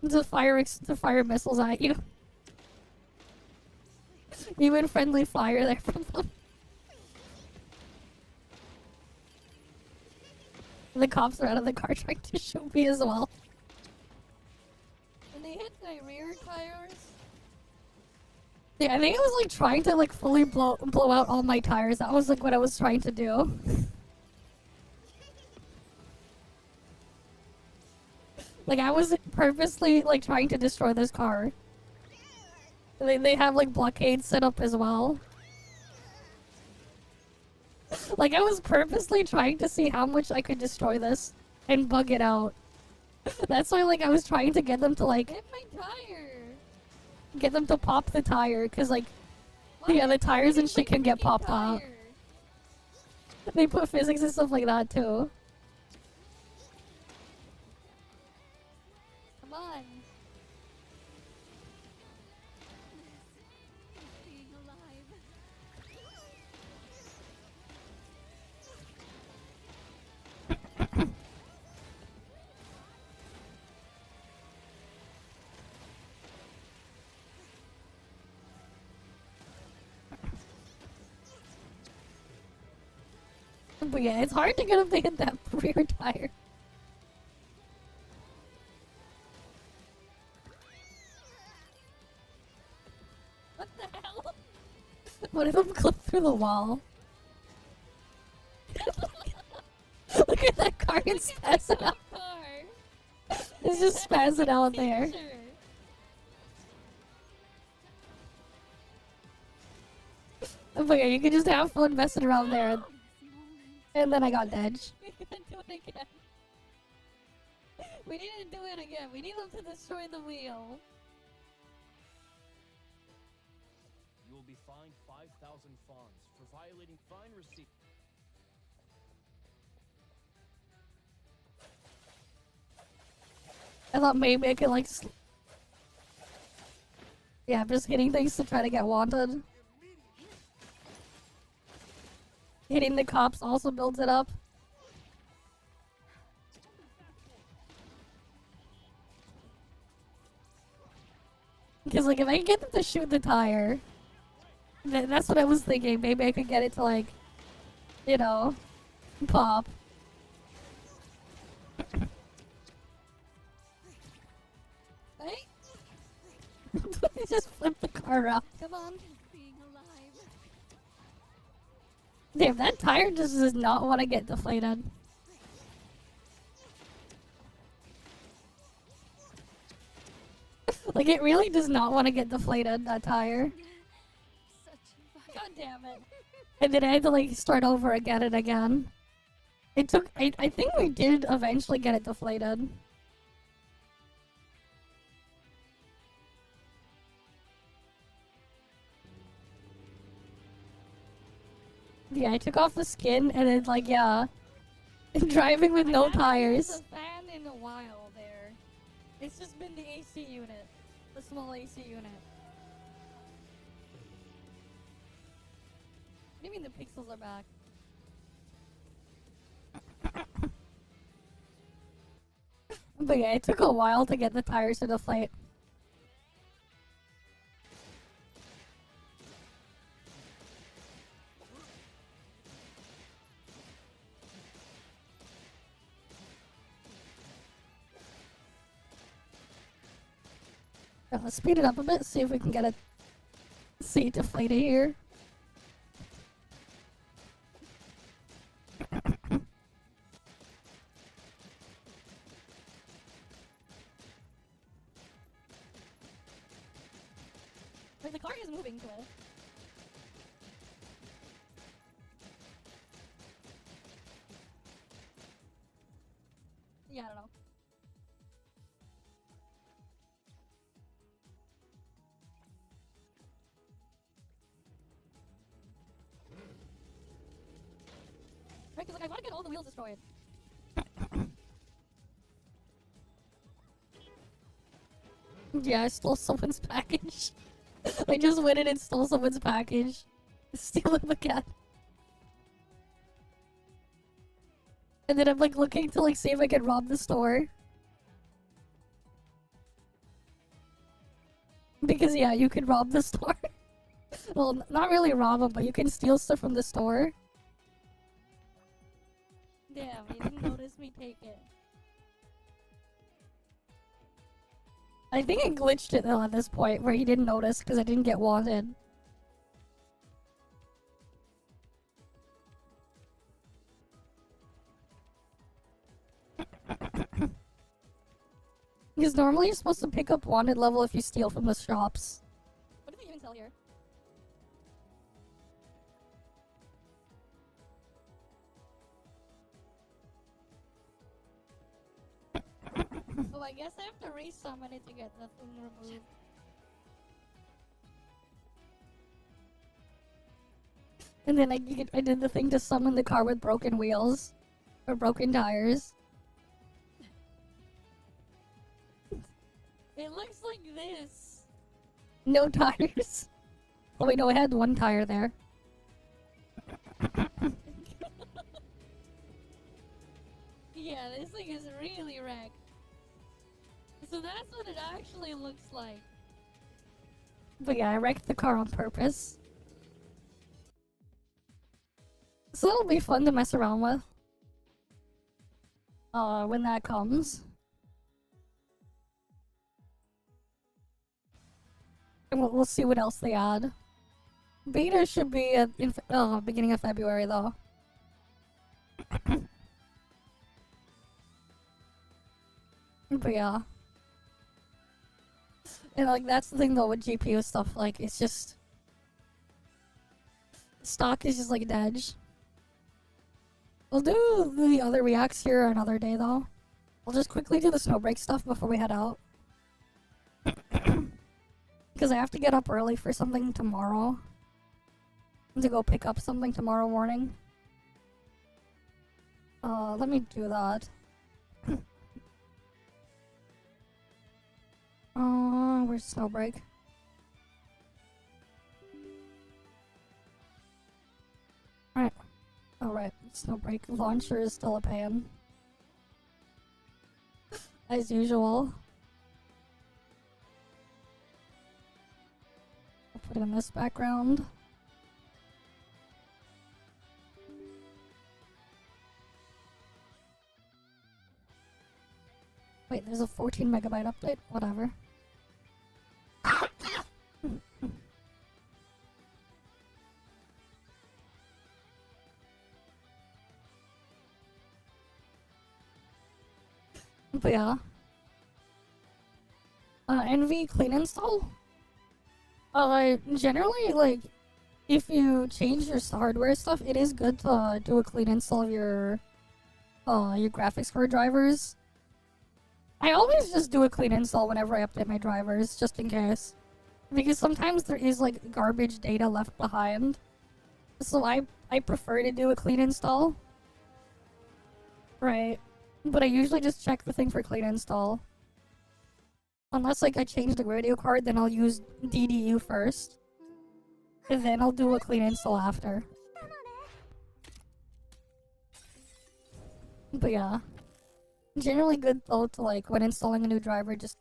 to fire missiles at you. Even friendly fire there from them. The cops are out of the car trying to shoot me as well. And they hit my rear tires. Yeah, I think I was like trying to like fully blow out all my tires. That was like what I was trying to do. Like, I was purposely, like, trying to destroy this car. They have, like, blockades set up as well. Like, I was purposely trying to see how much I could destroy this and bug it out. That's why, like, I was trying to get them to, like... Hit my tire! Get them to pop the tire, because, like... Yeah, the tires and shit can get popped out. They put physics and stuff like that, too. Come on. Being alive. But yeah, it's hard to get them to hit that rear tire. What the hell? One of them clipped through the wall. Look at that car, it's spazzing out. It's just spazzing out there. But yeah, you can just have fun messing around there. And then I got dead. We need to do it again. We need to do it again. We need them to destroy the wheel. You will be fined 5,000 fons for violating fine receipt. I thought maybe I could like... Yeah, I'm just hitting things to try to get wanted. Hitting the cops also builds it up. Because like if I can get them to shoot the tire... That's what I was thinking. Maybe I could get it to like, you know, pop. Right? Just flip the car around. Come on. Damn, that tire just does not want to get deflated. Like, it really does not want to get deflated, that tire. God damn it. And then I had to, like, start over again and again. It took... I think we did eventually get it deflated. Yeah, I took off the skin, and then, like, yeah. Driving with no tires. I haven't used a fan in a while there. It's just been the AC unit. The small AC unit. What do you mean the pixels are back? But yeah, it took a while to get the tires to deflate. Let's speed it up a bit, see if we can get it. See it deflated here. Like, the car is moving to it. Yeah, I don't know. Right, because like, I want to get all the wheels destroyed. Yeah, I stole someone's package. I just went in and stole someone's package. Steal it again. And then I'm like looking to like see if I can rob the store. Because yeah, you can rob the store. Well, not really rob them, but you can steal stuff from the store. Damn, you didn't notice me take it. I think I glitched it though at this point where he didn't notice because I didn't get wanted. Because normally you're supposed to pick up wanted level if you steal from the shops. What did they even sell here? Oh, I guess I have to resummon it to get the thing removed. And then I did the thing to summon the car with broken wheels. Or broken tires. It looks like this. No tires. Oh wait, no, I had one tire there. Yeah, this thing is really wrecked. So that's what it actually looks like. But yeah, I wrecked the car on purpose. So it'll be fun to mess around with. When that comes. And we'll see what else they add. Beta should be at beginning of February though. But yeah. And like that's the thing though with GPU stuff, like it's just stock is just like an edge. We'll do the other reacts here another day though. We'll just quickly do the Snowbreak stuff before we head out. Because I have to get up early for something tomorrow. To go pick up something tomorrow morning. Let me do that. Where's Snowbreak? Alright. Alright, Snowbreak launcher is still a pain. As usual. I'll put it in this background. there's a 14 megabyte update. Whatever. But yeah. NV clean install? Generally, like, if you change your hardware stuff, it is good to do a clean install of your graphics card drivers. I always just do a clean install whenever I update my drivers, just in case. Because sometimes there is, like, garbage data left behind. So I prefer to do a clean install. Right. But I usually just check the thing for clean install. Unless, like, I change the radio card, then I'll use DDU first. And then I'll do a clean install after. But yeah. Generally good, though, to, like, when installing a new driver, just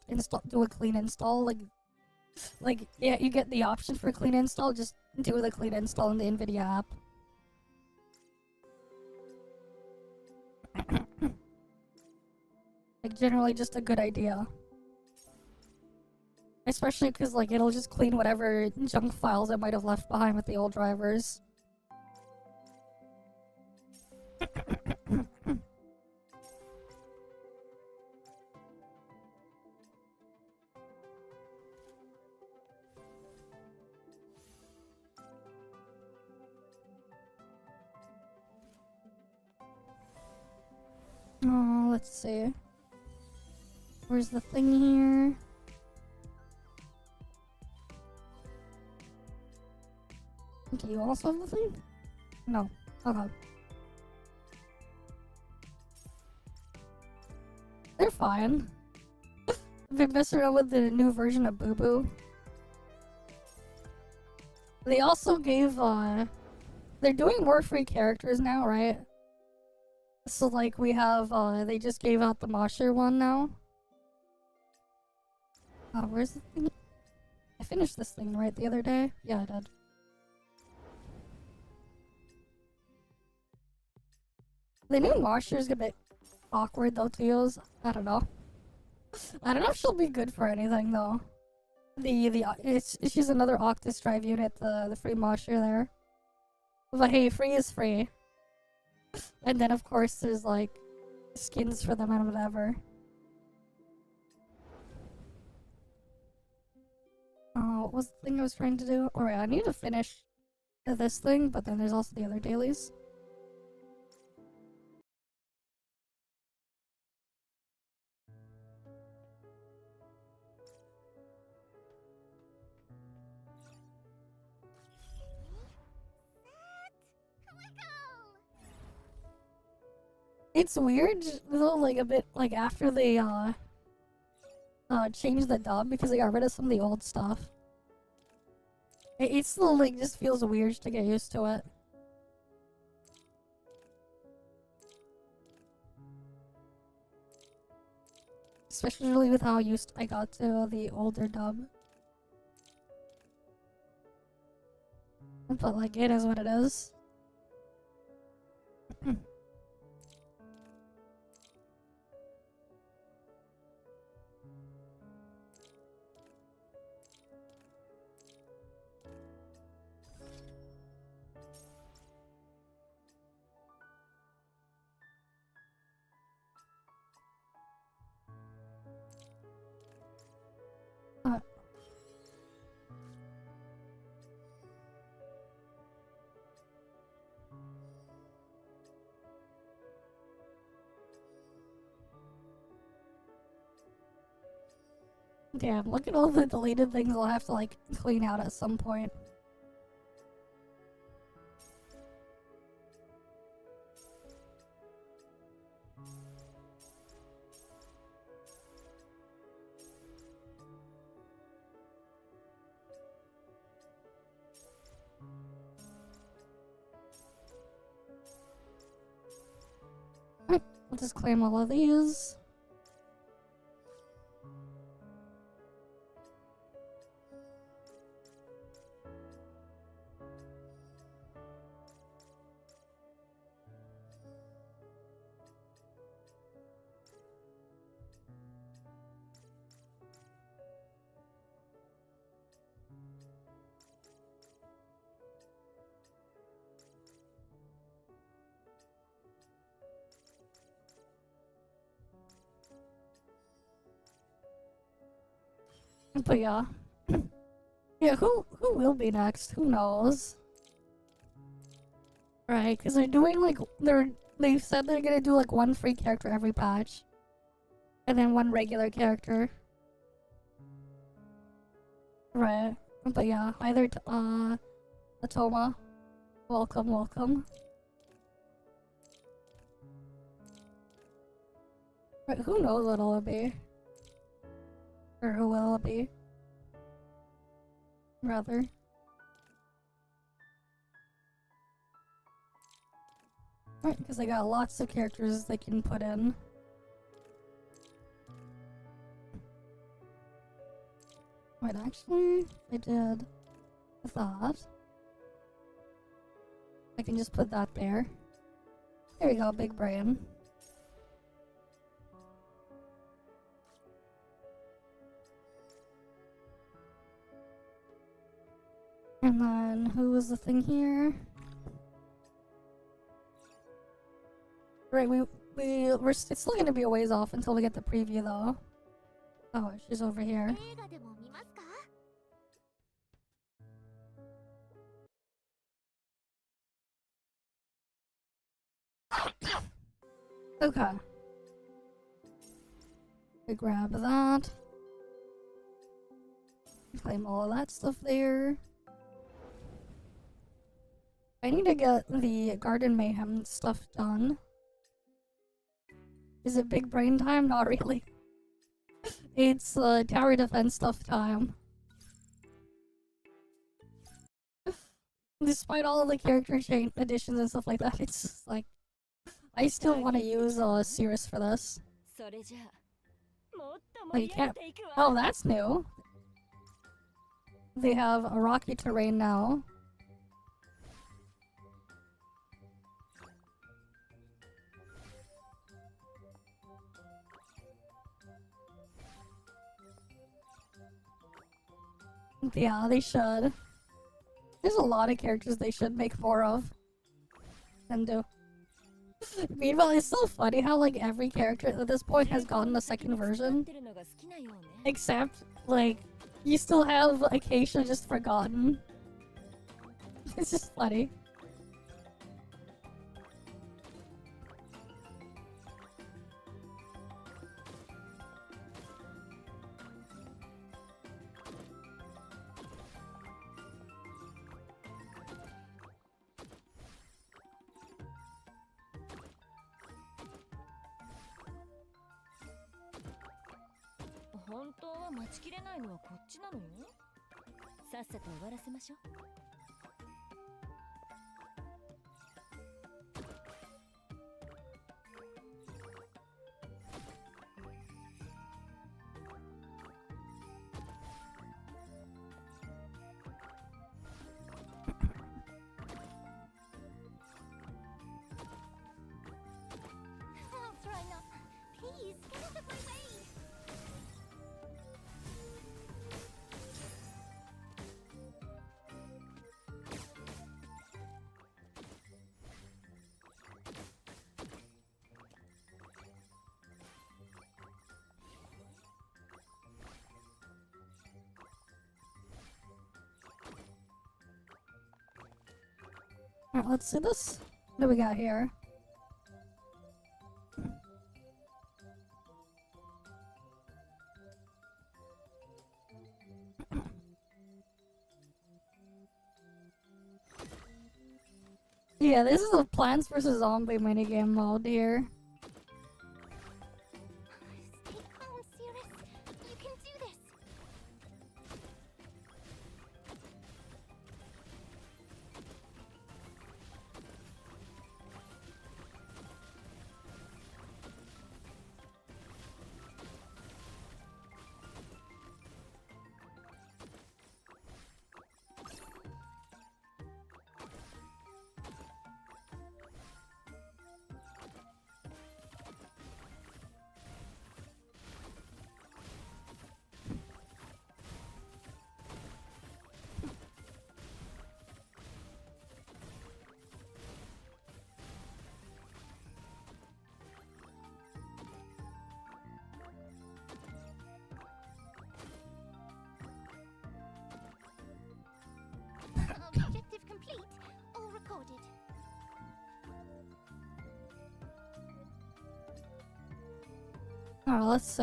do a clean install. Like, yeah, you get the option for clean install, just do the clean install in the EnVidia app. Like, generally just a good idea. Especially because, like, it'll just clean whatever junk files it might have left behind with the old drivers. Oh, let's see. Where's the thing here? Do you also have the thing? No. Okay. They're fine. I've been messing around with the new version of Boo Boo. They also gave, they're doing more free characters now, right? So, like, we have, they just gave out the Mosher one now. Where's the thing? I finished this thing, right, the other day? Yeah, I did. The new Mosher's a bit awkward, though, to use. I don't know. I don't know if she'll be good for anything, though. She's another Octus drive unit, the free Mosher there. But hey, free is free. And then, of course, there's, like, skins for them and whatever. Oh, what was the thing I was trying to do? Alright, I need to finish this thing, but then there's also the other dailies. It's weird, though, like, a bit, like, after they, changed the dub, because they got rid of some of the old stuff. It still, like, just feels weird to get used to it. Especially with how used I got to the older dub. But, like, it is what it is. Damn, look at all the deleted things I'll have to, like, clean out at some point. I'll just claim all of these. But yeah. Yeah, who will be next? Who knows? Right, because they're doing like they've said they're gonna do like one free character every patch. And then one regular character. Right. But yeah, either Atoma. Welcome, welcome. Right, who knows what it'll be? Or who will it be? Rather. Right, because they got lots of characters they can put in. Wait, actually, I did that. I can just put that there. There we go, big brain. And then, who was the thing here? Right, we're it's still gonna be a ways off until we get the preview though. Oh, she's over here. Okay. We grab that. Claim all of that stuff there. I need to get the Garden Mayhem stuff done. Is it big brain time? Not really. It's tower defense stuff time. Despite all of the character chain additions and stuff like that, it's just like I still want to use Cirrus for this. But you can't. Oh, that's new. They have a rocky terrain now. Yeah, they should. There's a lot of characters they should make more of. And do. Meanwhile, it's so funny how like every character at this point has gotten a second version. Except, like, you still have Acacia just forgotten. It's just funny. Please, get out of my way! Alright, let's see this. What do we got here? Yeah, this is a Plants vs. Zombie minigame mode here. Stay calm, Cirrus. You can do this. Alright, let's see.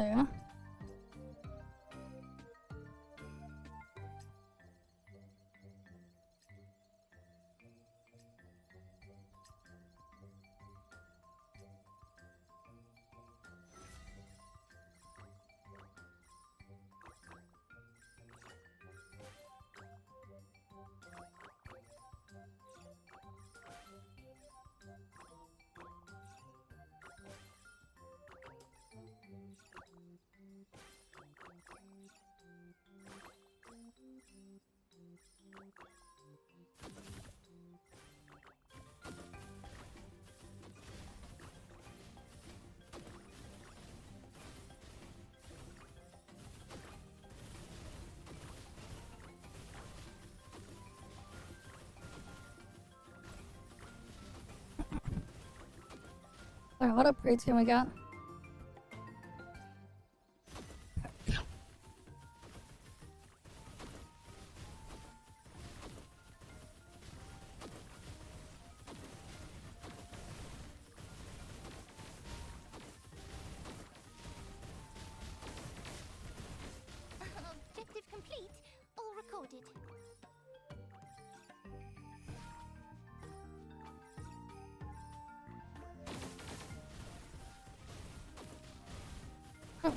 Alright, what upgrades can we get? Objective complete. All recorded.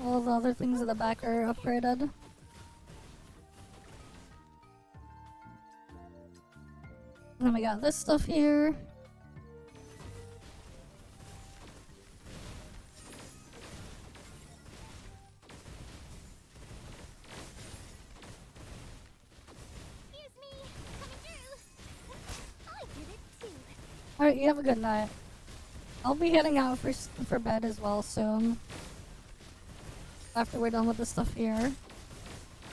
All the other things in the back are upgraded. And then we got this stuff here. Excuse me, coming through. I did it too. Alright, you have a good night. I'll be heading out for bed as well soon. After we're done with the stuff here.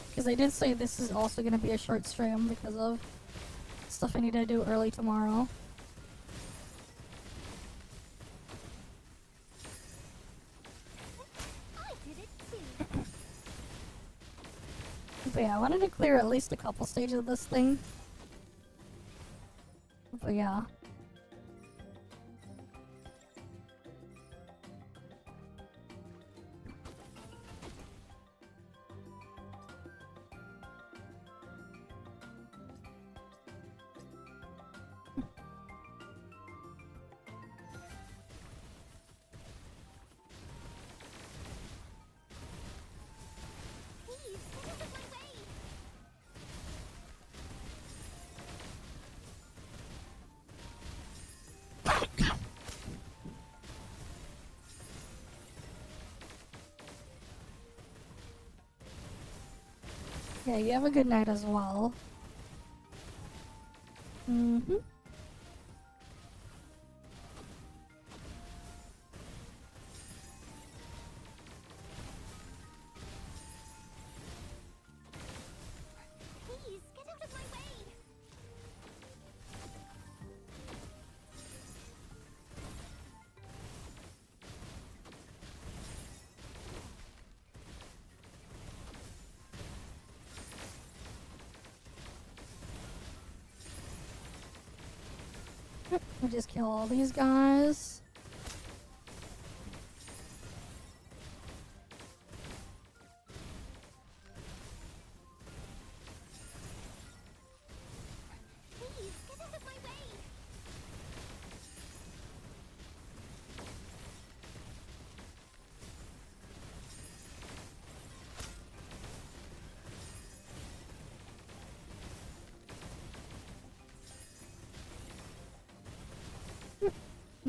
Because I did say this is also going to be a short stream because of stuff I need to do early tomorrow. I did it too. But yeah, I wanted to clear at least a couple stages of this thing. But yeah. Please, get out of my way. Yeah, you have a good night as well. Mm-hmm. Please, get out of my way. We just kill all these guys. Please, get out of my way.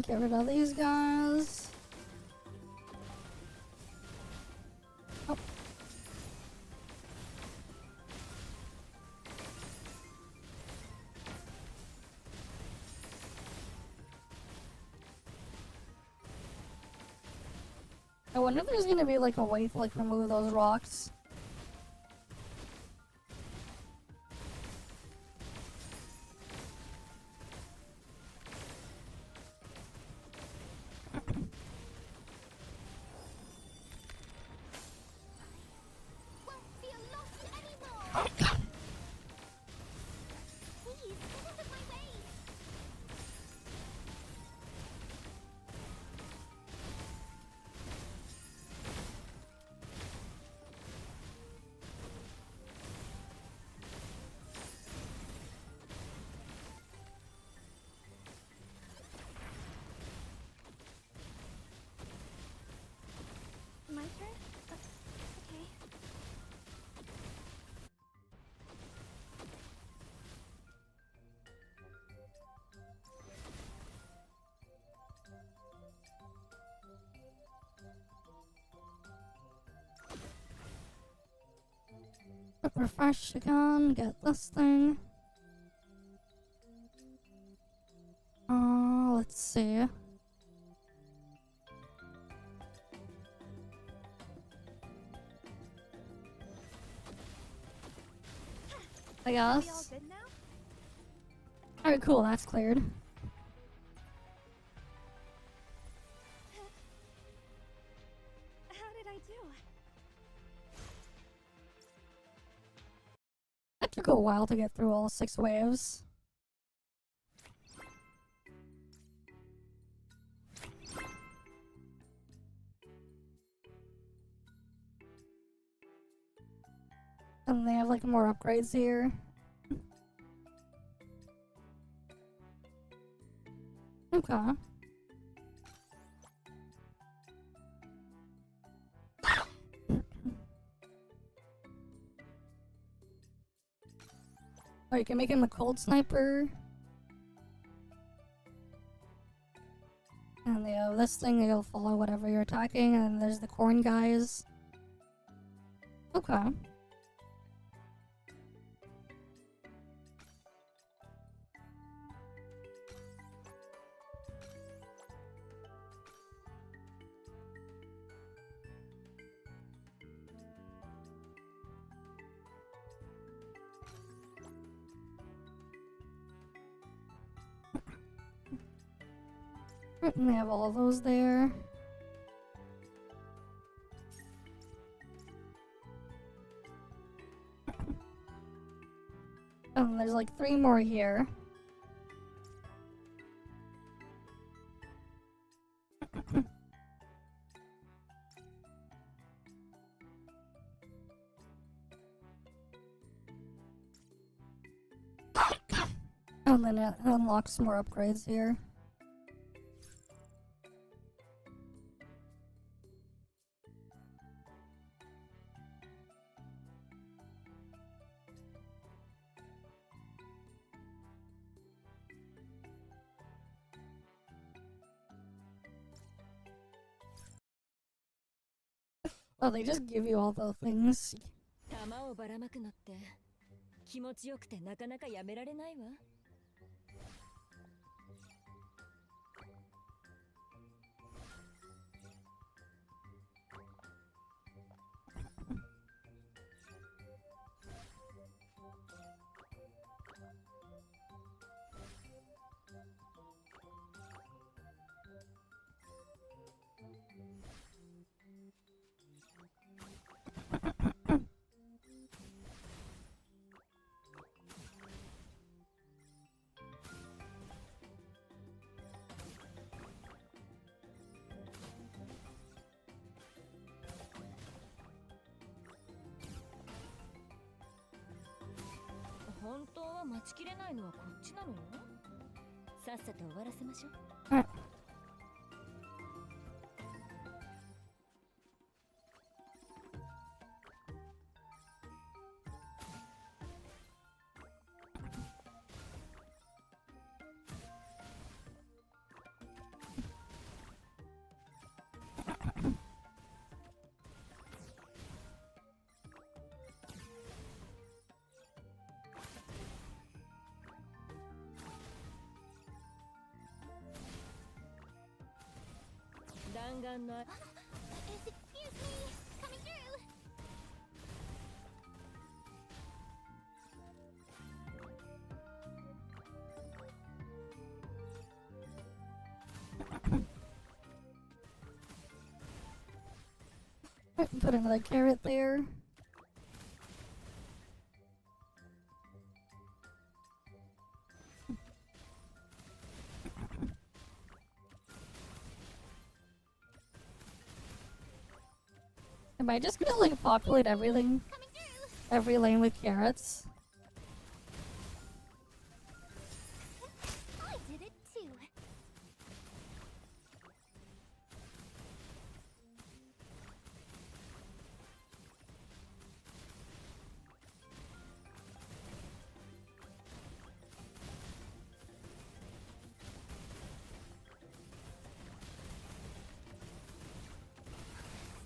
Get rid of these guys. Oh. I wonder if there's gonna be like a way to like remove those rocks. Won't be lost anymore. Please, get out of my way. refresh again, get this thing. Let's see. I guess. Alright, cool, that's cleared. How did I do? That took a while to get through all 6 waves. And they have like more upgrades here. Okay. Oh, you can make him a cold sniper. And they have this thing, it'll follow whatever you're attacking, and there's the corn guys. Okay. And they have all those there. And there's like 3 more here. And then it unlocks more upgrades here. Oh, they just give you all the things. 弾をばらまくのって気持ちよくてなかなかやめられないわ。本当は待ちきれないのはこっちなのよ。さっさと終わらせましょう。弾丸の。Excuse me, coming through. Put another carrot there. Am I just gonna like populate everything? Every lane with carrots? I did it too.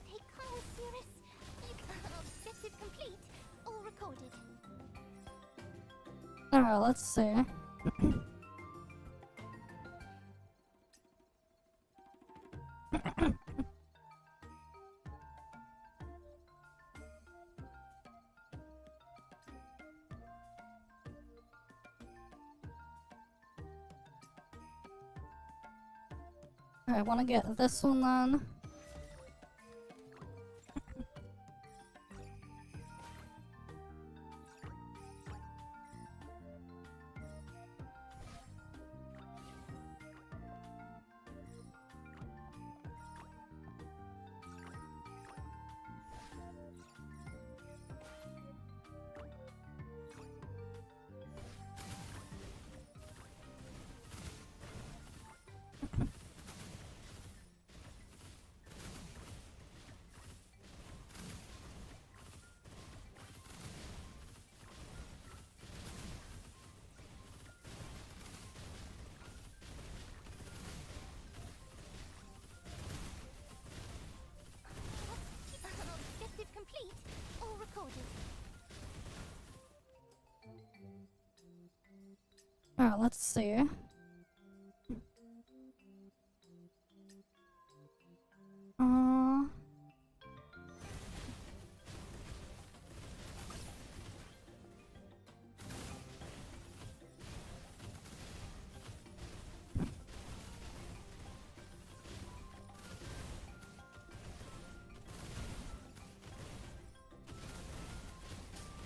Stay calm, Cirrus. Objective complete. All recorded. Alright, let's see. I want to get this one then. Objective complete. All recorded. Alright, let's see.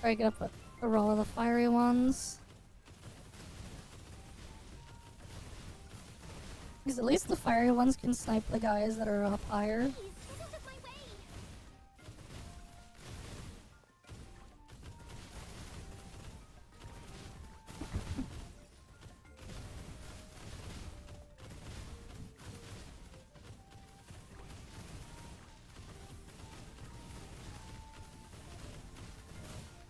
Alright, get up a roll of the fiery ones. Because at least the fiery ones can snipe the guys that are up higher.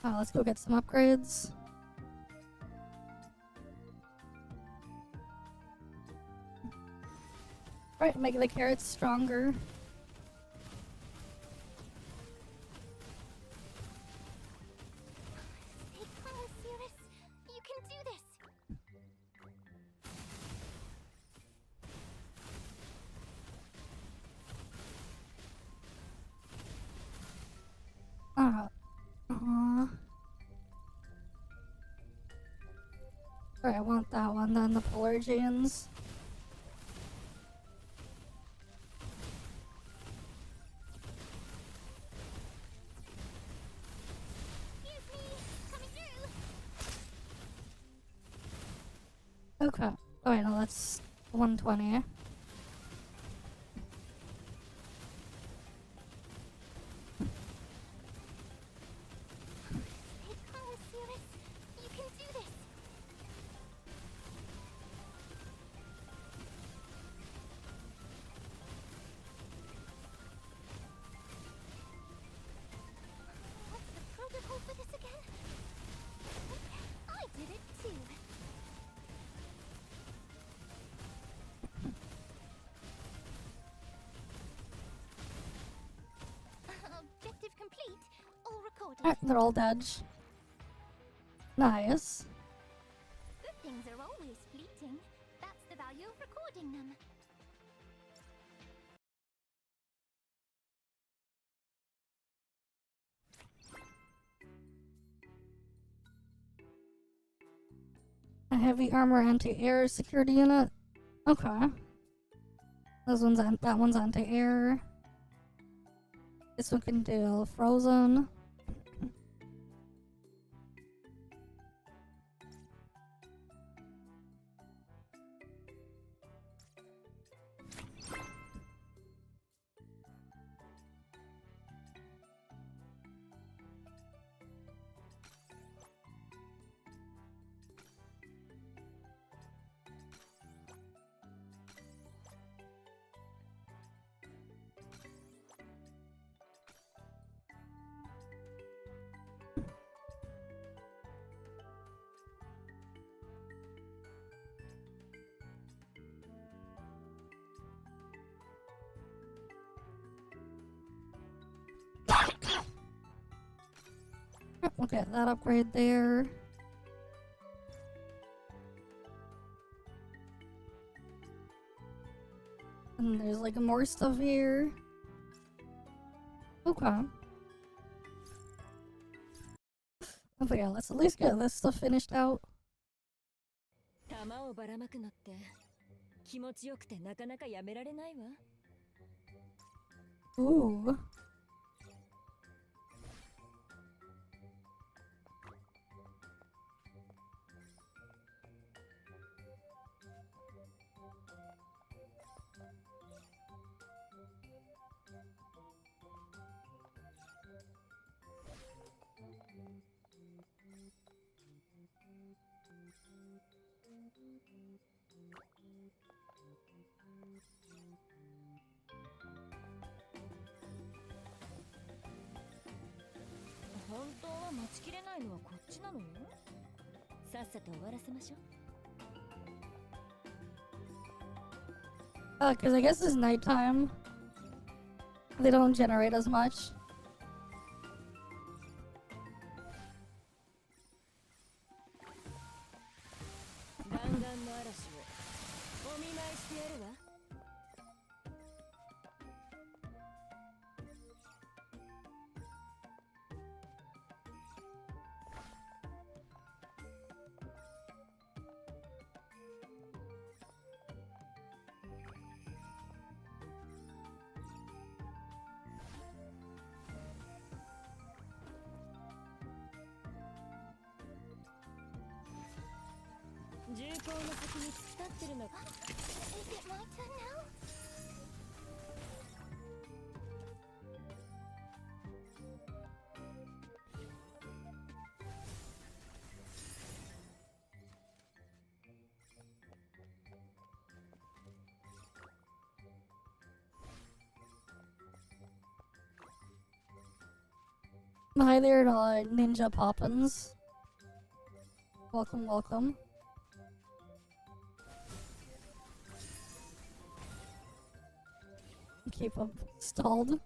Let's go get some upgrades. Right, make the carrots stronger. Stay calm, Cirrus. You can do this. Alright, I want that one then, the Pelargians. Okay. Oh wait, no, that's 120. Stay calm, Cirrus. You can do this. What's the protocol for this again? I did it too. Objective complete. All recorded. Alright, they're all dead. Nice. Good things are always fleeting. That's the value of recording them. A heavy armor anti-air security unit. Okay. That one's anti-air. This one can do frozen. We'll get that upgrade there. And there's like more stuff here. Okay. Oh, but yeah, let's at least get this stuff finished out. 玉をばらまくのって気持ちよくてなかなかやめられないわ。Ooh. Because I guess it's nighttime. They don't generate as much. Is it my turn now? Hi there, Ninja Poppins. Welcome, welcome. Keep up stalled.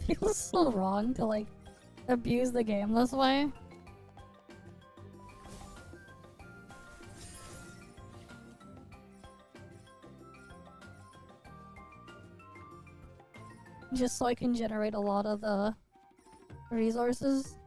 It feels so wrong to like abuse the game this way. Just so I can generate a lot of the resources.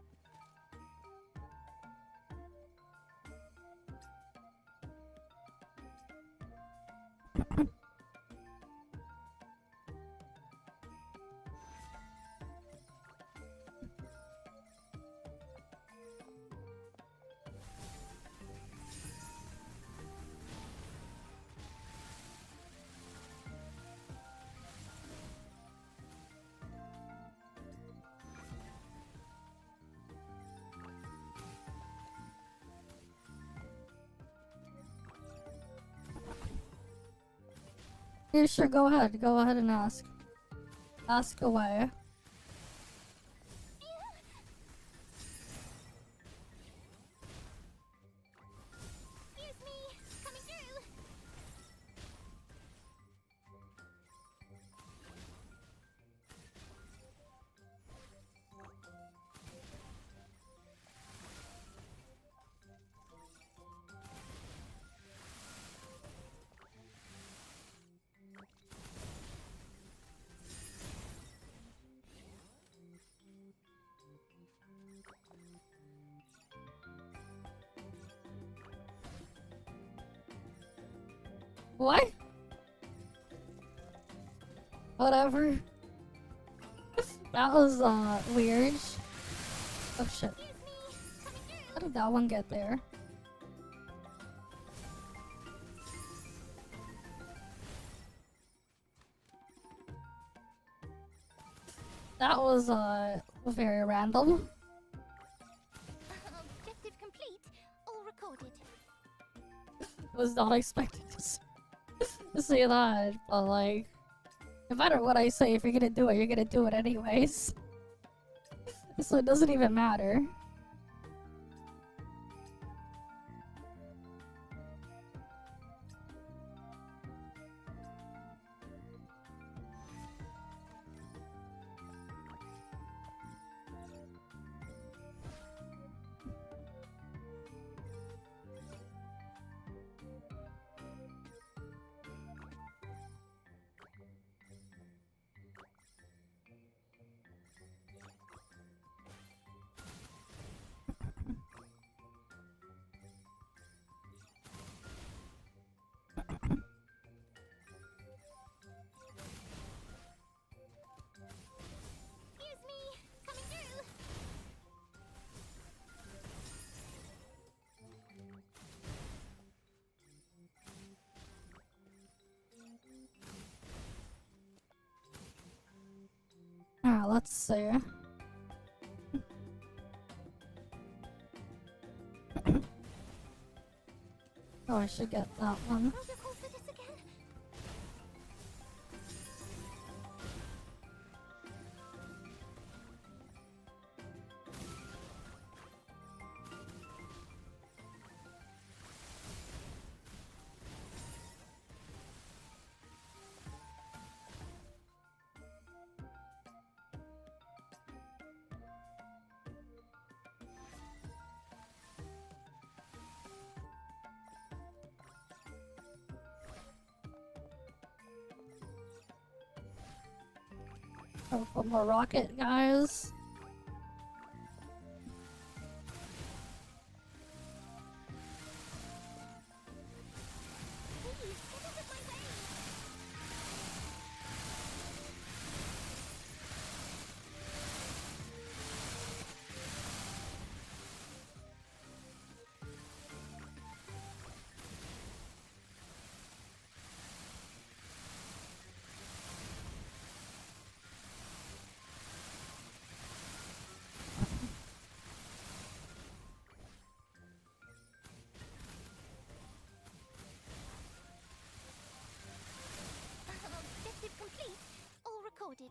Yeah, sure, go ahead. Go ahead and ask. Ask away. What? Whatever. That was, weird. Oh shit. How did that one get there? That was, very random. Objective complete. All recorded. Was not expecting to say that, but like, no matter what I say, if you're gonna do it, you're gonna do it anyways. So it doesn't even matter. let's see. Oh, I should get that one. Oh, put more rocket guys. Objective complete. All recorded.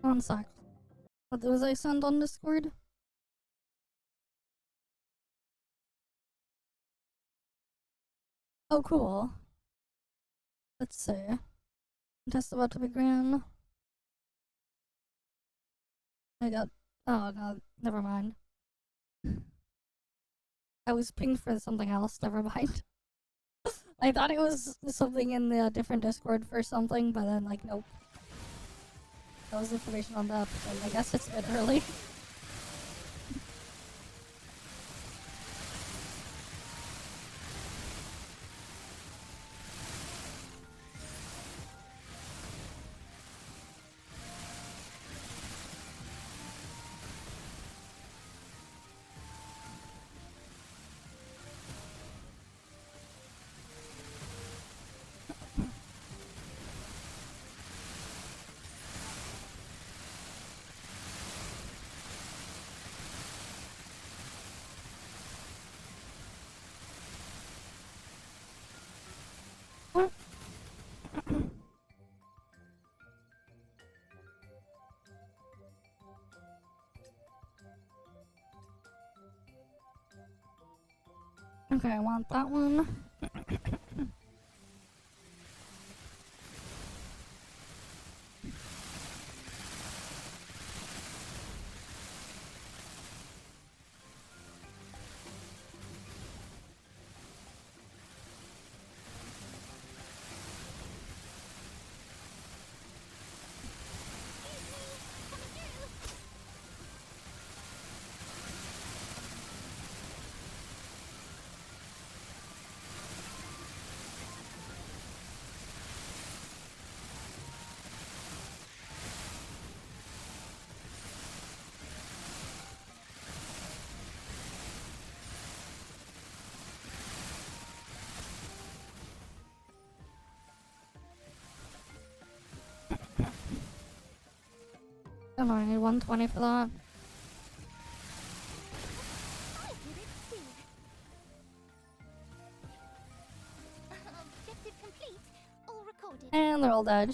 One sec. What was I send on Discord? Oh, cool. Let's see. Test about to begin. I got. Oh god, never mind. I was pinged for something else, never mind. I thought it was something in the different Discord for something, but then, like, nope. That was information on that, but I guess it's a bit early. Okay, I want that one. Come on, I need 120 for that. Objective complete. All recorded. And they're all dead.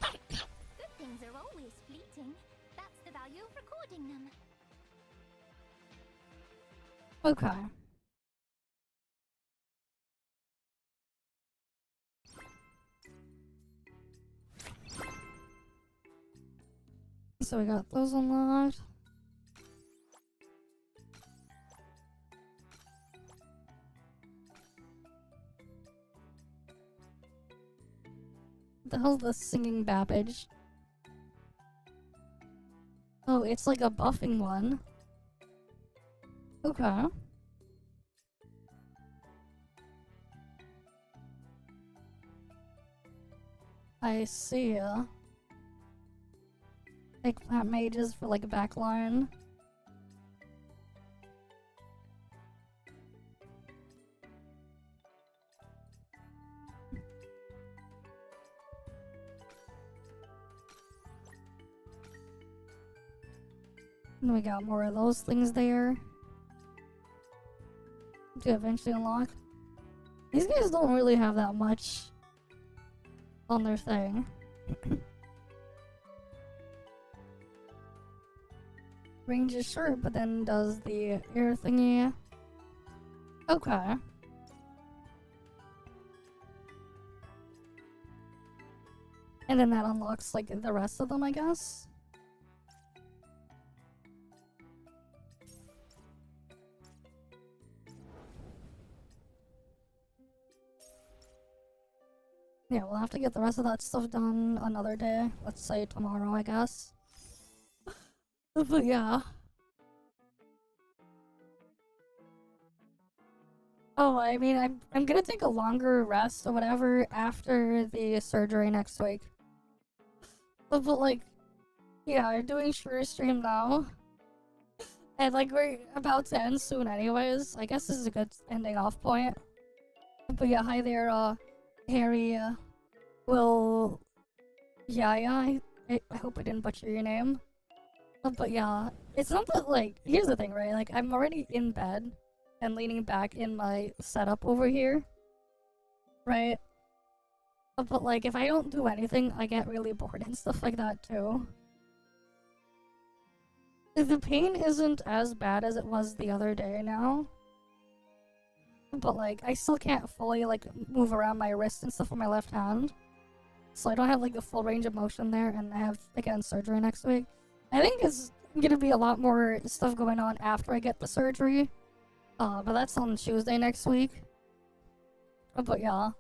Good things are always fleeting. That's the value of recording them. Okay. So we got those unlocked. What the hell's the singing Babbage? Oh, it's like a buffing one. Okay. I see. Eggplant mages for like a backline. And we got more of those things there to eventually unlock. These guys don't really have that much on their thing. Range is short, but then does the air thingy. Okay. And then that unlocks like the rest of them, I guess. Yeah, we'll have to get the rest of that stuff done another day. Let's say tomorrow, I guess. But yeah. Oh, I mean, I'm gonna take a longer rest or whatever after the surgery next week. But like, yeah, I'm doing short stream now. And like, we're about to end soon anyways. I guess this is a good ending off point. But yeah, hi there, Harry, Will... Yeah, I hope I didn't butcher your name. But yeah, it's not that, like, here's the thing, right? Like, I'm already in bed and leaning back in my setup over here, right? But like, if I don't do anything, I get really bored and stuff like that too. The pain isn't as bad as it was the other day now. But like, I still can't fully like move around my wrist and stuff with my left hand. So I don't have like the full range of motion there, and I have, again, surgery next week. I think it's gonna be a lot more stuff going on after I get the surgery. But that's on Tuesday next week. But yeah.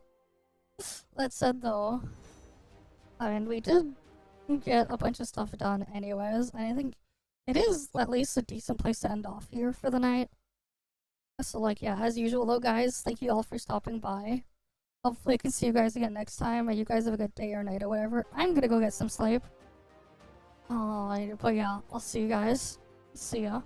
That said though, I mean, we did get a bunch of stuff done anyways, and I think it is at least a decent place to end off here for the night. So like, yeah, as usual though, guys, thank you all for stopping by. Hopefully I can see you guys again next time, and you guys have a good day or night or whatever. I'm gonna go get some sleep. But yeah, I'll see you guys. See ya.